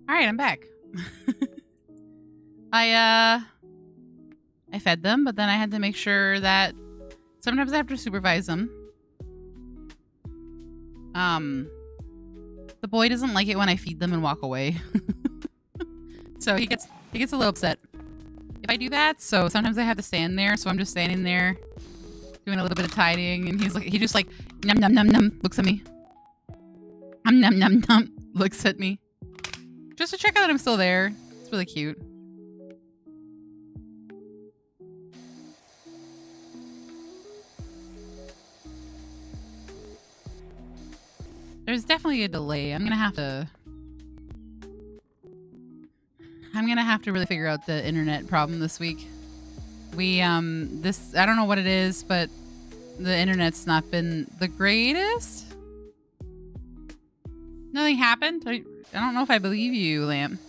All right, I'm back. I fed them, but then I had to make sure that sometimes I have to supervise them. The boy doesn't like it when I feed them and walk away. So he gets a little upset if I do that. So sometimes I have to stand there. So I'm just standing there doing a little bit of tidying, and he just like num num num num looks at me. Num num num looks at me. Just to check out that I'm still there. It's really cute. There's definitely a delay. I'm gonna have to really figure out the internet problem this week. I don't know what it is, but the internet's not been the greatest. Nothing happened? I don't know if I believe you, Lamp.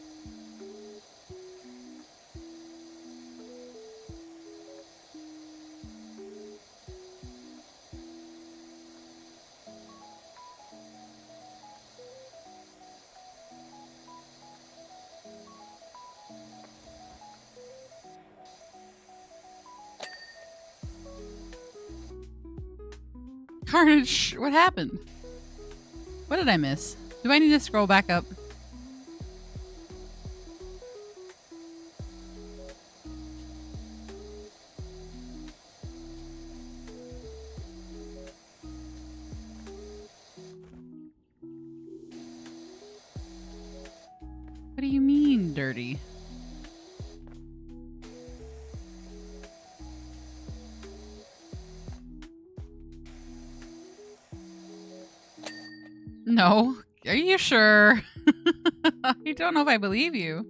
Carnage, what happened? What did I miss? Do I need to scroll back up? What do you mean, dirty? No. Are you sure? I don't know if I believe you.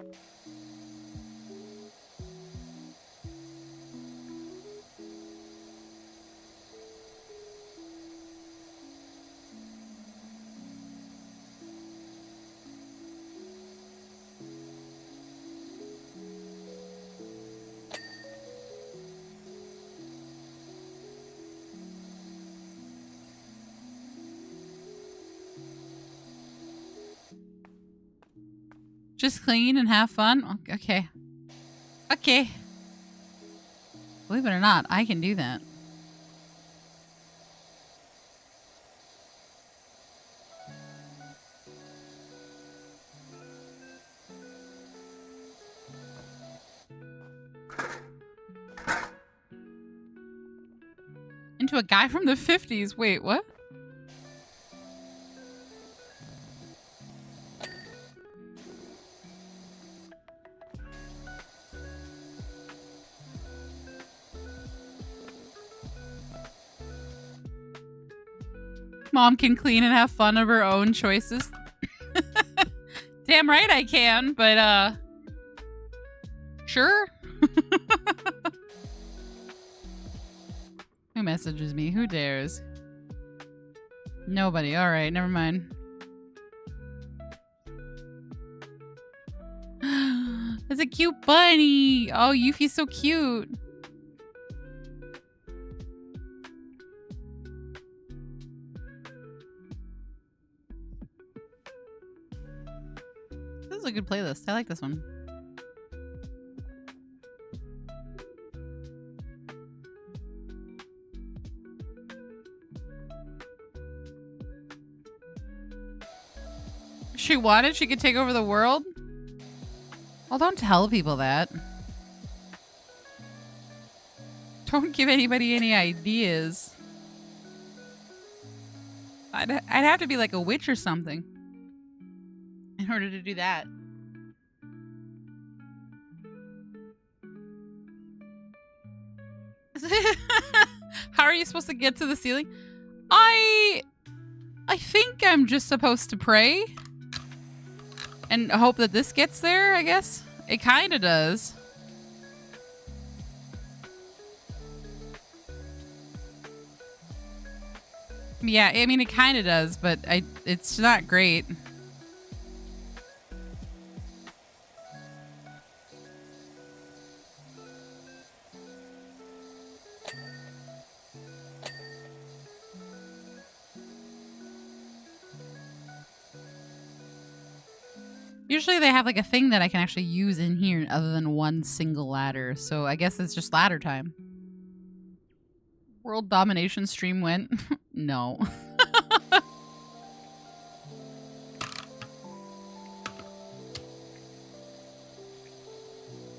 Just clean and have fun? Okay. Okay. Believe it or not, I can do that. Into a guy from the 50s. Wait, what? Mom can clean and have fun of her own choices. Damn right I can, but sure. Who messages me? Who dares? Nobody. All right, never mind. It's a cute bunny. Oh, Yuffie's so cute. This is a good playlist. I like this one. If she wanted, she could take over the world. Well, don't tell people that. Don't give anybody any ideas. I'd have to be like a witch or something in order to do that. How are you supposed to get to the ceiling? I think I'm just supposed to pray and hope that this gets there, I guess. It kind of does. Yeah, I mean, it kind of does, but it's not great. Usually they have like a thing that I can actually use in here other than one single ladder. So I guess it's just ladder time. World domination stream went. No.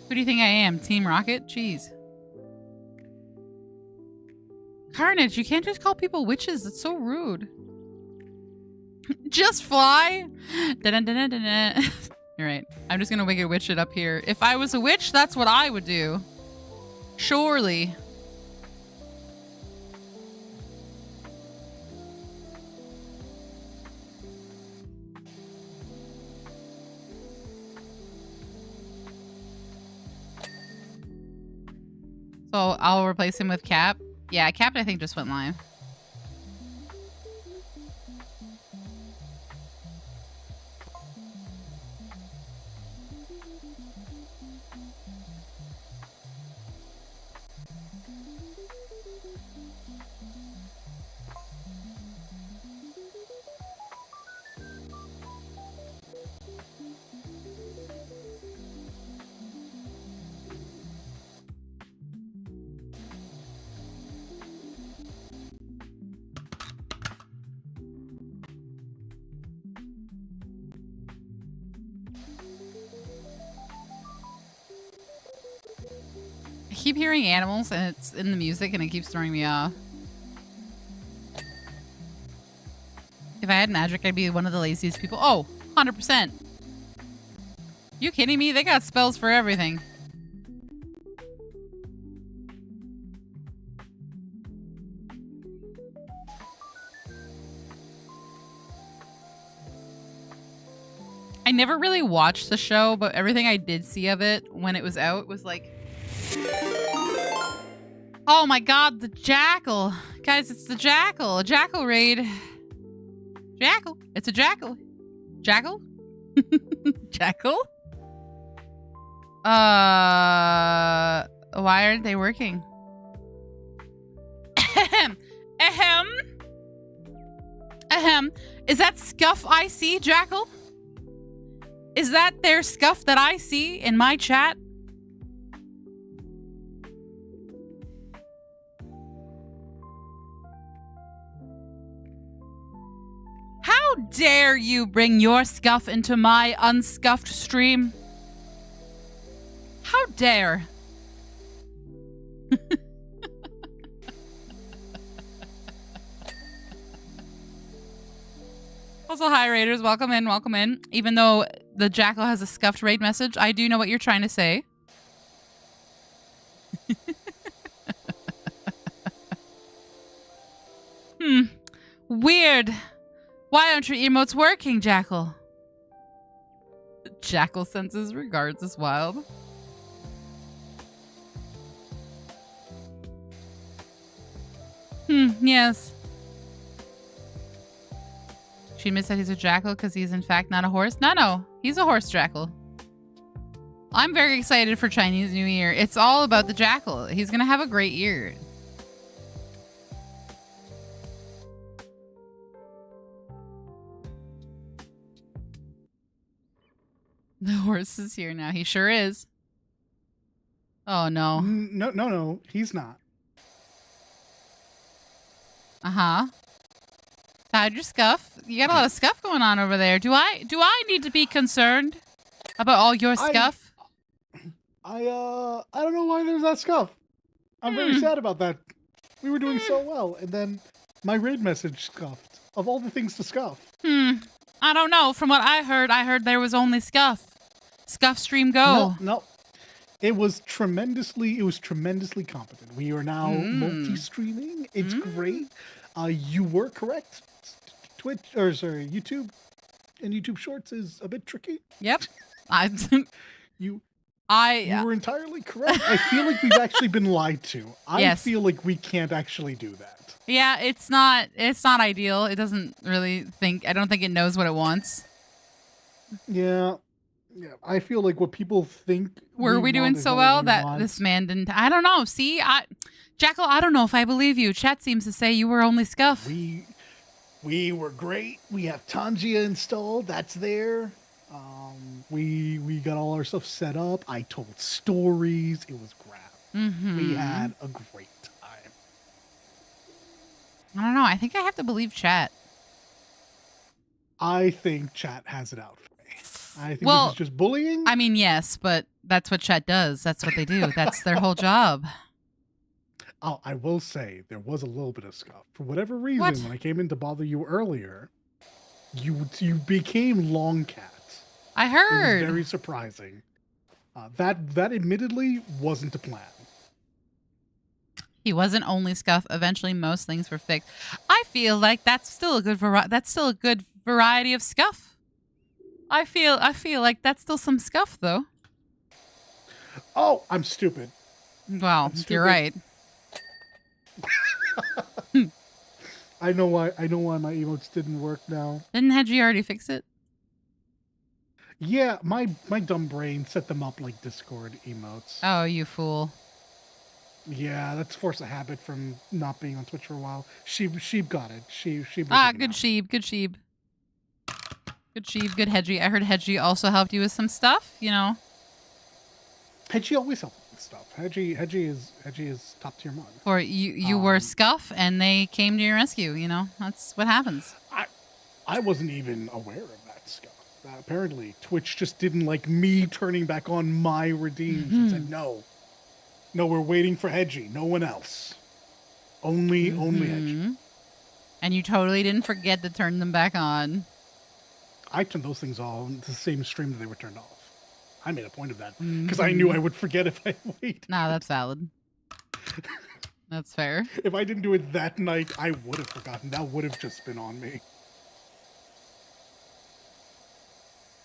Who do you think I am? Team Rocket? Jeez. Carnage, you can't just call people witches. It's so rude. Just fly. Dun, dun, dun, dun, dun. You're right. I'm just gonna wicked witch it up here. If I was a witch, that's what I would do. Surely. So I'll replace him with Cap. Yeah, Cap I think just went live. I keep hearing animals and it's in the music and it keeps throwing me off. If I had magic, I'd be one of the laziest people. Oh, 100%. You kidding me? They got spells for everything. I never really watched the show, but everything I did see of it when it was out was like... Oh my god, the jackal. Guys, it's the jackal. A jackal raid. Jackal. It's a jackal. Jackal? Jackal? Why aren't they working? Ahem. Ahem. Ahem. Is that scuff I see, Jackal? Is that their scuff that I see in my chat? How dare you bring your scuff into my unscuffed stream? How dare? Also, hi Raiders, welcome in, welcome in. Even though the jackal has a scuffed raid message, I do know what you're trying to say. Weird. Why aren't your emotes working, Jackal? Jackal senses regards as wild. Yes. She admits that he's a jackal because he's in fact not a horse. No, he's a horse jackal. I'm very excited for Chinese New Year. It's all about the Jackal. He's going to have a great year. The horse is here now. He sure is. Oh, no. No, he's not. Uh-huh. How'd your scuff? You got a lot of scuff going on over there. Do I need to be concerned about all your scuff? I don't know why there's that scuff. I'm very sad about that. We were doing so well, and then my raid message scuffed. Of all the things to scuff. I don't know. From what I heard there was only scuff. Scuff stream go. No. It was tremendously competent. We are now multi-streaming. It's great. You were correct. YouTube and YouTube Shorts is a bit tricky. Yep. You were entirely correct. I feel like we've actually been lied to. I feel like we can't actually do that. Yeah, it's not ideal. It doesn't really I don't think it knows what it wants. Yeah. I feel like what people think. Were we doing so well that this man didn't? I don't know. See, Jackal, I don't know if I believe you. Chat seems to say you were only scuff. We were great. We have Tangia installed. That's there. We got all our stuff set up. I told stories. It was great. We had a great time. I don't know. I think I have to believe chat. I think chat has it out for me. I think this is just bullying. I mean, yes, but that's what chat does. That's what they do. That's their whole job. Oh, I will say there was a little bit of scuff. For whatever reason, when I came in to bother you earlier, you became Long Cat. I heard. It was very surprising. That admittedly wasn't the plan. He wasn't only scuff. Eventually, most things were fixed. I feel like that's still a good variety of scuff. I feel like that's still some scuff, though. Oh, I'm stupid. Well, you're right. I know why my emotes didn't work now. Didn't Hedgie already fix it? Yeah, my dumb brain set them up like Discord emotes. Oh, you fool. Yeah, that's force a habit from not being on Twitch for a while. Sheep got it. Sheep. Good Sheep. Good Sheep. Good Sheep. Good Hedgie. I heard Hedgie also helped you with some stuff. You know. Hedgie always helps with stuff. Hedgie is top tier mod. Or you were scuff and they came to your rescue. You know, that's what happens. I wasn't even aware of that stuff. Apparently, Twitch just didn't like me turning back on my redeems and said no. No, we're waiting for Hedgie. No one else. Only Hedgie. And you totally didn't forget to turn them back on. I turned those things on the same stream that they were turned off. I made a point of that because I knew I would forget if I waited. No, that's valid. That's fair. If I didn't do it that night, I would have forgotten. That would have just been on me.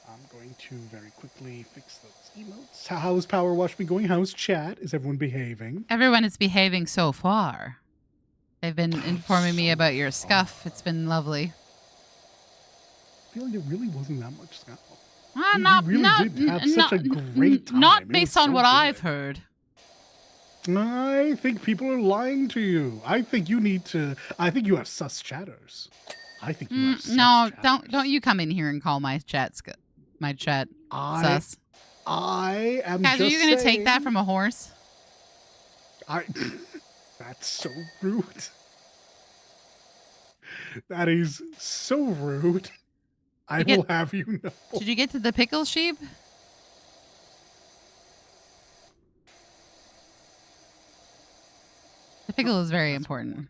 I'm going to very quickly fix those emotes. How's PowerWash been going? How's chat? Is everyone behaving? Everyone is behaving so far. They've been informing me about your scuff. It's been lovely. I feel like it really wasn't that much scuff. We really did have such a great time. Not based on what I've heard. I think people are lying to you. I think you have sus chatters. I think you have sus chatters. Don't you come in here and call my chat sus. I am Guys, are you going to take that from a horse? That's so rude. That is so rude. I will have you know. Did you get to the pickle sheep? The pickle is very important.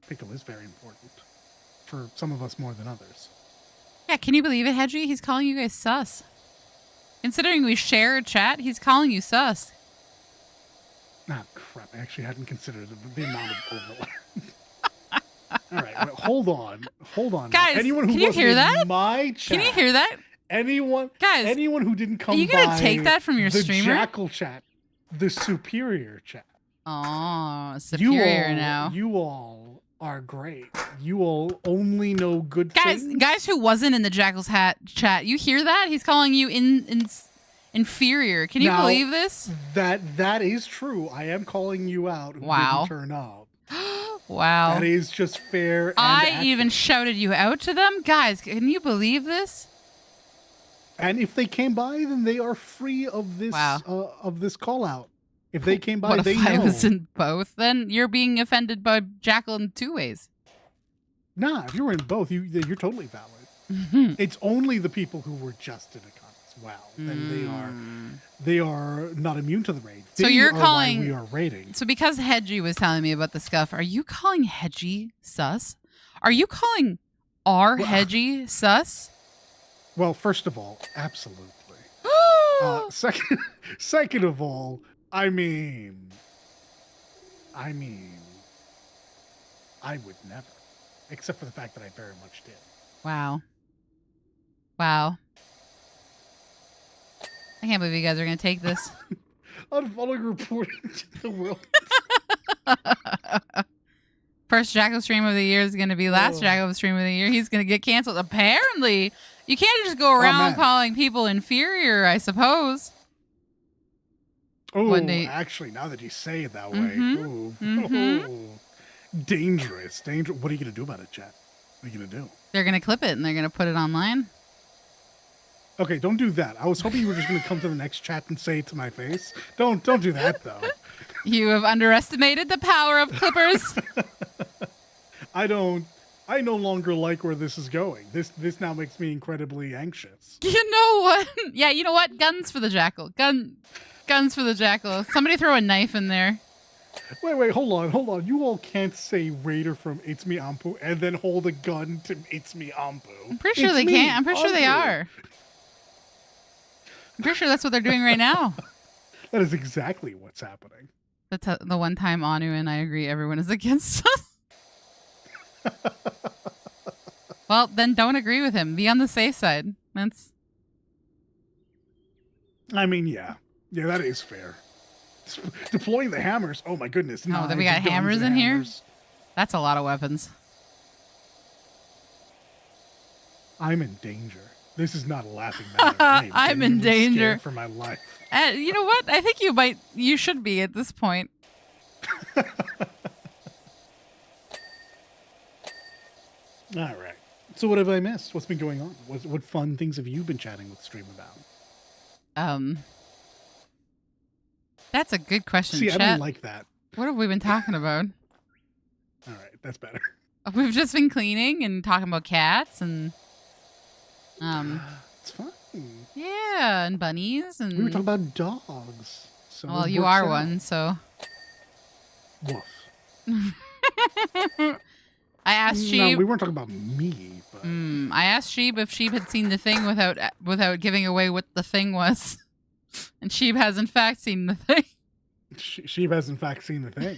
Pickle is very important. For some of us more than others. Yeah, can you believe it, Hedgie? He's calling you guys sus. Considering we share a chat, he's calling you sus. Ah, crap. I actually hadn't considered the amount of overlap. All right, wait, hold on. Guys, anyone who can you hear that? My chat, can you hear that? Anyone who didn't come by. Are you going to take that from your streamer? The Jackal chat. The superior chat. Oh, superior now. You all are great. You all only know good things. Guys who wasn't in the Jackal's hat chat, you hear that? He's calling you inferior. Can you Now, believe this? That is true. I am calling you out who didn't turn up. Wow. That is just fair and I accurate. even shouted you out to them. Guys, can you believe this? And if they came by, then they are free of this call out. If they came by, what they if I know. was in both? Then you're being offended by Jackal in two ways. Nah, if you were in both, you're totally valid. It's only the people who were just in a con as well. Then they are not immune to the raid. So you're calling why we are raiding. So because Hedgie was telling me about the scuff, are you calling Hedgie sus? Are you calling our Hedgie sus? Well, first of all, absolutely. Second of all, I mean, I would never, except for the fact that I very much did. Wow. I can't believe you guys are going to take this. Unfollowing reporting to the world. First Jackal stream of the year is going to be last Jackal stream of the year. He's going to get canceled. Apparently, you can't just go around calling people inferior, I suppose. Oh, actually, now that you say it that way, dangerous. What are you going to do about it, chat? What are you going to do? They're going to clip it and they're going to put it online. Okay, don't do that. I was hoping you were just going to come to the next chat and say it to my face. Don't do that, though. You have underestimated the power of clippers. I no longer like where this is going. This now makes me incredibly anxious. You know what? Yeah, you know what? Guns for the Jackal. Guns for the Jackal. Somebody throw a knife in there. Wait, hold on. You all can't say Raider from It's Me Ampu and then hold a gun to It's Me Ampu. I'm pretty sure they can't. I'm pretty sure they are. I'm pretty sure that's what they're doing right now. That is exactly what's happening. The one time Anu and I agree everyone is against us. Well, then don't agree with him. Be on the safe side. I mean, yeah, that is fair. Deploying the hammers. Oh my goodness. Oh, then we got hammers in here? That's a lot of weapons. I'm in danger. This is not a laughing matter. I'm in danger for my life. You know what? I think you should be at this point. All right. So what have I missed? What's been going on? What fun things have you been chatting with Stream about? That's a good question. See, Chat. I don't like that. What have we been talking about? All right, that's better. We've just been cleaning and talking about cats and it's fun. Yeah, and bunnies and we were talking about dogs. So well, you are one, so woof. I asked Sheep. No, we weren't talking about me. But... I asked Sheep if Sheep had seen the thing without giving away what the thing was, and Sheep has in fact seen the thing. Sheep has in fact seen the thing.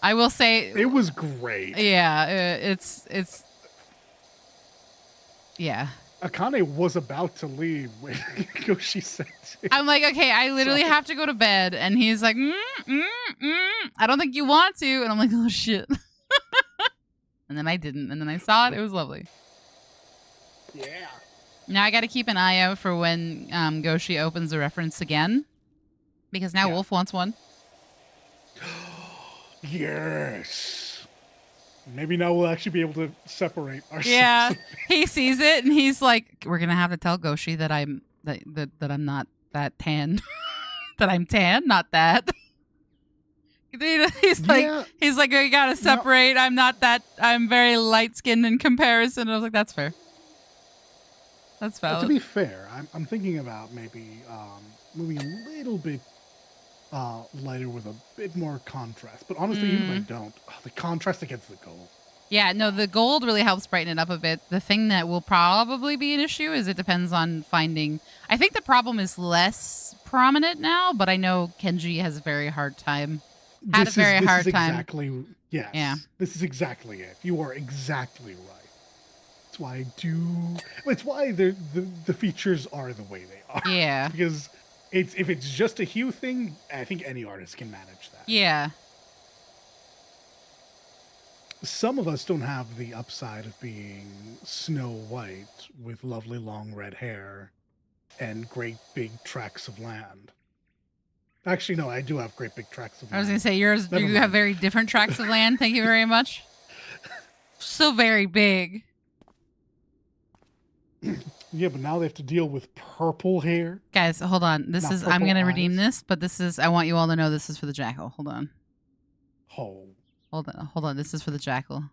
I will say it was great. Yeah, it's yeah. Akane was about to leave when Yoshi said it. I'm like, okay, I literally have to go to bed, and he's like, I don't think you want to, and I'm like, oh shit. And then I didn't, and then I saw it. It was lovely. Yeah. Now I got to keep an eye out for when Goshi opens the reference again, because now Wolf wants one. Yes. Maybe now we'll actually be able to separate ourselves. Yeah, he sees it and he's like, "We're gonna have to tell Goshi that I'm not that tan, that I'm tan, not that." He's like, "We gotta separate. No. I'm not that. I'm very light skinned in comparison." And I was like, "That's fair. That's valid." To be fair, I'm thinking about maybe moving a little bit lighter with a bit more contrast. But honestly, even if I don't, the contrast against the gold. Yeah, no, the gold really helps brighten it up a bit. The thing that will probably be an issue is it depends on finding. I think the problem is less prominent now, but I know Kenji has a very hard time. Had a very hard time. Exactly. Yes. Yeah. This is exactly it. You are exactly right. That's why It's why the features are the way they are. Yeah. Because. If it's just a hue thing, I think any artist can manage that. Yeah. Some of us don't have the upside of being Snow White with lovely long red hair and great big tracts of land. Actually, no, I do have great big tracts of land. I was going to say, you have very different tracts of land. Thank you very much. So very big. Yeah, but now they have to deal with purple hair. Guys, hold on. I'm going to redeem this, but I want you all to know this is for the jackal. Hold on. Oh. Hold on. This is for the jackal.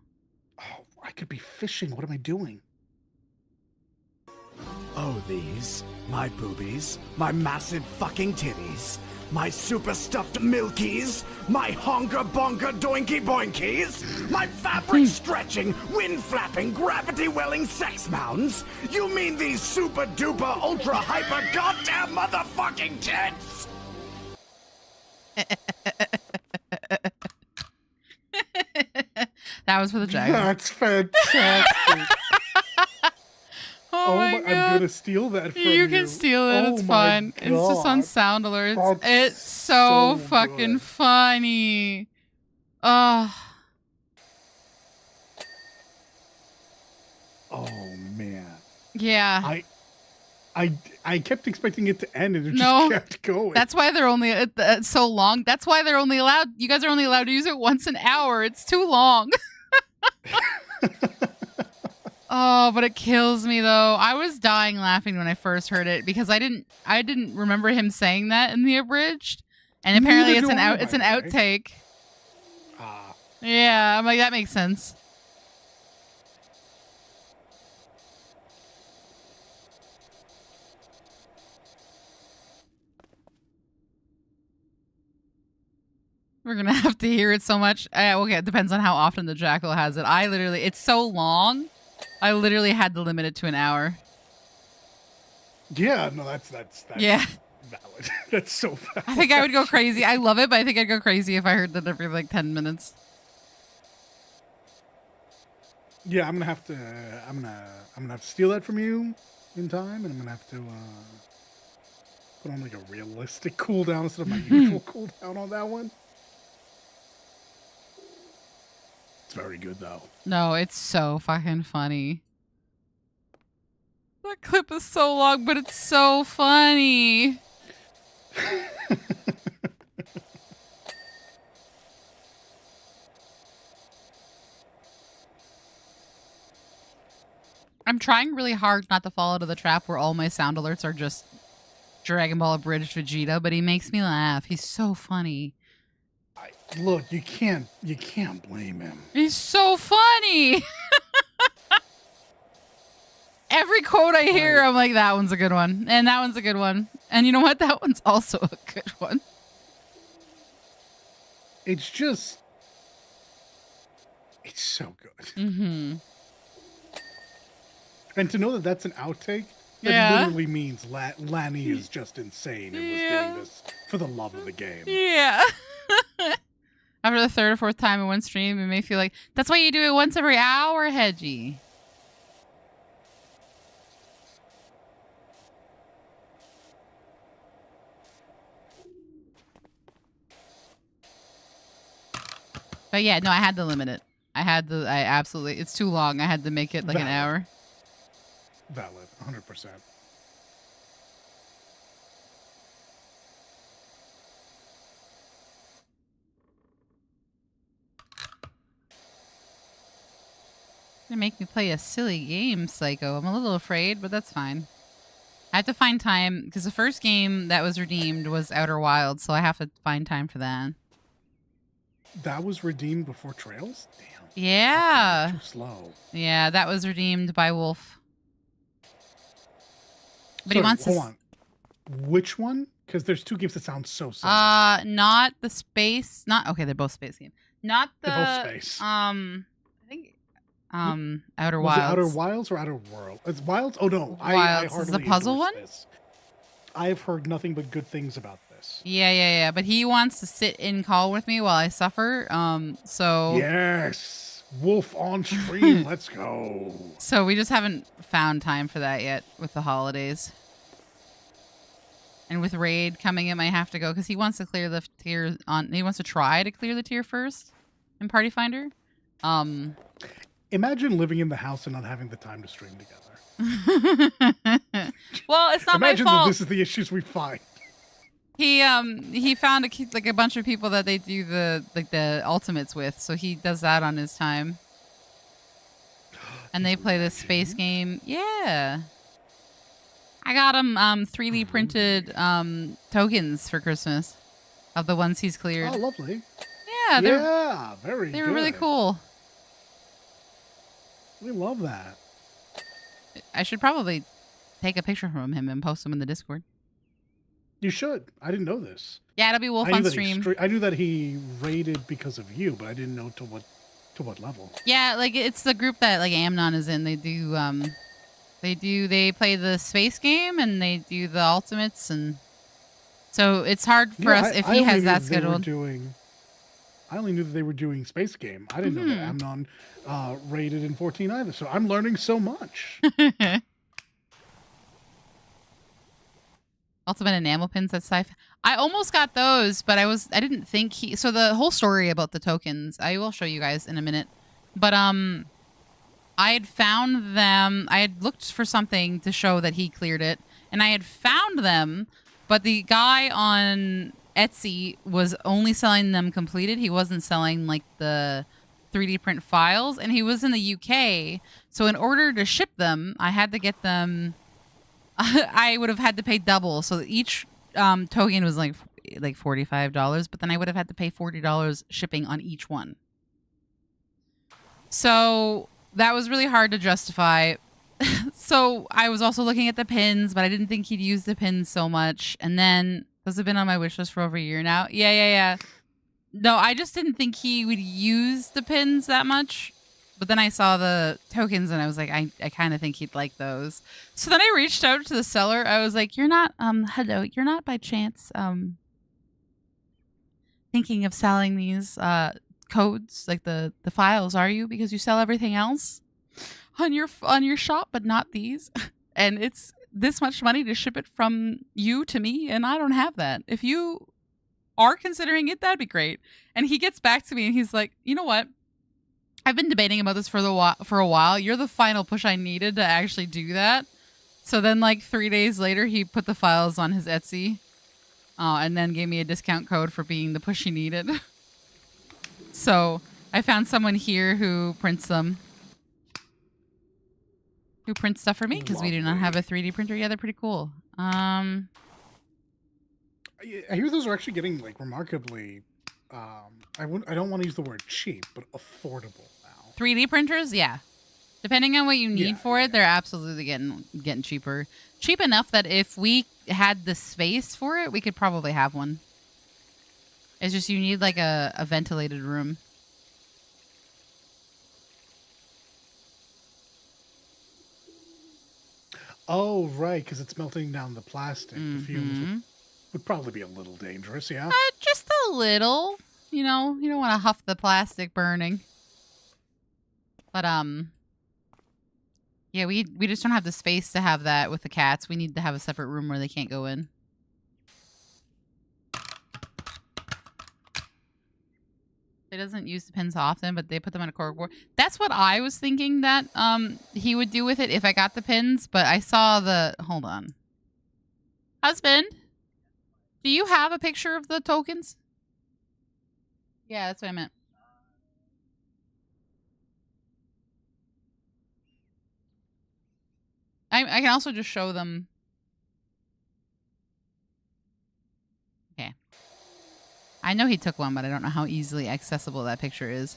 Oh, I could be fishing. What am I doing? Oh, these. My boobies. My massive fucking titties. My super stuffed milkies. My honker bonker doinky boinkies. My fabric stretching, wind flapping, gravity welling sex mounds. You mean these super duper ultra hyper goddamn motherfucking tits? That was for the jackal. That's fantastic. Oh my God. I'm gonna steal that from you. You can steal it. It's fine. It's just on sound alerts. It's so fucking good. Funny. Oh man. Yeah. I kept expecting it to end and it just kept going. That's why they're only so long. That's why they're only allowed. You guys are only allowed to use it once an hour. It's too long. Oh, but it kills me though. I was dying laughing when I first heard it because I didn't remember him saying that in the abridged, and apparently it's an outtake. Yeah, I'm like, that makes sense. We're gonna have to hear it so much. Okay, it depends on how often the jackal has it. It's so long. I literally had to limit it to an hour. Yeah, no, that's yeah. Valid. That's so valid. I think I would go crazy. I love it, but I think I'd go crazy if I heard that every like 10 minutes. Yeah, I'm gonna have to steal that from you in time, and I'm gonna have to put on like a realistic cooldown instead of my usual cooldown on that one. Very good though. No, it's so fucking funny. That clip is so long, but it's so funny. I'm trying really hard not to fall into the trap where all my sound alerts are just Dragon Ball Abridged Vegeta, but he makes me laugh. He's so funny. Look, you can't blame him. He's so funny. Every quote I hear, I'm like, that one's a good one. And that one's a good one. And you know what? That one's also a good one. It's so good. Mm-hmm. And to know that that's an outtake, that literally means Lanny is just insane and was doing this for the love of the game. Yeah. After the third or fourth time in one stream, it may feel like, that's why you do it once every hour, Hedgie. But yeah, no, I had to limit it. It's too long. I had to make it like an hour. Valid, 100%. Gonna make me play a silly game, Psycho. I'm a little afraid, but that's fine. I have to find time because the first game that was redeemed was Outer Wilds, so I have to find time for that. That was redeemed before Trails? Damn. Yeah. Too slow. Yeah, that was redeemed by Wolf. But Sorry, he wants hold on. Which one? Because there's two games that sound so similar. Not the space. Not okay. They're both space games. Not the. They're both space. I think. Outer Was Wilds. it Outer Wilds or Outer World? It's Wilds. Oh no, Wilds is the puzzle one. This. I've heard nothing but good things about this. Yeah. But he wants to sit in call with me while I suffer. So. Yes, Wolf on stream. Let's go. So we just haven't found time for that yet with the holidays. And with Raid coming, it might have to go because he wants to clear the tier on. He wants to try to clear the tier first in Party Finder. Imagine living in the house and not having the time to stream together. Well, Well, it's not Imagine my fault. that this is the issues we find. He found like a bunch of people that they do the ultimates with, so he does that on his time. And they play this space game. Yeah. I got him 3D printed tokens for Christmas of the ones he's cleared. Oh, lovely. Yeah, They were really cool. We love that. I should probably take a picture from him and post him in the Discord. You should. I didn't know this. Yeah, it'll be Wolf on stream. I knew that he raided because of you, but I didn't know to what level. Yeah, like it's the group that like Amnon is in. They play the space game and they do the ultimates, and so it's hard for us if he has that scheduled. I only knew that they were doing space game. I didn't know that Amnon raided in 14 either. So I'm learning so much. Ultimate enamel pins at sci-fi. I almost got those, but I didn't think he. So the whole story about the tokens, I will show you guys in a minute. But I had found them. I had looked for something to show that he cleared it, and I had found them, but the guy on Etsy was only selling them completed. He wasn't selling like the 3D print files, and he was in the UK. So in order to ship them, I had to get them. I would have had to pay double. So each token was like $45, but then I would have had to pay $40 shipping on each one. So that was really hard to justify. So I was also looking at the pins, but I didn't think he'd use the pins so much. And then those have been on my wish list for over a year now. Yeah. No, I just didn't think he would use the pins that much. But then I saw the tokens and I was like, I kind of think he'd like those. So then I reached out to the seller. I was like, you're not, hello, you're not by chance thinking of selling these codes, like the files, are you? Because you sell everything else on your shop, but not these. And it's this much money to ship it from you to me, and I don't have that. If you are considering it, that'd be great. And he gets back to me and he's like, you know what? I've been debating about this for a while. You're the final push I needed to actually do that. So then, like 3 days later, he put the files on his Etsy, and then gave me a discount code for being the push he needed. So I found someone here who prints them, who prints stuff for me because we do not have a 3D printer. Yeah, they're pretty cool. I hear those are actually getting like remarkably. I don't want to use the word cheap, but affordable now. 3D printers, yeah. Depending on what you need for it, they're absolutely getting cheaper. Cheap enough that if we had the space for it, we could probably have one. It's just you need like a ventilated room. Oh, right, because it's melting down the plastic. The fumes would probably be a little dangerous, yeah? Just a little. You know, you don't want to huff the plastic burning. But, yeah, we just don't have the space to have that with the cats. We need to have a separate room where they can't go in. He doesn't use the pins often, but they put them on a corkboard. That's what I was thinking that he would do with it if I got the pins, but I saw the... Hold on. Husband, do you have a picture of the tokens? Yeah, that's what I meant. I can also just show them. Okay. I know he took one, but I don't know how easily accessible that picture is.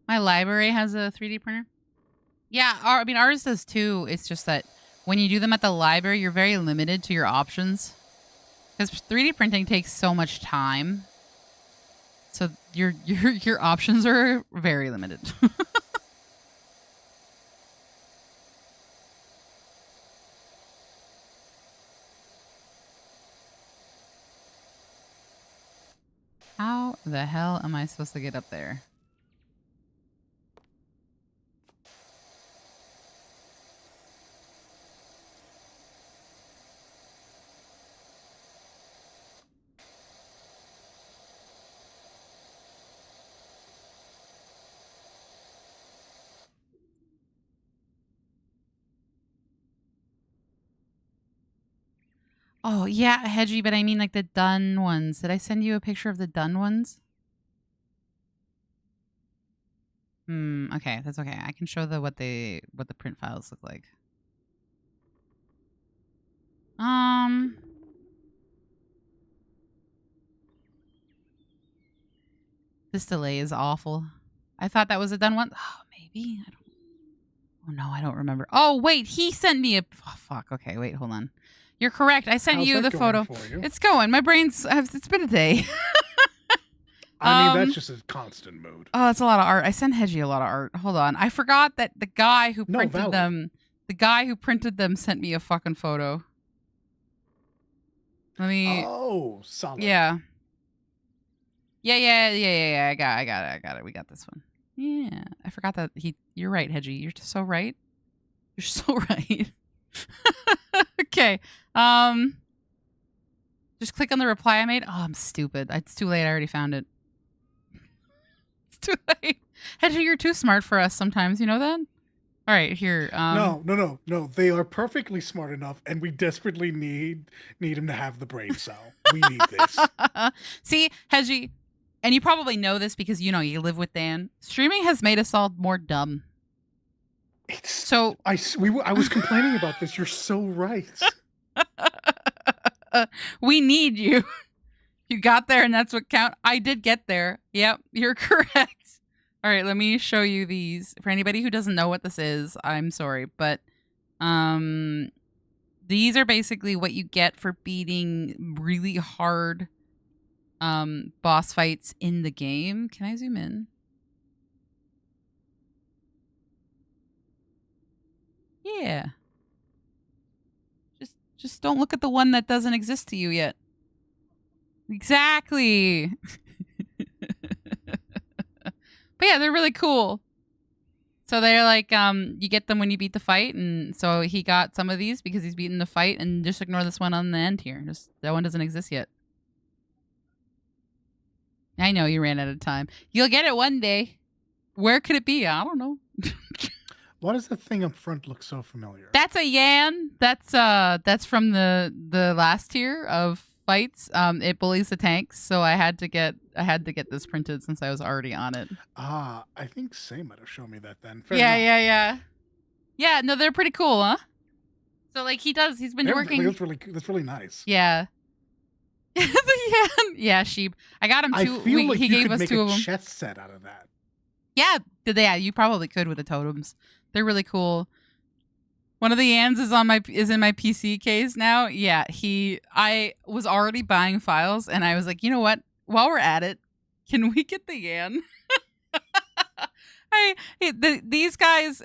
My library has a 3D printer. Yeah, ours does too. It's just that when you do them at the library, you're very limited to your options. Because 3D printing takes so much time. So your options are very limited. How The hell am I supposed to get up there? Oh, yeah, Hedgie, but I mean like the done ones. Did I send you a picture of the done ones? Okay, that's okay. I can show what the print files look like. This delay is awful. I thought that was a done one. Oh, maybe. I don't. Oh no, I don't remember. Oh wait, he sent me a. Oh, fuck. Okay, wait, hold on. You're correct. I sent you the photo. It's going. My brain's. It's been a day. I mean, that's just a constant mood. Oh, it's a lot of art. I sent Hedgie a lot of art. Hold on. I forgot that the guy who printed them. The guy who printed them sent me a fucking photo. Let me. Oh, solid. Yeah. Yeah. I got it. We got this one. Yeah. I forgot that you're right, Hedgie. You're so right. You're so right. Okay. Just click on the reply I made. Oh, I'm stupid. It's too late. I already found it. It's too late. Hedgie, you're too smart for us sometimes. You know that? All right, here. No. They are perfectly smart enough, and we desperately need him to have the brain cell. We need this. See, Hedgie, and you probably know this because you live with Dan. Streaming has made us all more dumb. I was complaining about this. You're so right. We need you. You got there, and that's what count. I did get there. Yep, you're correct. All right, let me show you these. For anybody who doesn't know what this is, I'm sorry, but these are basically what you get for beating really hard boss fights in the game. Can I zoom in? Yeah. Just don't look at the one that doesn't exist to you yet. Exactly. But yeah, they're really cool. So they're like, you get them when you beat the fight, and so he got some of these because he's beaten the fight, and just ignore this one on the end here. That one doesn't exist yet. I know you ran out of time. You'll get it one day. Where could it be? I don't know. Why does the thing up front look so familiar? That's a Yan. That's from the last tier of fights. It bullies the tanks, so I had to get this printed since I was already on it. I think Say might have shown me that then. Yeah. Yeah, no, they're pretty cool, huh? So like he's been working. That's really nice. Yeah. Yeah, sheep. I got him two. I feel like he you gave could us make two a of them. chess set out of that. Yeah, you probably could with the totems. They're really cool. One of the Yans is in my PC case now. Yeah, I was already buying files, and I was like, you know what? While we're at it, can we get the Yan? These guys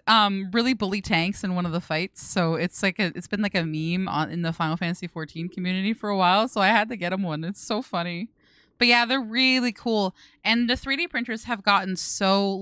really bully tanks in one of the fights, so it's been like a meme in the Final Fantasy 14 community for a while. So I had to get them one. It's so funny, but yeah, they're really cool. And the 3D printers have gotten so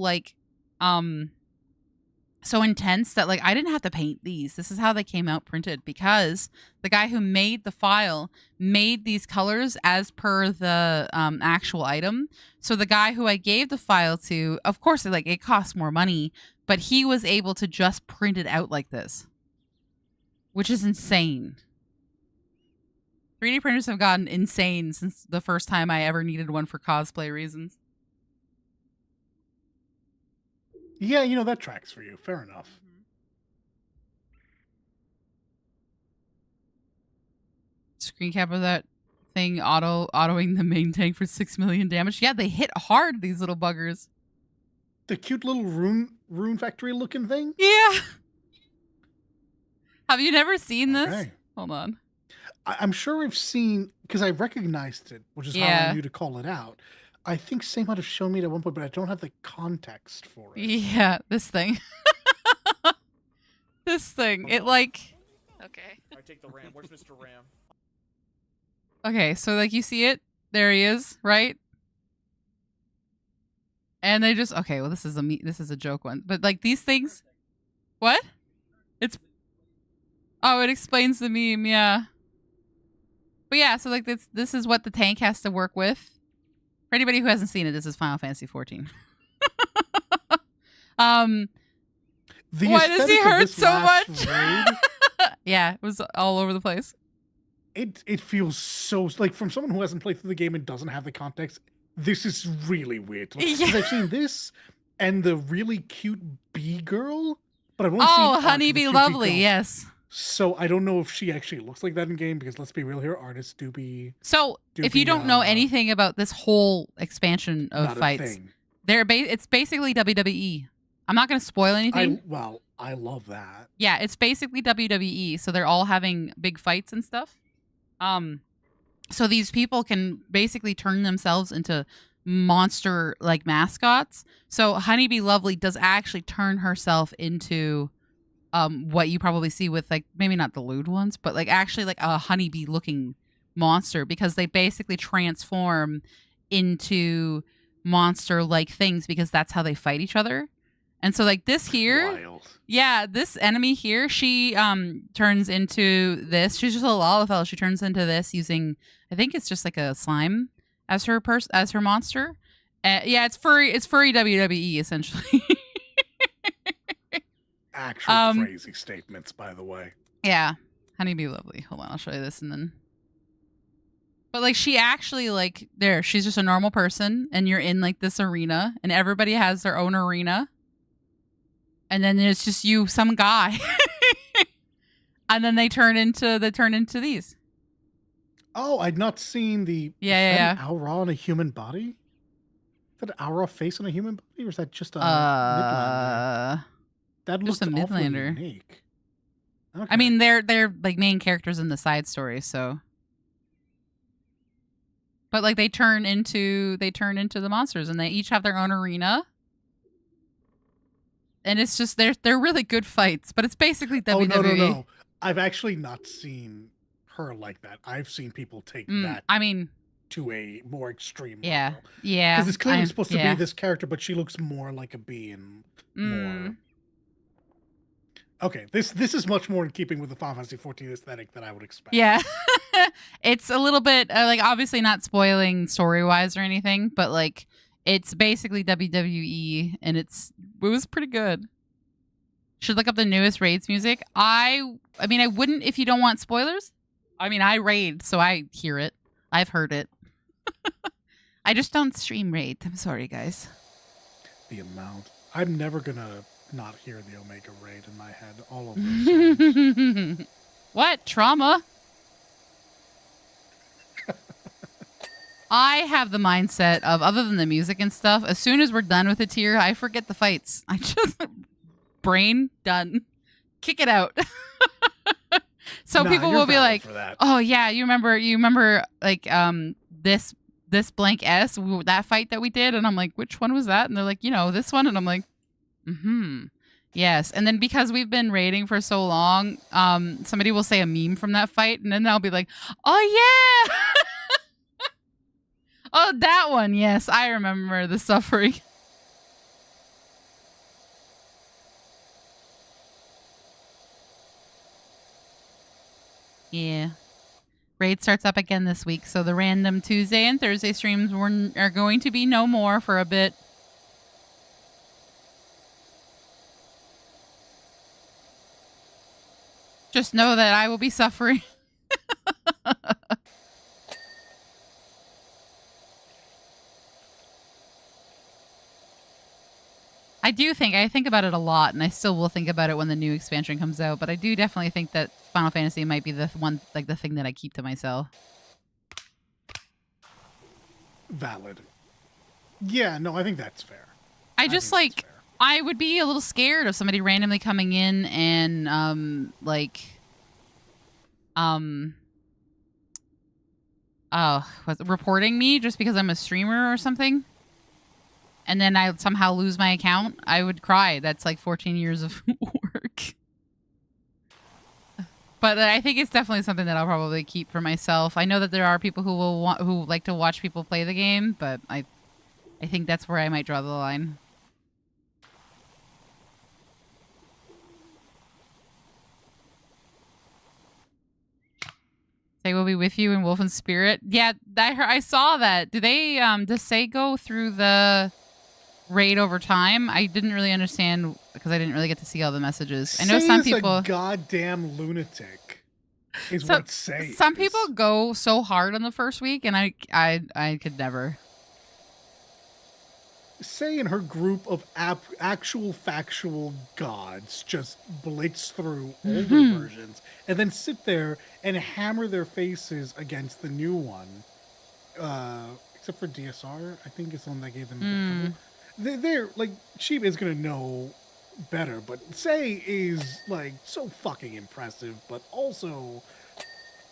so intense that like I didn't have to paint these. This is how they came out printed because the guy who made the file made these colors as per the actual item. So the guy who I gave the file to, of course, it costs more money, but he was able to just print it out like this, which is insane. 3D printers have gotten insane since the first time I ever needed one for cosplay reasons. Yeah, that tracks for you. Fair enough. Screen cap of that thing autoing the main tank for 6 million damage. Yeah, they hit hard, these little buggers. The cute little rune factory looking thing? Yeah. Have you never seen this? Okay. Hold on. I'm sure I've seen, because I recognized it, which is how I knew to call it out. I think Sam might have shown me it at one point, but I don't have the context for it. Yeah, this thing. This thing. It Okay. I take the ram. Where's Mr. Ram? Okay, so you see it? There he is, right? And they just okay. Well, this is a joke one, but like these things, what? It explains the meme, yeah. But yeah, so like this is what the tank has to work with. For anybody who hasn't seen it, this is Final Fantasy 14. Why does he hurt so much? Yeah, it was all over the place. It feels so like from someone who hasn't played through the game and doesn't have the context. This is really weird. Because I've seen this and the really cute bee girl, but I've only seen Honeybee Lovely, yes. So I don't know if she actually looks like that in game because let's be real here, artists do be. So if you don't know anything about this whole expansion of fights, it's basically WWE. I'm not going to spoil anything. I love that. Yeah, it's basically WWE. So they're all having big fights and stuff. So these people can basically turn themselves into monster like mascots. So Honeybee Lovely does actually turn herself into what you probably see with like maybe not the lewd ones, but like actually like a honeybee looking monster because they basically transform into monster like things because that's how they fight each other. And so like this here, this enemy here, she turns into this. She's just a Lalafell. She turns into this using, I think it's just like a slime as her monster. Yeah, it's furry WWE essentially. Actual crazy statements, by the way. Yeah, Honeybee Lovely. Hold on, I'll show you this and then. But like she actually like she's just a normal person, and you're in like this arena, and everybody has their own arena. And then it's just you, some guy. And then they turn into these. Oh, I'd not seen the an aura on a human body? Is that an aura face on a human body, or is that just a Midlander? That looks awfully unique. Okay. I mean, they're like main characters in the side story, so. But like they turn into the monsters, and they each have their own arena. And it's just they're really good fights, but it's basically WWE. Oh no! I've actually not seen her like that. I've seen people take that. I mean, to a more extreme level. Yeah. Because it's clearly supposed to be this character, but she looks more like a bee and more. Okay, this is much more in keeping with the Final Fantasy 14 aesthetic than I would expect. Yeah, it's a little bit like obviously not spoiling story wise or anything, but like. It's basically WWE, and it was pretty good. Should look up the newest raids music. I mean, I wouldn't if you don't want spoilers. I mean, I raid, so I hear it. I've heard it. I just don't stream raid. I'm sorry, guys. The amount. I'm never gonna not hear the Omega raid in my head. All of those songs. What? Trauma? I have the mindset of, other than the music and stuff, as soon as we're done with a tier, I forget the fights. I just, brain, done. Kick it out. So people will be like, oh yeah, you remember like, this blank S, that fight that we did? And I'm like, which one was that? And they're like, this one. And I'm like, yes. And then because we've been raiding for so long, somebody will say a meme from that fight. And then I'll be like, oh yeah. Oh, that one. Yes, I remember the suffering. Yeah. Raid starts up again this week, so the random Tuesday and Thursday streams are going to be no more for a bit. Just know that I will be suffering. I think about it a lot, and I still will think about it when the new expansion comes out, but I do definitely think that Final Fantasy might be the one, like the thing that I keep to myself. Valid. Yeah, no, I think that's fair. I would be a little scared of somebody randomly coming in and, reporting me just because I'm a streamer or something. And then I somehow lose my account. I would cry. That's like 14 years of work. But I think it's definitely something that I'll probably keep for myself. I know that there are people who like to watch people play the game, but I think that's where I might draw the line. Say will be with you in Wolf and Spirit. Yeah, I saw that. Do they does Say go through the raid over time? I didn't really understand because I didn't really get to see all the messages. I know some people a goddamn lunatic is what Say. Some people go so hard on the first week, and I could never. Say and her group of actual factual gods just blitz through older versions and then sit there and hammer their faces against the new one. Except for DSR, I think it's the one that gave them trouble. They're like, Sheep is going to know better, but Say is like so fucking impressive, but also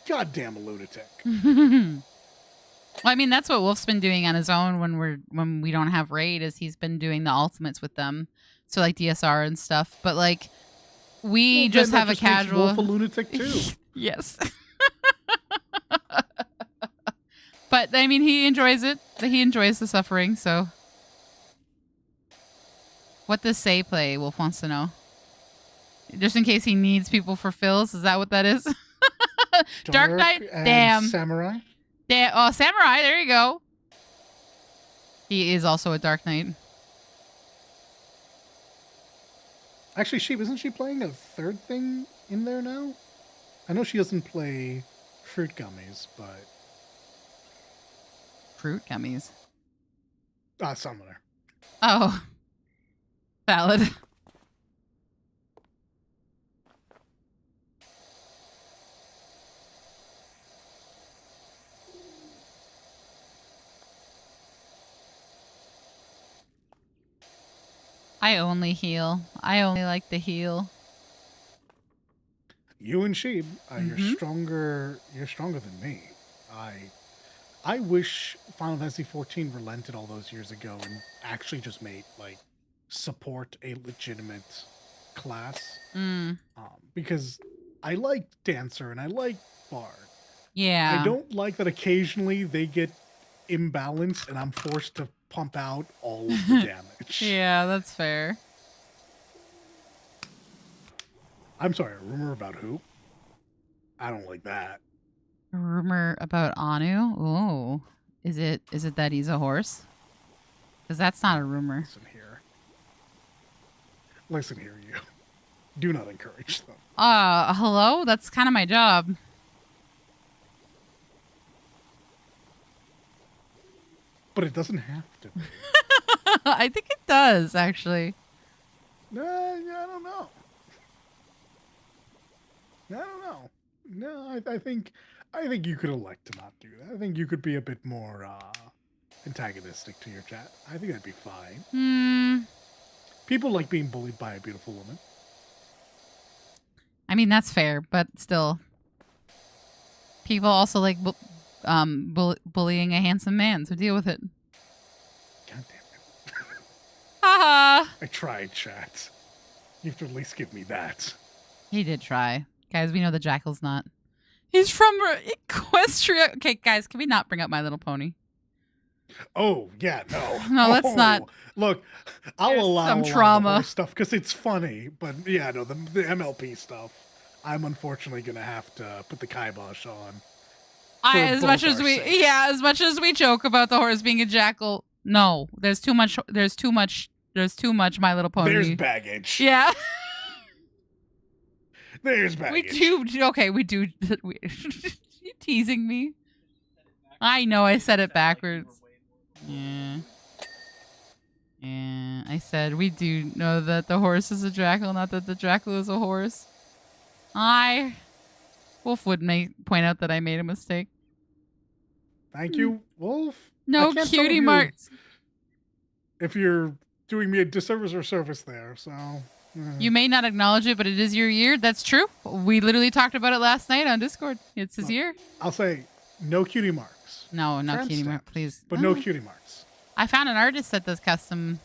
goddamn a lunatic. Well, I mean, that's what Wolf's been doing on his own when we don't have raid, is he's been doing the ultimates with them. So like DSR and stuff. But like we just have a casual Wolf a lunatic too. Yes. But I mean, he enjoys it. He enjoys the suffering, so what does Say play? Wolf wants to know. Just in case he needs people for fills, is that what that is? Dark Knight, damn. Samurai. Oh, Samurai, there you go. He is also a Dark Knight. Actually, isn't she playing a third thing in there now? I know she doesn't play fruit gummies, but... Fruit gummies? Summoner. Oh. Valid. I only heal. I only like to heal. You and Sheeb, you're stronger. You're stronger than me. I wish Final Fantasy XIV relented all those years ago and actually just made like support a legitimate class. Because I like Dancer and I like Bard. Yeah. I don't like that occasionally they get imbalanced and I'm forced to pump out all of the damage. Yeah, that's fair. I'm sorry, a rumor about who? I don't like that. A rumor about Anu? Oh. Is it that he's a horse? Because that's not a rumor. Listen here, you. Do not encourage them. Hello? That's kind of my job. But it doesn't have to be. I think it does, actually. No, I don't know. No, I think you could elect to not do that. I think you could be a bit more antagonistic to your chat. I think that'd be fine. People like being bullied by a beautiful woman. I mean, that's fair, but still. People also like bullying a handsome man, so deal with it. God damn it. Haha. I tried, chat. You have to at least give me that. He did try. Guys, we know the Jackal's not. He's from Equestria. Okay, guys, can we not bring up My Little Pony? Oh, yeah, no. No, let's not. Look, I'll allow some trauma stuff because it's funny, but yeah, no, the MLP stuff, I'm unfortunately going to have to put the kibosh on. As much as we joke about the horse being a jackal, no, there's too much My Little Pony. There's baggage. Yeah. There's baggage. We do. You teasing me? I know I said it backwards. Yeah. Yeah, I said we do know that the horse is a jackal, not that the jackal is a horse. Wolf would point out that I made a mistake. Thank you, Wolf. No cutie marks. If you're doing me a disservice or service there, so... You may not acknowledge it, but it is your year. That's true. We literally talked about it last night on Discord. It's his year. I'll say no cutie marks. No cutie marks, please. But no cutie marks. I found an artist that does custom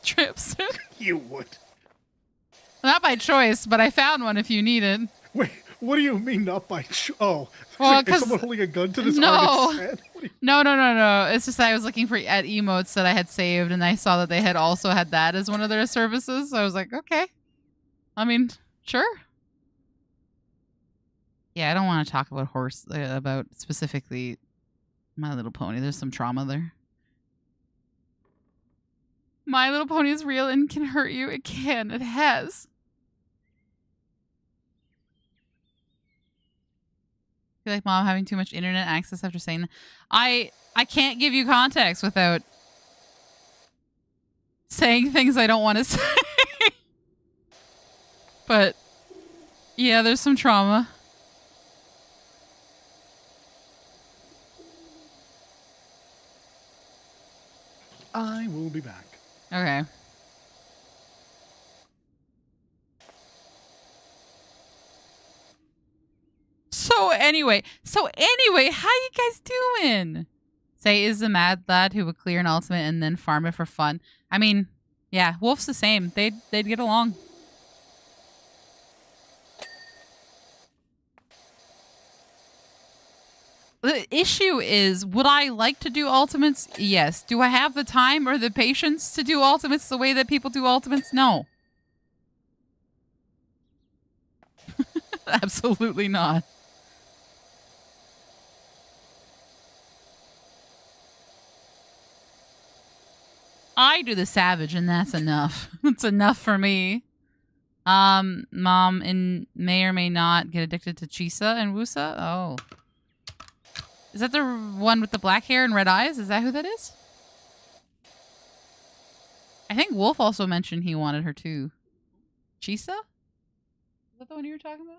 trips. You would. Not by choice, but I found one if you need it. What do you mean not by? Oh, well, is someone holding a gun to this no, artist's head? No. It's just I was looking at emotes that I had saved, and I saw that they had also had that as one of their services. So I was like, okay. I mean, sure. Yeah, I don't want to talk about specifically My Little Pony. There's some trauma there. My Little Pony is real and can hurt you. It can. It has. I feel like Mom having too much internet access after saying that. I can't give you context without saying things I don't want to say. But yeah, there's some trauma. I will be back. Okay. So anyway, how you guys doing? Say is the mad lad who would clear an ultimate and then farm it for fun. I mean, yeah, Wolf's the same. They'd get along. The issue is, would I like to do ultimates? Yes. Do I have the time or the patience to do ultimates the way that people do ultimates? No. Absolutely not. I do the savage, and that's enough. It's enough for me. Mom may or may not get addicted to Chisa and Wusa. Oh. Is that the one with the black hair and red eyes? Is that who that is? I think Wolf also mentioned he wanted her too. Chisa? Is that the one you were talking about?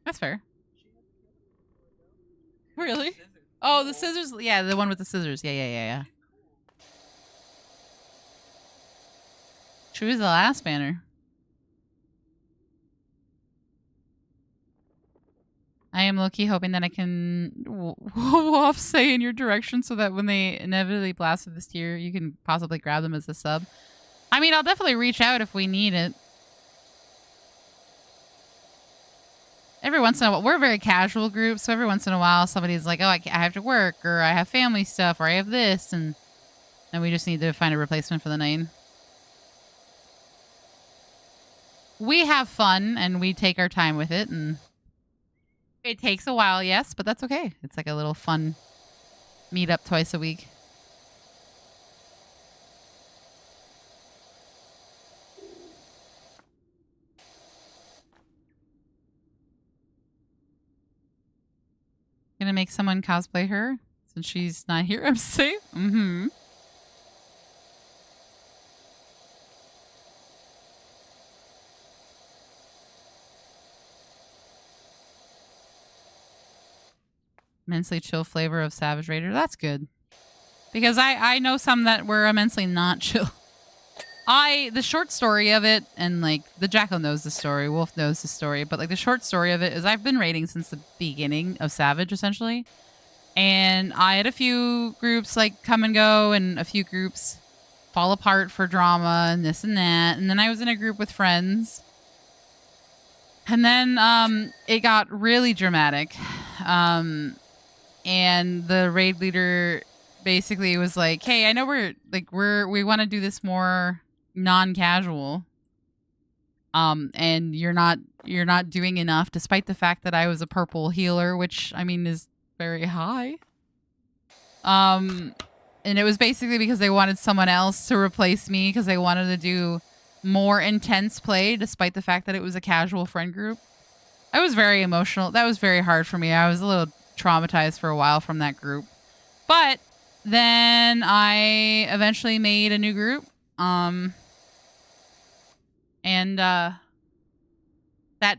That's fair. Really? Oh, the scissors. Yeah, the one with the scissors. Yeah. She was the last banner. I am low-key hoping that I can waft say in your direction so that when they inevitably blast with this tier, you can possibly grab them as a sub. I mean, I'll definitely reach out if we need it. Every once in a while, we're a very casual group, so every once in a while somebody's like, oh, I have to work, or I have family stuff, or I have this, and we just need to find a replacement for the night. We have fun, and we take our time with it, and it takes a while, yes, but that's okay. It's like a little fun meet-up twice a week. Gonna make someone cosplay her since she's not here. I'm safe. Mm-hmm. Immensely chill flavor of Savage Raider. That's good. Because I know some that were immensely not chill. The short story of it, and like the Jackal knows the story, Wolf knows the story, but like the short story of it is I've been raiding since the beginning of Savage essentially. And I had a few groups like come and go, and a few groups fall apart for drama and this and that. And then I was in a group with friends. And then it got really dramatic. And the raid leader basically was like, hey, I know we want to do this more non-casual. And you're not doing enough, despite the fact that I was a purple healer, which I mean is very high. And it was basically because they wanted someone else to replace me because they wanted to do more intense play, despite the fact that it was a casual friend group. I was very emotional. That was very hard for me. I was a little traumatized for a while from that group. But then I eventually made a new group. And that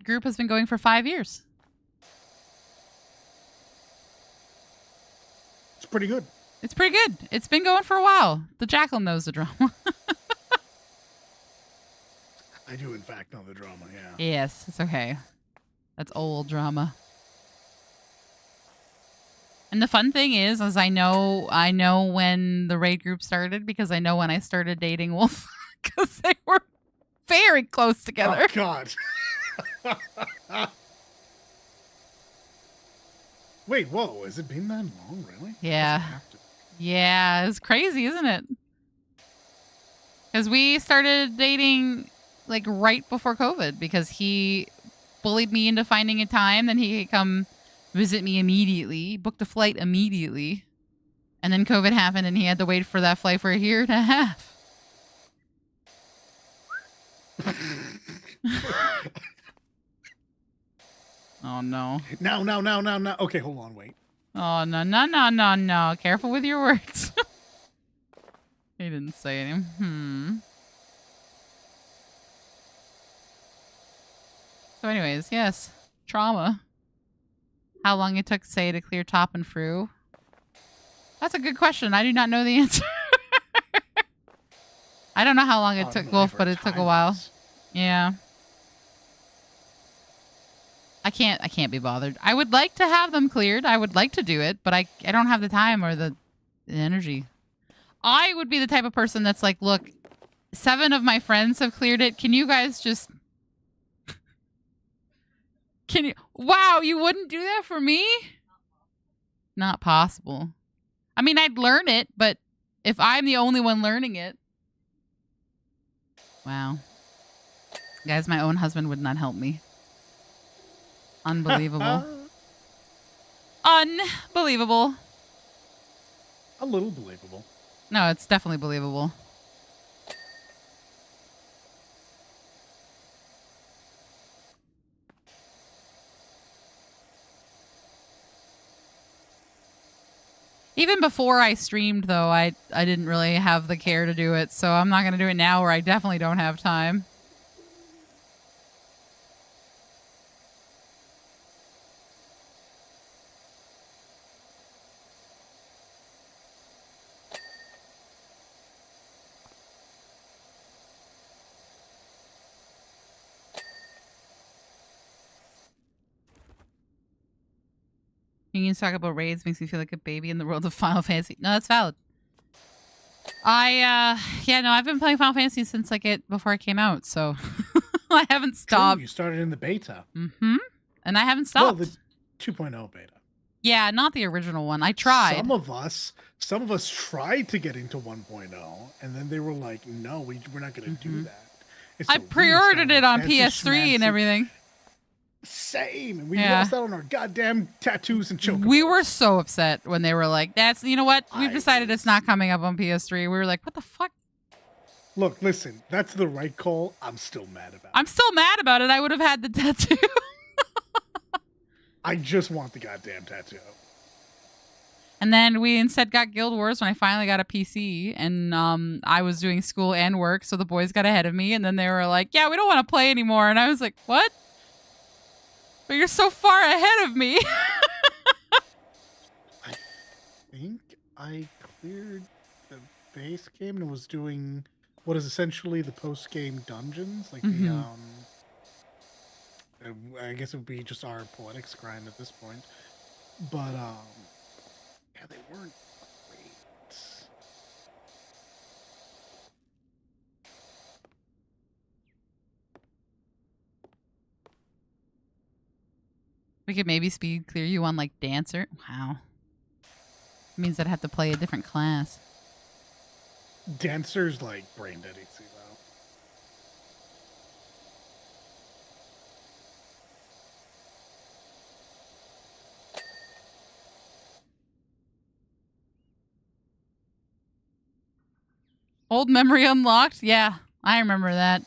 group has been going for 5 years. It's pretty good. It's pretty good. It's been going for a while. The Jackal knows the drama. I do, in fact, know the drama, yeah. Yes, it's okay. That's old drama. And the fun thing is I know when the raid group started because I know when I started dating Wolf because they were very close together. Oh, God. Wait, whoa. Has it been that long, really? Yeah. Yeah, it's crazy, isn't it? Because we started dating like right before COVID because he bullied me into finding a time. Then he could come visit me immediately, booked a flight immediately. And then COVID happened and he had to wait for that flight for a year and a half. Oh, no. No. Okay, hold on, wait. Oh, no. Careful with your words. He didn't say anything. So anyways, yes. Trauma. How long it took, say, to clear top and fru? That's a good question. I do not know the answer. I don't know how long it took Wolf, but it took a while. Yeah. I can't be bothered. I would like to have them cleared. I would like to do it, but I don't have the time or the energy. I would be the type of person that's like, look, 7 of my friends have cleared it. Can you guys just... Can you... Wow, you wouldn't do that for me? Not possible. I mean, I'd learn it, but if I'm the only one learning it... Wow. Guys, my own husband would not help me. Unbelievable. Unbelievable. A little believable. No, it's definitely believable. Even before I streamed, though, I didn't really have the care to do it, so I'm not going to do it now where I definitely don't have time. You can talk about raids makes me feel like a baby in the world of Final Fantasy. No, that's valid. I've been playing Final Fantasy since before it came out, so I haven't stopped. True, you started in the beta. Mm-hmm. And I haven't stopped. Well, the 2.0 beta. Yeah, not the original one. I tried. Some of us tried to get into 1.0, and then they were like, no, we're not going to do that. I pre-ordered it on PS3 and everything. Same. And we lost out on our goddamn tattoos and chocobos. We were so upset when they were like, you know what? We've decided it's not coming up on PS3. We were like, what the fuck? Look, listen, that's the right call. I'm still mad about it. I'm still mad about it. I would have had the tattoo. I just want the goddamn tattoo. And then we instead got Guild Wars when I finally got a PC. And I was doing school and work, so the boys got ahead of me. And then they were like, yeah, we don't want to play anymore. And I was like, what? But you're so far ahead of me. I think I cleared the base game and was doing what is essentially the post-game dungeons. Like I guess it would be just our poetics grind at this point. But, yeah, they weren't great. We could maybe speed clear you on Dancer. Wow. It means I'd have to play a different class. Dancer's brain dead easy though. Old memory unlocked? Yeah, I remember that.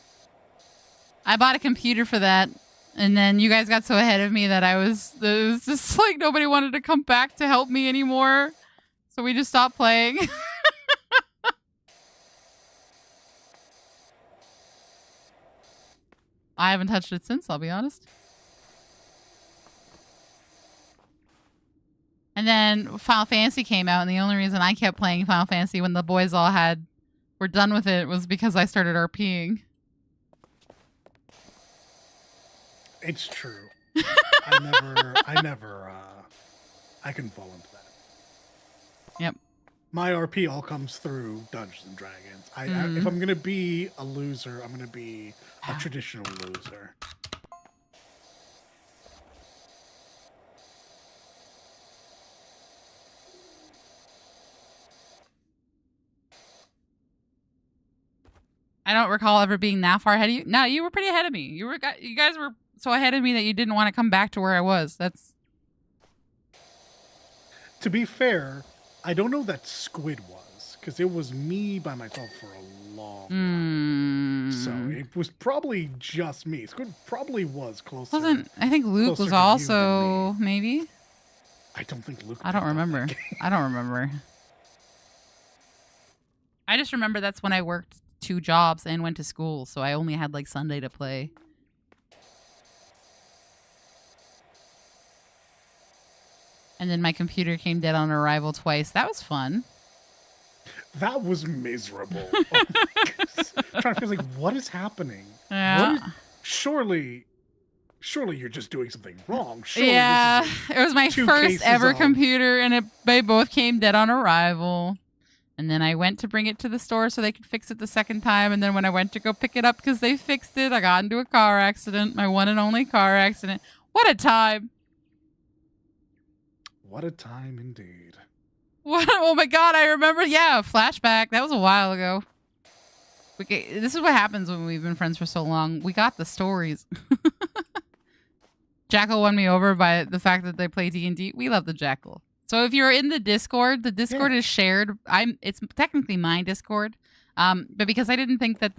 I bought a computer for that. And then you guys got so ahead of me that it was just nobody wanted to come back to help me anymore. So we just stopped playing. I haven't touched it since, I'll be honest. And then Final Fantasy came out, and the only reason I kept playing Final Fantasy when the boys all were done with it was because I started RPing. It's true. I couldn't fall into that. My RP all comes through Dungeons and Dragons. If I'm gonna be a loser, I'm gonna be a traditional loser. I don't recall ever being that far ahead of you. No, you were pretty ahead of me. You guys were so ahead of me that you didn't want to come back to where I was. That's. To be fair, I don't know that Squid was, because it was me by myself for a long time. So it was probably just me. Squid probably was closer. I think Luke was also maybe. I don't think Luke. I don't remember. I don't remember. I just remember that's when I worked 2 jobs and went to school, so I only had like Sunday to play. And then my computer came dead on arrival twice. That was fun. That was miserable. I'm trying to feel like, what is happening? Yeah. Surely you're just doing something wrong. Surely yeah, it was my first ever computer, and they both came dead on arrival. And then I went to bring it to the store so they could fix it the second time. And then when I went to go pick it up because they fixed it, I got into a car accident. My one and only car accident. What a time. What a time indeed. What? Oh my God, I remember. Yeah, flashback. That was a while ago. This is what happens when we've been friends for so long. We got the stories. Jackal won me over by the fact that they play D&D. We love the Jackal. So if you're in the Discord is shared. It's technically my Discord, but because I didn't think that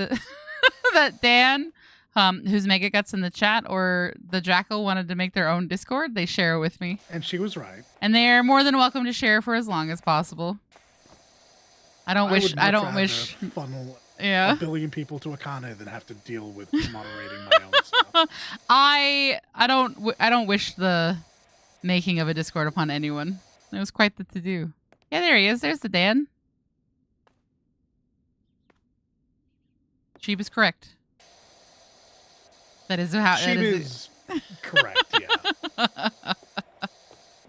that Dan, who's Mega Guts in the chat, or the Jackal wanted to make their own Discord, they share it with me. And she was right. And they're more than welcome to share for as long as possible. I don't wish. Funnel a billion people to a con than have to deal with moderating my own stuff. I don't wish the making of a Discord upon anyone. It was quite the to-do. Yeah, there he is. There's the Dan. Sheep is correct. That is how. Sheep is correct. Yeah.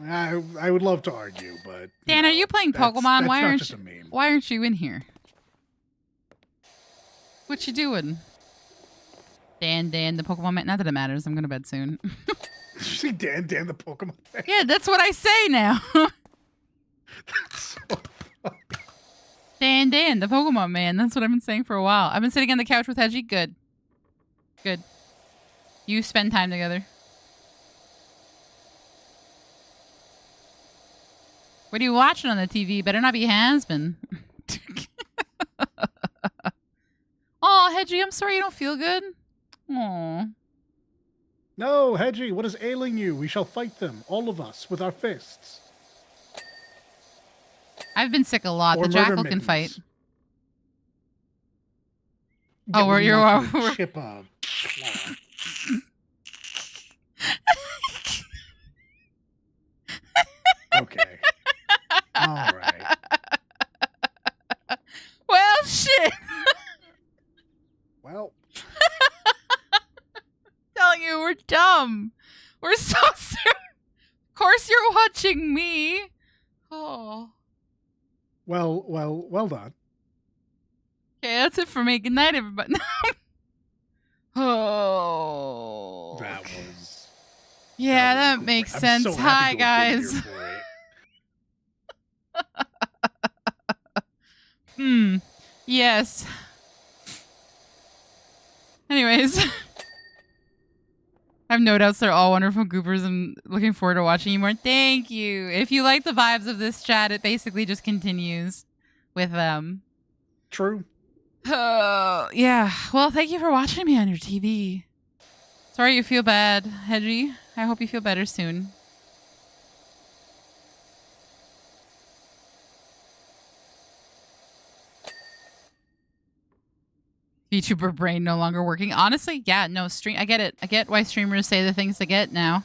I would love to argue, but Dan, are you playing Pokemon? That's why aren't you in here? What you doing? Dan, the Pokemon man. Not that it matters. I'm going to bed soon. Did you say Dan, the Pokemon man? Yeah, that's what I say now. That's so funny. Dan, the Pokemon man. That's what I've been saying for a while. I've been sitting on the couch with Hedgie. Good. You spend time together. What are you watching on the TV? Better not be Has-Been. Oh, Hedgie, I'm sorry you don't feel good. Aw. No, Hedgie, what is ailing you? We shall fight them, all of us, with our fists. I've been sick a lot. Or the Jackal can fight. Yeah, oh, you're chip up. Okay. All right. Well, shit. Well. Telling you, we're dumb. We're so serious. Of course you're watching me. Oh. Well done. Okay, that's it for me. Good night, everybody. Oh. That was... Yeah, that makes sense. So Hi, guys. Yes. Anyways. I have no doubts they're all wonderful goopers and looking forward to watching you more. Thank you. If you like the vibes of this chat, it basically just continues with them. True. Yeah. Well, thank you for watching me on your TV. Sorry you feel bad, Hedgie. I hope you feel better soon. VTuber brain no longer working. Honestly, yeah, no, I get it. I get why streamers say the things they get now.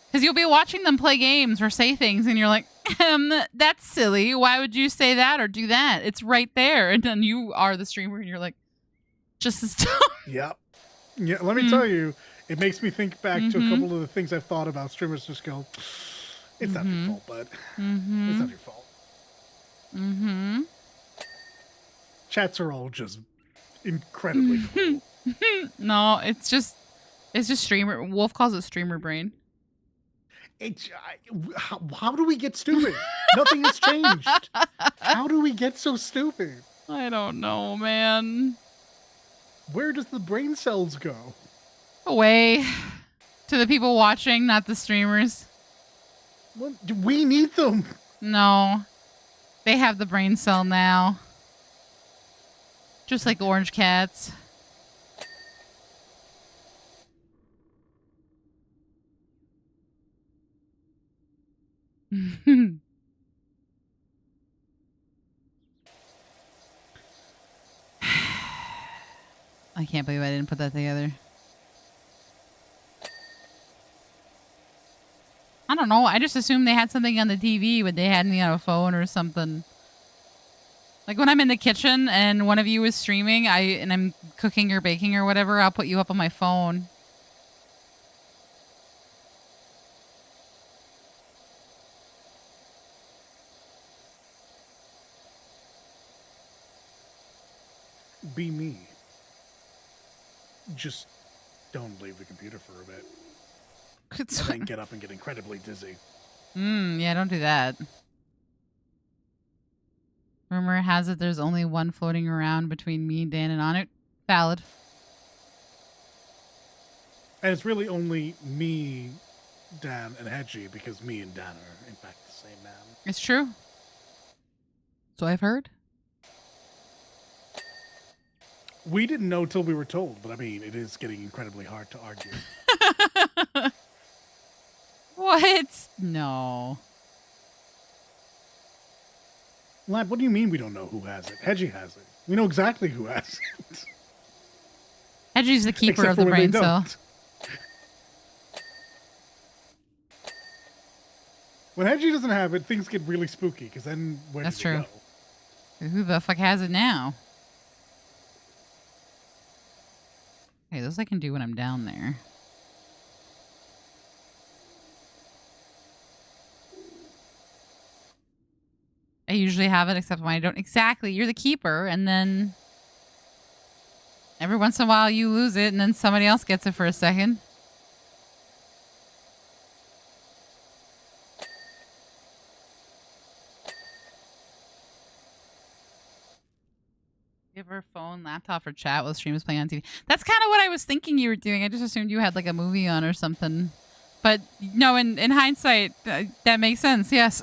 Because you'll be watching them play games or say things and you're like, that's silly. Why would you say that or do that? It's right there. And then you are the streamer and you're like, just as dumb. Yep. Yeah, let me tell you, it makes me think back to a couple of the things I've thought about streamers. Just go, it's not your fault, bud. It's not your fault. Mm-hmm. Chats are all just incredibly cool. No, it's just streamer. Wolf calls it streamer brain. How do we get stupid? Nothing has changed. How do we get so stupid? I don't know, man. Where does the brain cells go? Away to the people watching, not the streamers. Well, we need them. No. They have the brain cell now. Just like orange cats. I can't believe I didn't put that together. I don't know. I just assumed they had something on the TV when they had me on a phone or something. Like when I'm in the kitchen and one of you is streaming, and I'm cooking or baking or whatever, I'll put you up on my phone. Be me. Just don't leave the computer for a bit. And then get up and get incredibly dizzy. Yeah, don't do that. Rumor has it there's only one floating around between me, Dan, and Anu. Valid. And it's really only me, Dan, and Hedgie, because me and Dan are, in fact, the same man. It's true. So I've heard. We didn't know till we were told, but I mean, it is getting incredibly hard to argue. What? No. Lab, what do you mean we don't know who has it? Hedgie has it. We know exactly who has it. Hedgie's the keeper Except of the for when brain they cell. don't. When Hedgie doesn't have it, things get really spooky, because then where That's does true. it go? Who the fuck has it now? Okay, those I can do when I'm down there. I usually have it, except when I don't. Exactly. You're the keeper, and then every once in a while you lose it, and then somebody else gets it for a second. Give her phone, laptop, or chat while the stream is playing on TV. That's kind of what I was thinking you were doing. I just assumed you had like a movie on or something. But no, in hindsight, that makes sense. Yes.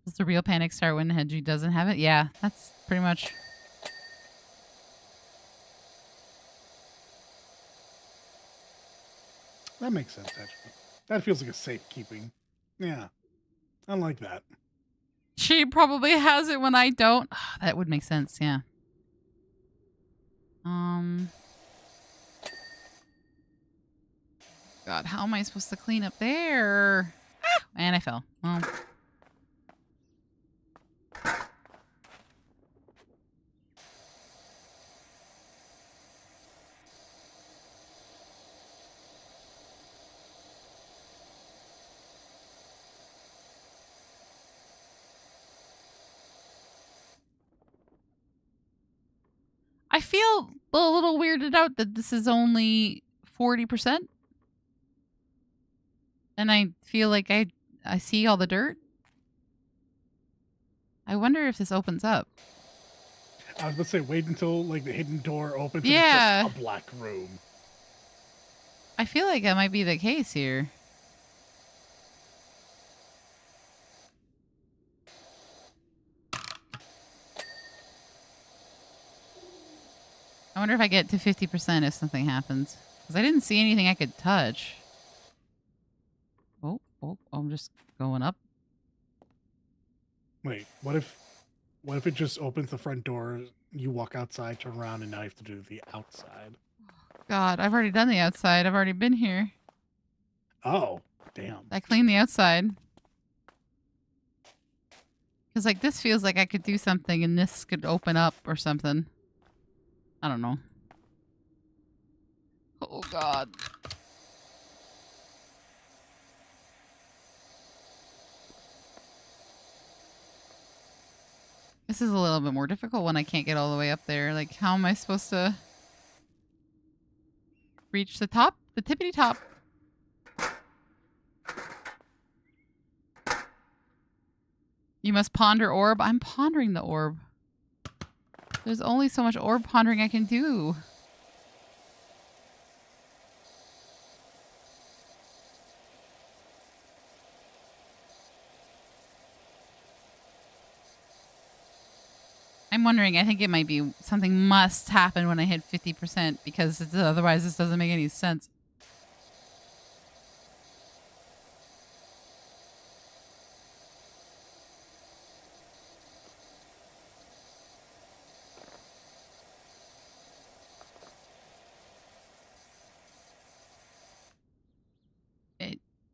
Does the real panic start when Hedgie doesn't have it? Yeah, that's pretty much. That makes sense, actually. That feels like a safekeeping. Yeah. I like that. She probably has it when I don't. That would make sense, yeah. God, how am I supposed to clean up there? Ah, and I fell. Well. I feel a little weirded out that this is only 40%. And I feel like I see all the dirt. I wonder if this opens up. I was about to say, wait until like the hidden door opens Yeah. and it's just a black room. I feel like that might be the case here. I wonder if I get to 50% if something happens. Because I didn't see anything I could touch. Oh, I'm just going up. Wait, what if it just opens the front door, you walk outside, turn around, and now you have to do the outside? God, I've already done the outside. I've already been here. Oh, damn. I cleaned the outside. Because, like, this feels like I could do something and this could open up or something. I don't know. Oh, God. This is a little bit more difficult when I can't get all the way up there. Like, how am I supposed to reach the top? The tippity top. You must ponder orb. I'm pondering the orb. There's only so much orb pondering I can do. I'm wondering, I think it might be something must happen when I hit 50% because otherwise this doesn't make any sense.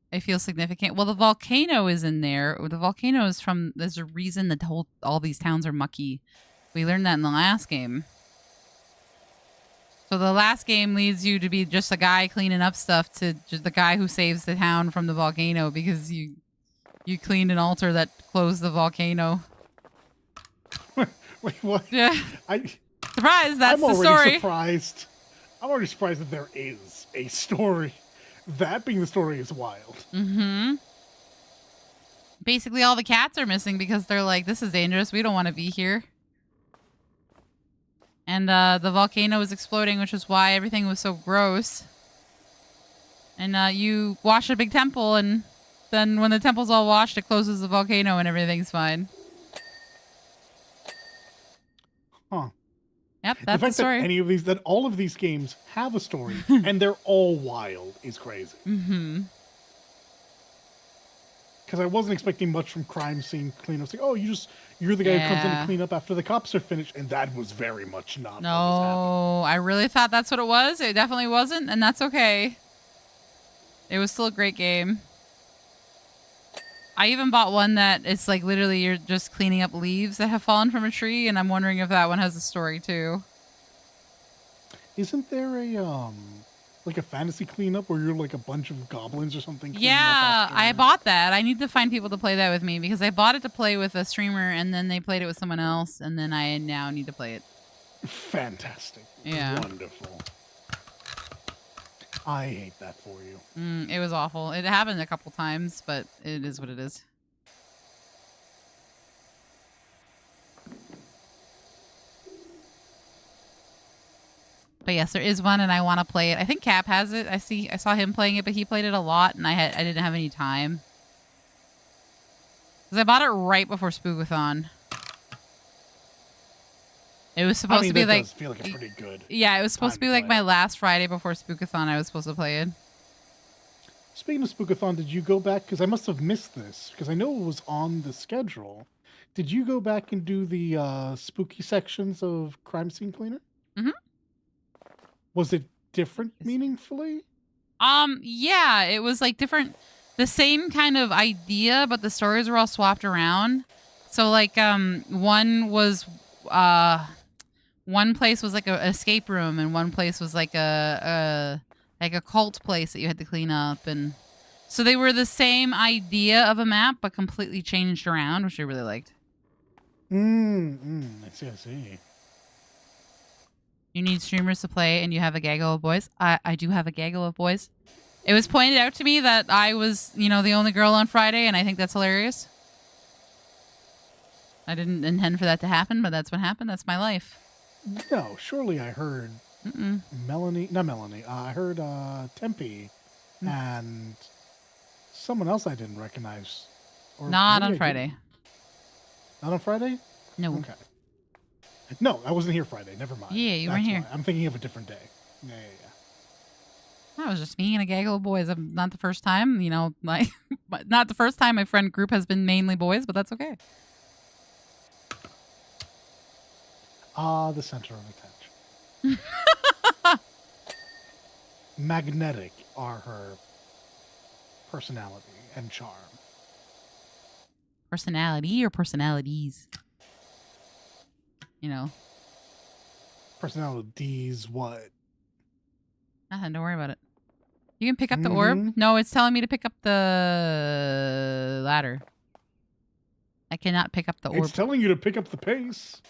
I feel significant. Well, the volcano is in there. The volcano is from, there's a reason that all these towns are mucky. We learned that in the last game. So the last game leads you to be just a guy cleaning up stuff to just the guy who saves the town from the volcano because you cleaned an altar that closed the volcano. Wait, what? Yeah. Surprise, that's I'm the story. Surprised. I'm already surprised that there is a story. That being the story is wild. Mm-hmm. Basically, all the cats are missing because they're like, this is dangerous. We don't want to be here. And the volcano was exploding, which is why everything was so gross. And you wash a big temple, and then when the temple's all washed, it closes the volcano and everything's fine. Huh. Yep, that's the story. That all of these games have a story, and they're all wild is crazy. Mm-hmm. Because I wasn't expecting much from crime scene cleanup. It's like, oh, you're the guy who comes in to clean up after the cops are finished, and that was very much not. No, I really thought that's what it was. It definitely wasn't, and that's okay. It was still a great game. I even bought one that it's like literally you're just cleaning up leaves that have fallen from a tree, and I'm wondering if that one has a story too. Isn't there a like a fantasy cleanup where you're like a bunch of goblins or something? Yeah, I bought that. I need to find people to play that with me because I bought it to play with a streamer, and then they played it with someone else, and then I now need to play it. Fantastic. Yeah. Wonderful. I hate that for you. It was awful. It happened a couple times, but it is what it is. But yes, there is one, and I want to play it. I think Cap has it. I saw him playing it, but he played it a lot, and I didn't have any time because I bought it right before Spookathon. It was supposed to be like. Does feel like a pretty good. Yeah, it was supposed to be like my last Friday before Spookathon. I was supposed to play it. Speaking of Spookathon, did you go back? Because I must have missed this because I know it was on the schedule. Did you go back and do the spooky sections of Crime Scene Cleaner? Mm-hmm. Was it different meaningfully? Yeah, it was like different, the same kind of idea, but the stories were all swapped around. So like, one place was like an escape room, and one place was like a cult place that you had to clean up, and so they were the same idea of a map, but completely changed around, which I really liked. I see. You need streamers to play, and you have a gaggle of boys. I do have a gaggle of boys. It was pointed out to me that I was, the only girl on Friday, and I think that's hilarious. I didn't intend for that to happen, but that's what happened. That's my life. No, surely I heard I heard Tempe and someone else I didn't recognize. Or Not on Friday. Not on Friday? No. Okay. No, I wasn't here Friday. Never mind. Yeah, you weren't here. Why. I'm thinking of a different day. Yeah. I was just me and a gaggle of boys. Not the first time, not the first time my friend group has been mainly boys, but that's okay. The center of attention. Magnetic are her personality and charm. Personality or personalities? You know. Personalities, what? Nothing, don't worry about it. You can pick up the orb? No, it's telling me to pick up the ladder. I cannot pick up the orb. It's telling you to pick up the pace.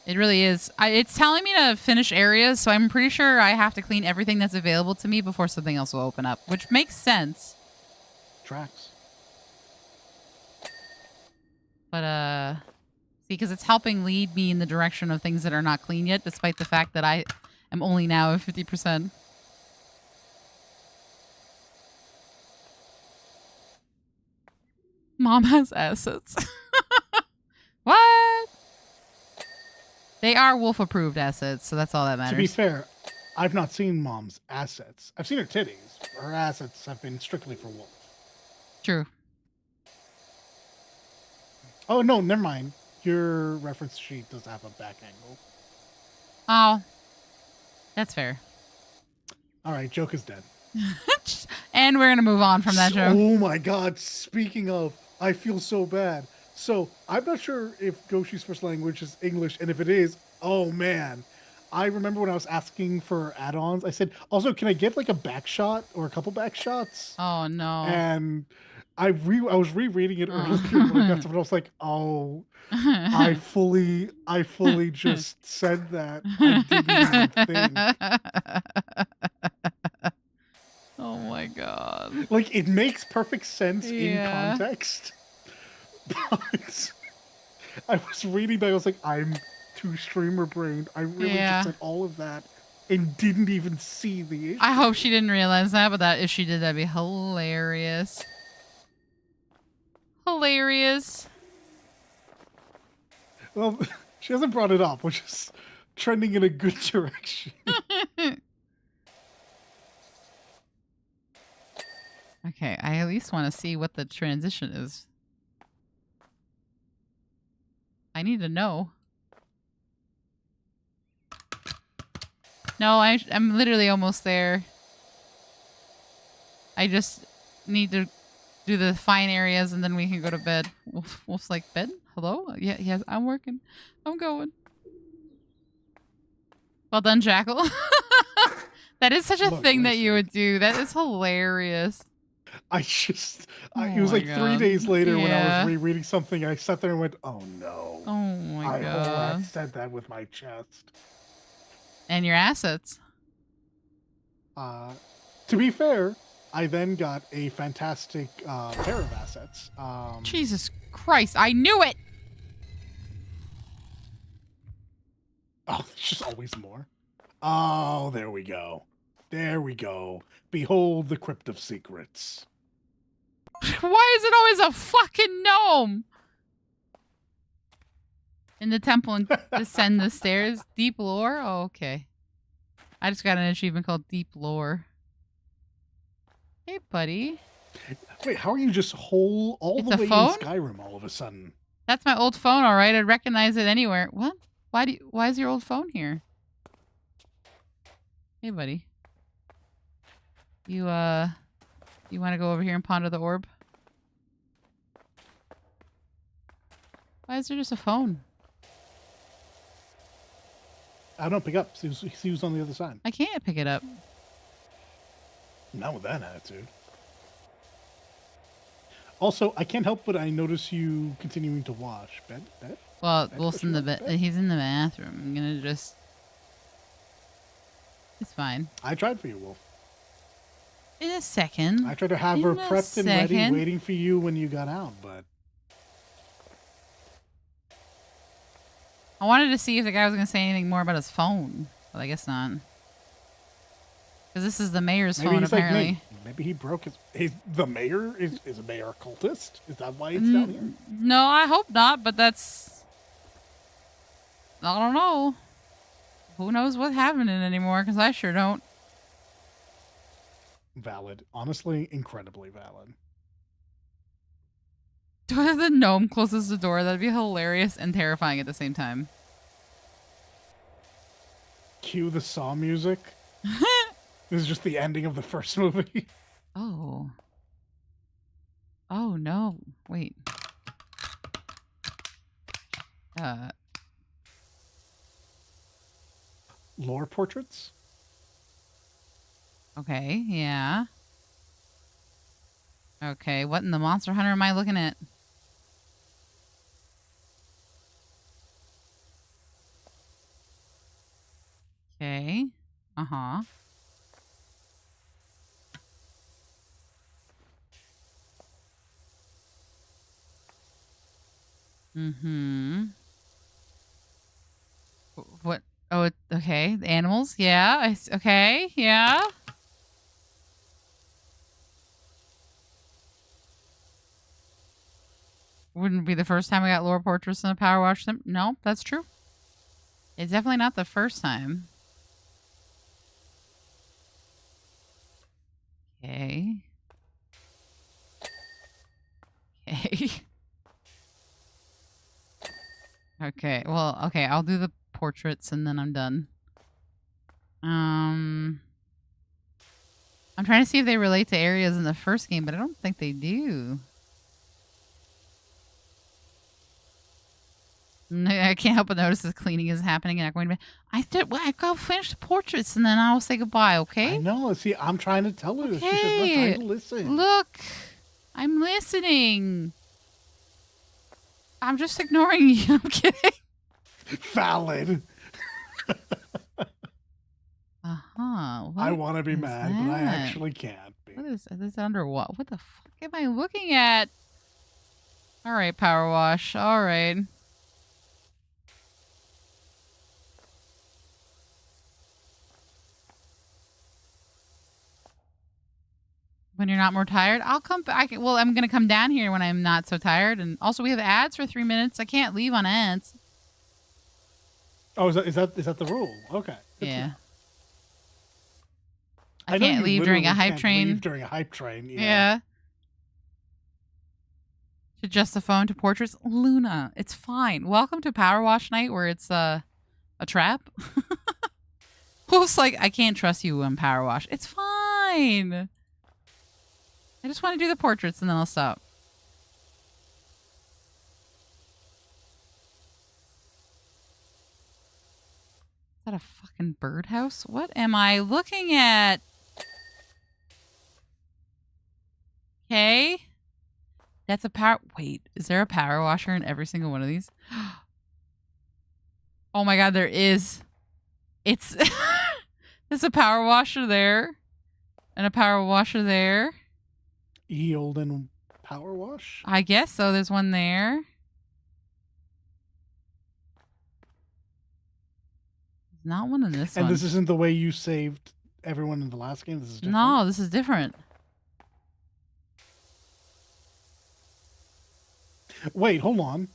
It really is. It's telling me to finish areas, so I'm pretty sure I have to clean everything that's available to me before something else will open up, which makes sense. Tracks. But, see, because it's helping lead me in the direction of things that are not clean yet, despite the fact that I am only now at 50%. Mom has assets. What? They are wolf-approved assets, so that's all that matters. To be fair, I've not seen Mom's assets. I've seen her titties. Her assets have been strictly for wolf. True. Oh, no, never mind. Your reference sheet does have a back angle. Oh. That's fair. All right, joke is dead. And we're going to move on from that joke. Oh my god, speaking of, I feel so bad. So, I'm not sure if Goshi's first language is English, and if it is, oh man. I remember when I was asking for add-ons, I said, also, can I get like a back shot or a couple back shots? Oh no. And I was rereading it earlier when I got to it, I was like, oh, I fully just said that. I didn't even think. Oh my god. Like, it makes perfect sense in context. But I was reading that, I was like, I'm too streamer brained. I really just said all of that and didn't even see the issue. I hope she didn't realize that, but if she did, that'd be hilarious. Hilarious. Well, she hasn't brought it up, which is trending in a good direction. Okay, I at least want to see what the transition is. I need to know. No, I'm literally almost there. I just need to do the fine areas and then we can go to bed. Wolf's like, bed? Hello? Yeah, yes, I'm working. I'm going. Well done, Jackal. That is such a thing that you would do. That is hilarious. It was like God. 3 days later when I was rereading something, I sat there and went, oh no. Oh my God. I said that with my chest. And your assets. To be fair, I then got a fantastic pair of assets. Jesus Christ, I knew it! Oh, there's just always more. Oh, there we go. There we go. Behold the Crypt of Secrets. Why is it always a fucking gnome? In the temple and descend the stairs. Deep lore? Oh, okay. I just got an achievement called Deep Lore. Hey, buddy. Wait, how are you just all the way phone? in Skyrim all of a sudden? That's my old phone, all right. I'd recognize it anywhere. What? Why is your old phone here? Hey, buddy. You want to go over here and ponder the orb? Why is there just a phone? I don't pick up. He was on the other side. I can't pick it up. Not with that attitude. Also, I can't help but I notice you continuing to wash. Bet? Well, Wolf's in the bed. He's in the bathroom. I'm gonna just... It's fine. I tried for you, Wolf. In a second. I tried to have her prepped and ready, waiting for you when you got out, but... I wanted to see if the guy was going to say anything more about his phone, but I guess not. Because this is the mayor's phone, apparently. Like me. Maybe he broke his... The mayor? Is a mayor a cultist? Is that why it's down here? No, I hope not, but that's... I don't know. Who knows what's happening anymore, because I sure don't. Valid. Honestly, incredibly valid. The gnome closes the door. That'd be hilarious and terrifying at the same time. Cue the Saw music. This is just the ending of the first movie. Oh. Oh, no. Wait. Lore portraits? Okay, yeah. Okay, what in the Monster Hunter am I looking at? Okay. Uh-huh. Mm-hmm. What? Oh, okay. The animals? Yeah. Okay. Yeah. Wouldn't be the first time I got lore portraits in a PowerWash sim. No, that's true. It's definitely not the first time. Okay. Okay. Okay. Well, okay. I'll do the portraits and then I'm done. I'm trying to see if they relate to areas in the first game, but I don't think they do. I can't help but notice the cleaning is happening, and I'm going to be. I go finish the portraits, and then I'll say goodbye. Okay? I know. See, I'm trying to tell her. Okay. She's just not trying to listen. Look, I'm listening. I'm just ignoring you. I'm kidding. Valid. I want to be mad, but I actually can't be. What is this under what? What the fuck am I looking at? All right, PowerWash. All right. When you're not more tired, I'll come back. Well, I'm going to come down here when I'm not so tired. And also, we have ads for 3 minutes. I can't leave on ads. Oh, is that the rule? Okay. Yeah. I can't leave during a hype train. Leave during a hype train. Yeah. To adjust the phone to portraits. Luna, it's fine. Welcome to PowerWash night where it's a trap. Who's like, I can't trust you on PowerWash. It's fine. I just want to do the portraits and then I'll stop. Is that a fucking birdhouse? What am I looking at? Okay. That's a power. Wait, is there a power washer in every single one of these? Oh my god, there is. It's there's a power washer there and a power washer there. Olden power wash? I guess so. There's one there. There's not one in this one. And this isn't the way you saved everyone in the last game? This is different? No, this is different. Wait, hold on.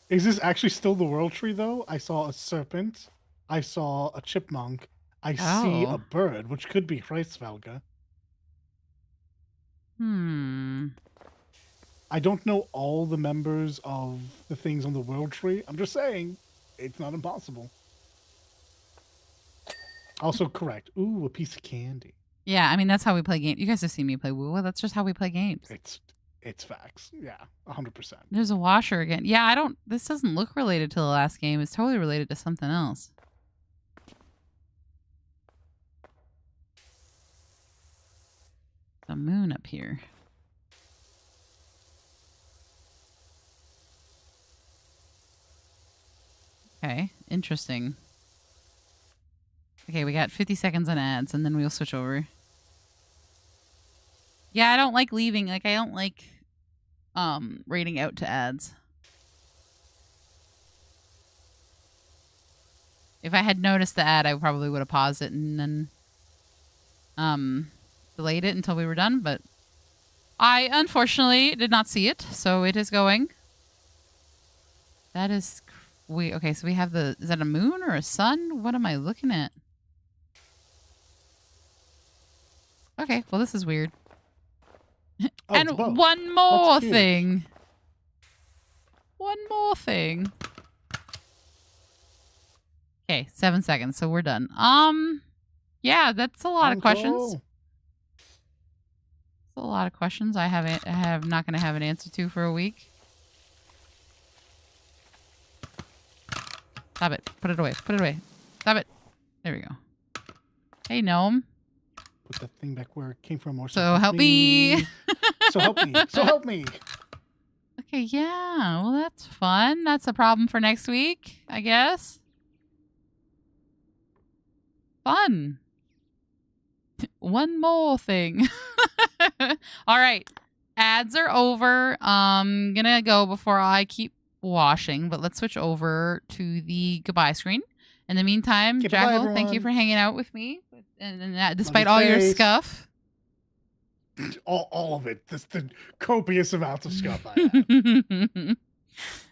Is this actually still the world tree, though? I saw a serpent. I saw a chipmunk. I see a bird, which could be Hreisvelga. I don't know all the members of the things on the world tree. I'm just saying, it's not impossible. Also correct. Ooh, a piece of candy. Yeah, I mean, that's how we play games. You guys have seen me play Woo. That's just how we play games. It's facts. Yeah, 100%. There's a washer again. Yeah, this doesn't look related to the last game. It's totally related to something else. The moon up here. Okay, interesting. Okay, we got 50 seconds on ads, and then we'll switch over. Yeah, I don't like leaving. Like, I don't like rating out to ads. If I had noticed the ad, I probably would have paused it and then delayed it until we were done, but I unfortunately did not see it, so it is going. That is okay, so we have is that a moon or a sun? What am I looking at? Okay, well, this is weird. Oh, and one more thing. One more thing. Okay, 7 seconds, so we're done. Yeah, that's a lot of questions. That's a lot of questions I have not going to have an answer to for a week. Stop it. Put it away. Put it away. Stop it. There we go. Hey, gnome. Put that thing back where it came from. Or So help me. So help me. So help me. Okay, yeah. Well, that's fun. That's a problem for next week, I guess. Fun. One more thing. All right. Ads are over. I'm gonna go before I keep washing, but let's switch over to the goodbye screen. In the meantime, Jackal, thank you for hanging out with me, and despite all your scuff. All of it. Just the copious amounts of scuff I have.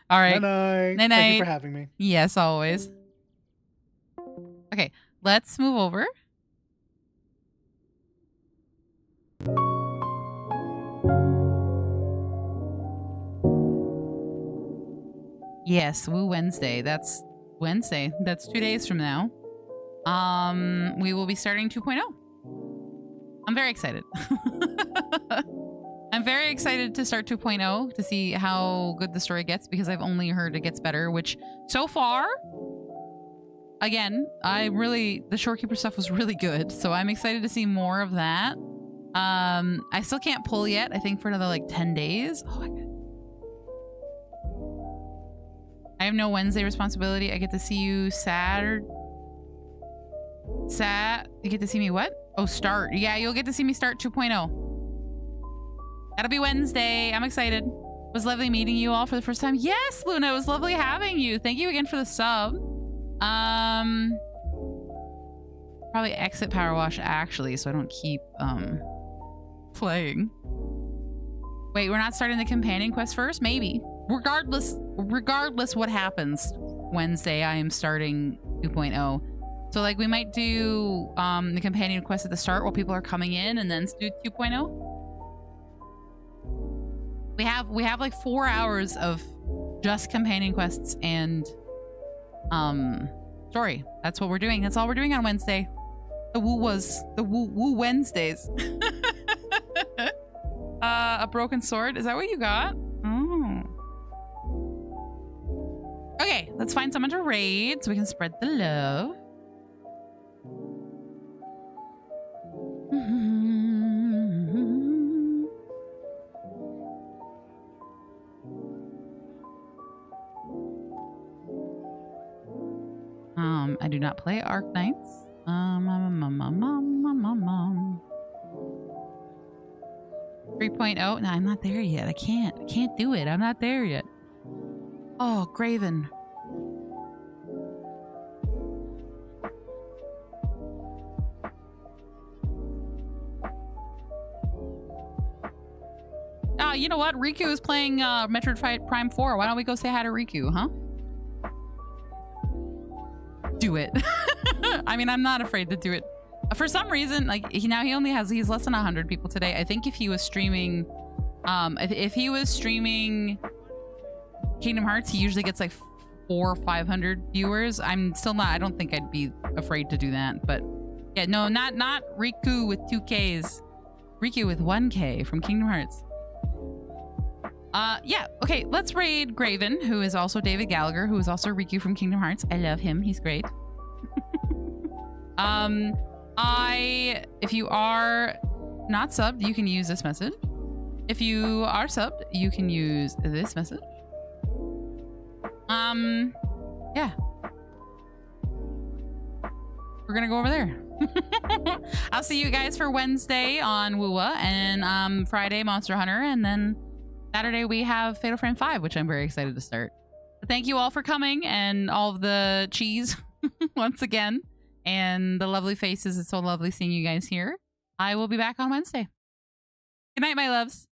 All right. Night-night. Thank you for having me. Yes, always. Okay, let's move over. Yes, Woo Wednesday. That's Wednesday. That's 2 days from now. We will be starting 2.0. I'm very excited. I'm very excited to start 2.0 to see how good the story gets, because I've only heard it gets better, which so far, again, the Shorekeeper stuff was really good, so I'm excited to see more of that. I still can't pull yet, I think for another like 10 days. Oh my god. I have no Wednesday responsibility. I get to see you Saturday. You get to see me what? Oh, start. Yeah, you'll get to see me start 2.0. That'll be Wednesday. I'm excited. It was lovely meeting you all for the first time. Yes, Luna, it was lovely having you. Thank you again for the sub. Probably exit PowerWash actually, so I don't keep playing. Wait, we're not starting the companion quest first? Maybe. Regardless what happens Wednesday, I am starting 2.0. So like we might do the companion quest at the start while people are coming in, and then do 2.0. We have like 4 hours of just companion quests and story. That's what we're doing. That's all we're doing on Wednesday. The woo Wednesdays. A broken sword. Is that what you got? Oh. Okay, let's find someone to raid so we can spread the love. I do not play Arc Knights. 3.0. No, I'm not there yet. I can't do it. I'm not there yet. Oh, Graven. Oh, you know what? Riku is playing Metroid Prime 4. Why don't we go say hi to Riku, huh? Do it. I mean, I'm not afraid to do it. For some reason, like he's less than 100 people today. I think if he was streaming, if he was streaming Kingdom Hearts, he usually gets like 400 or 500 viewers. I'm still not. I don't think I'd be afraid to do that. But yeah, no, not Riku with 2Ks. Riku with 1K from Kingdom Hearts. Yeah, okay, let's raid Graven, who is also David Gallagher, who is also Riku from Kingdom Hearts. I love him, he's great. If you are not subbed, you can use this message. If you are subbed, you can use this message. Yeah. We're gonna go over there. I'll see you guys for Wednesday on Woowa, and Friday Monster Hunter, and then Saturday we have Fatal Frame 5, which I'm very excited to start. But thank you all for coming, and all of the cheese once again, and the lovely faces. It's so lovely seeing you guys here. I will be back on Wednesday. Good night, my loves.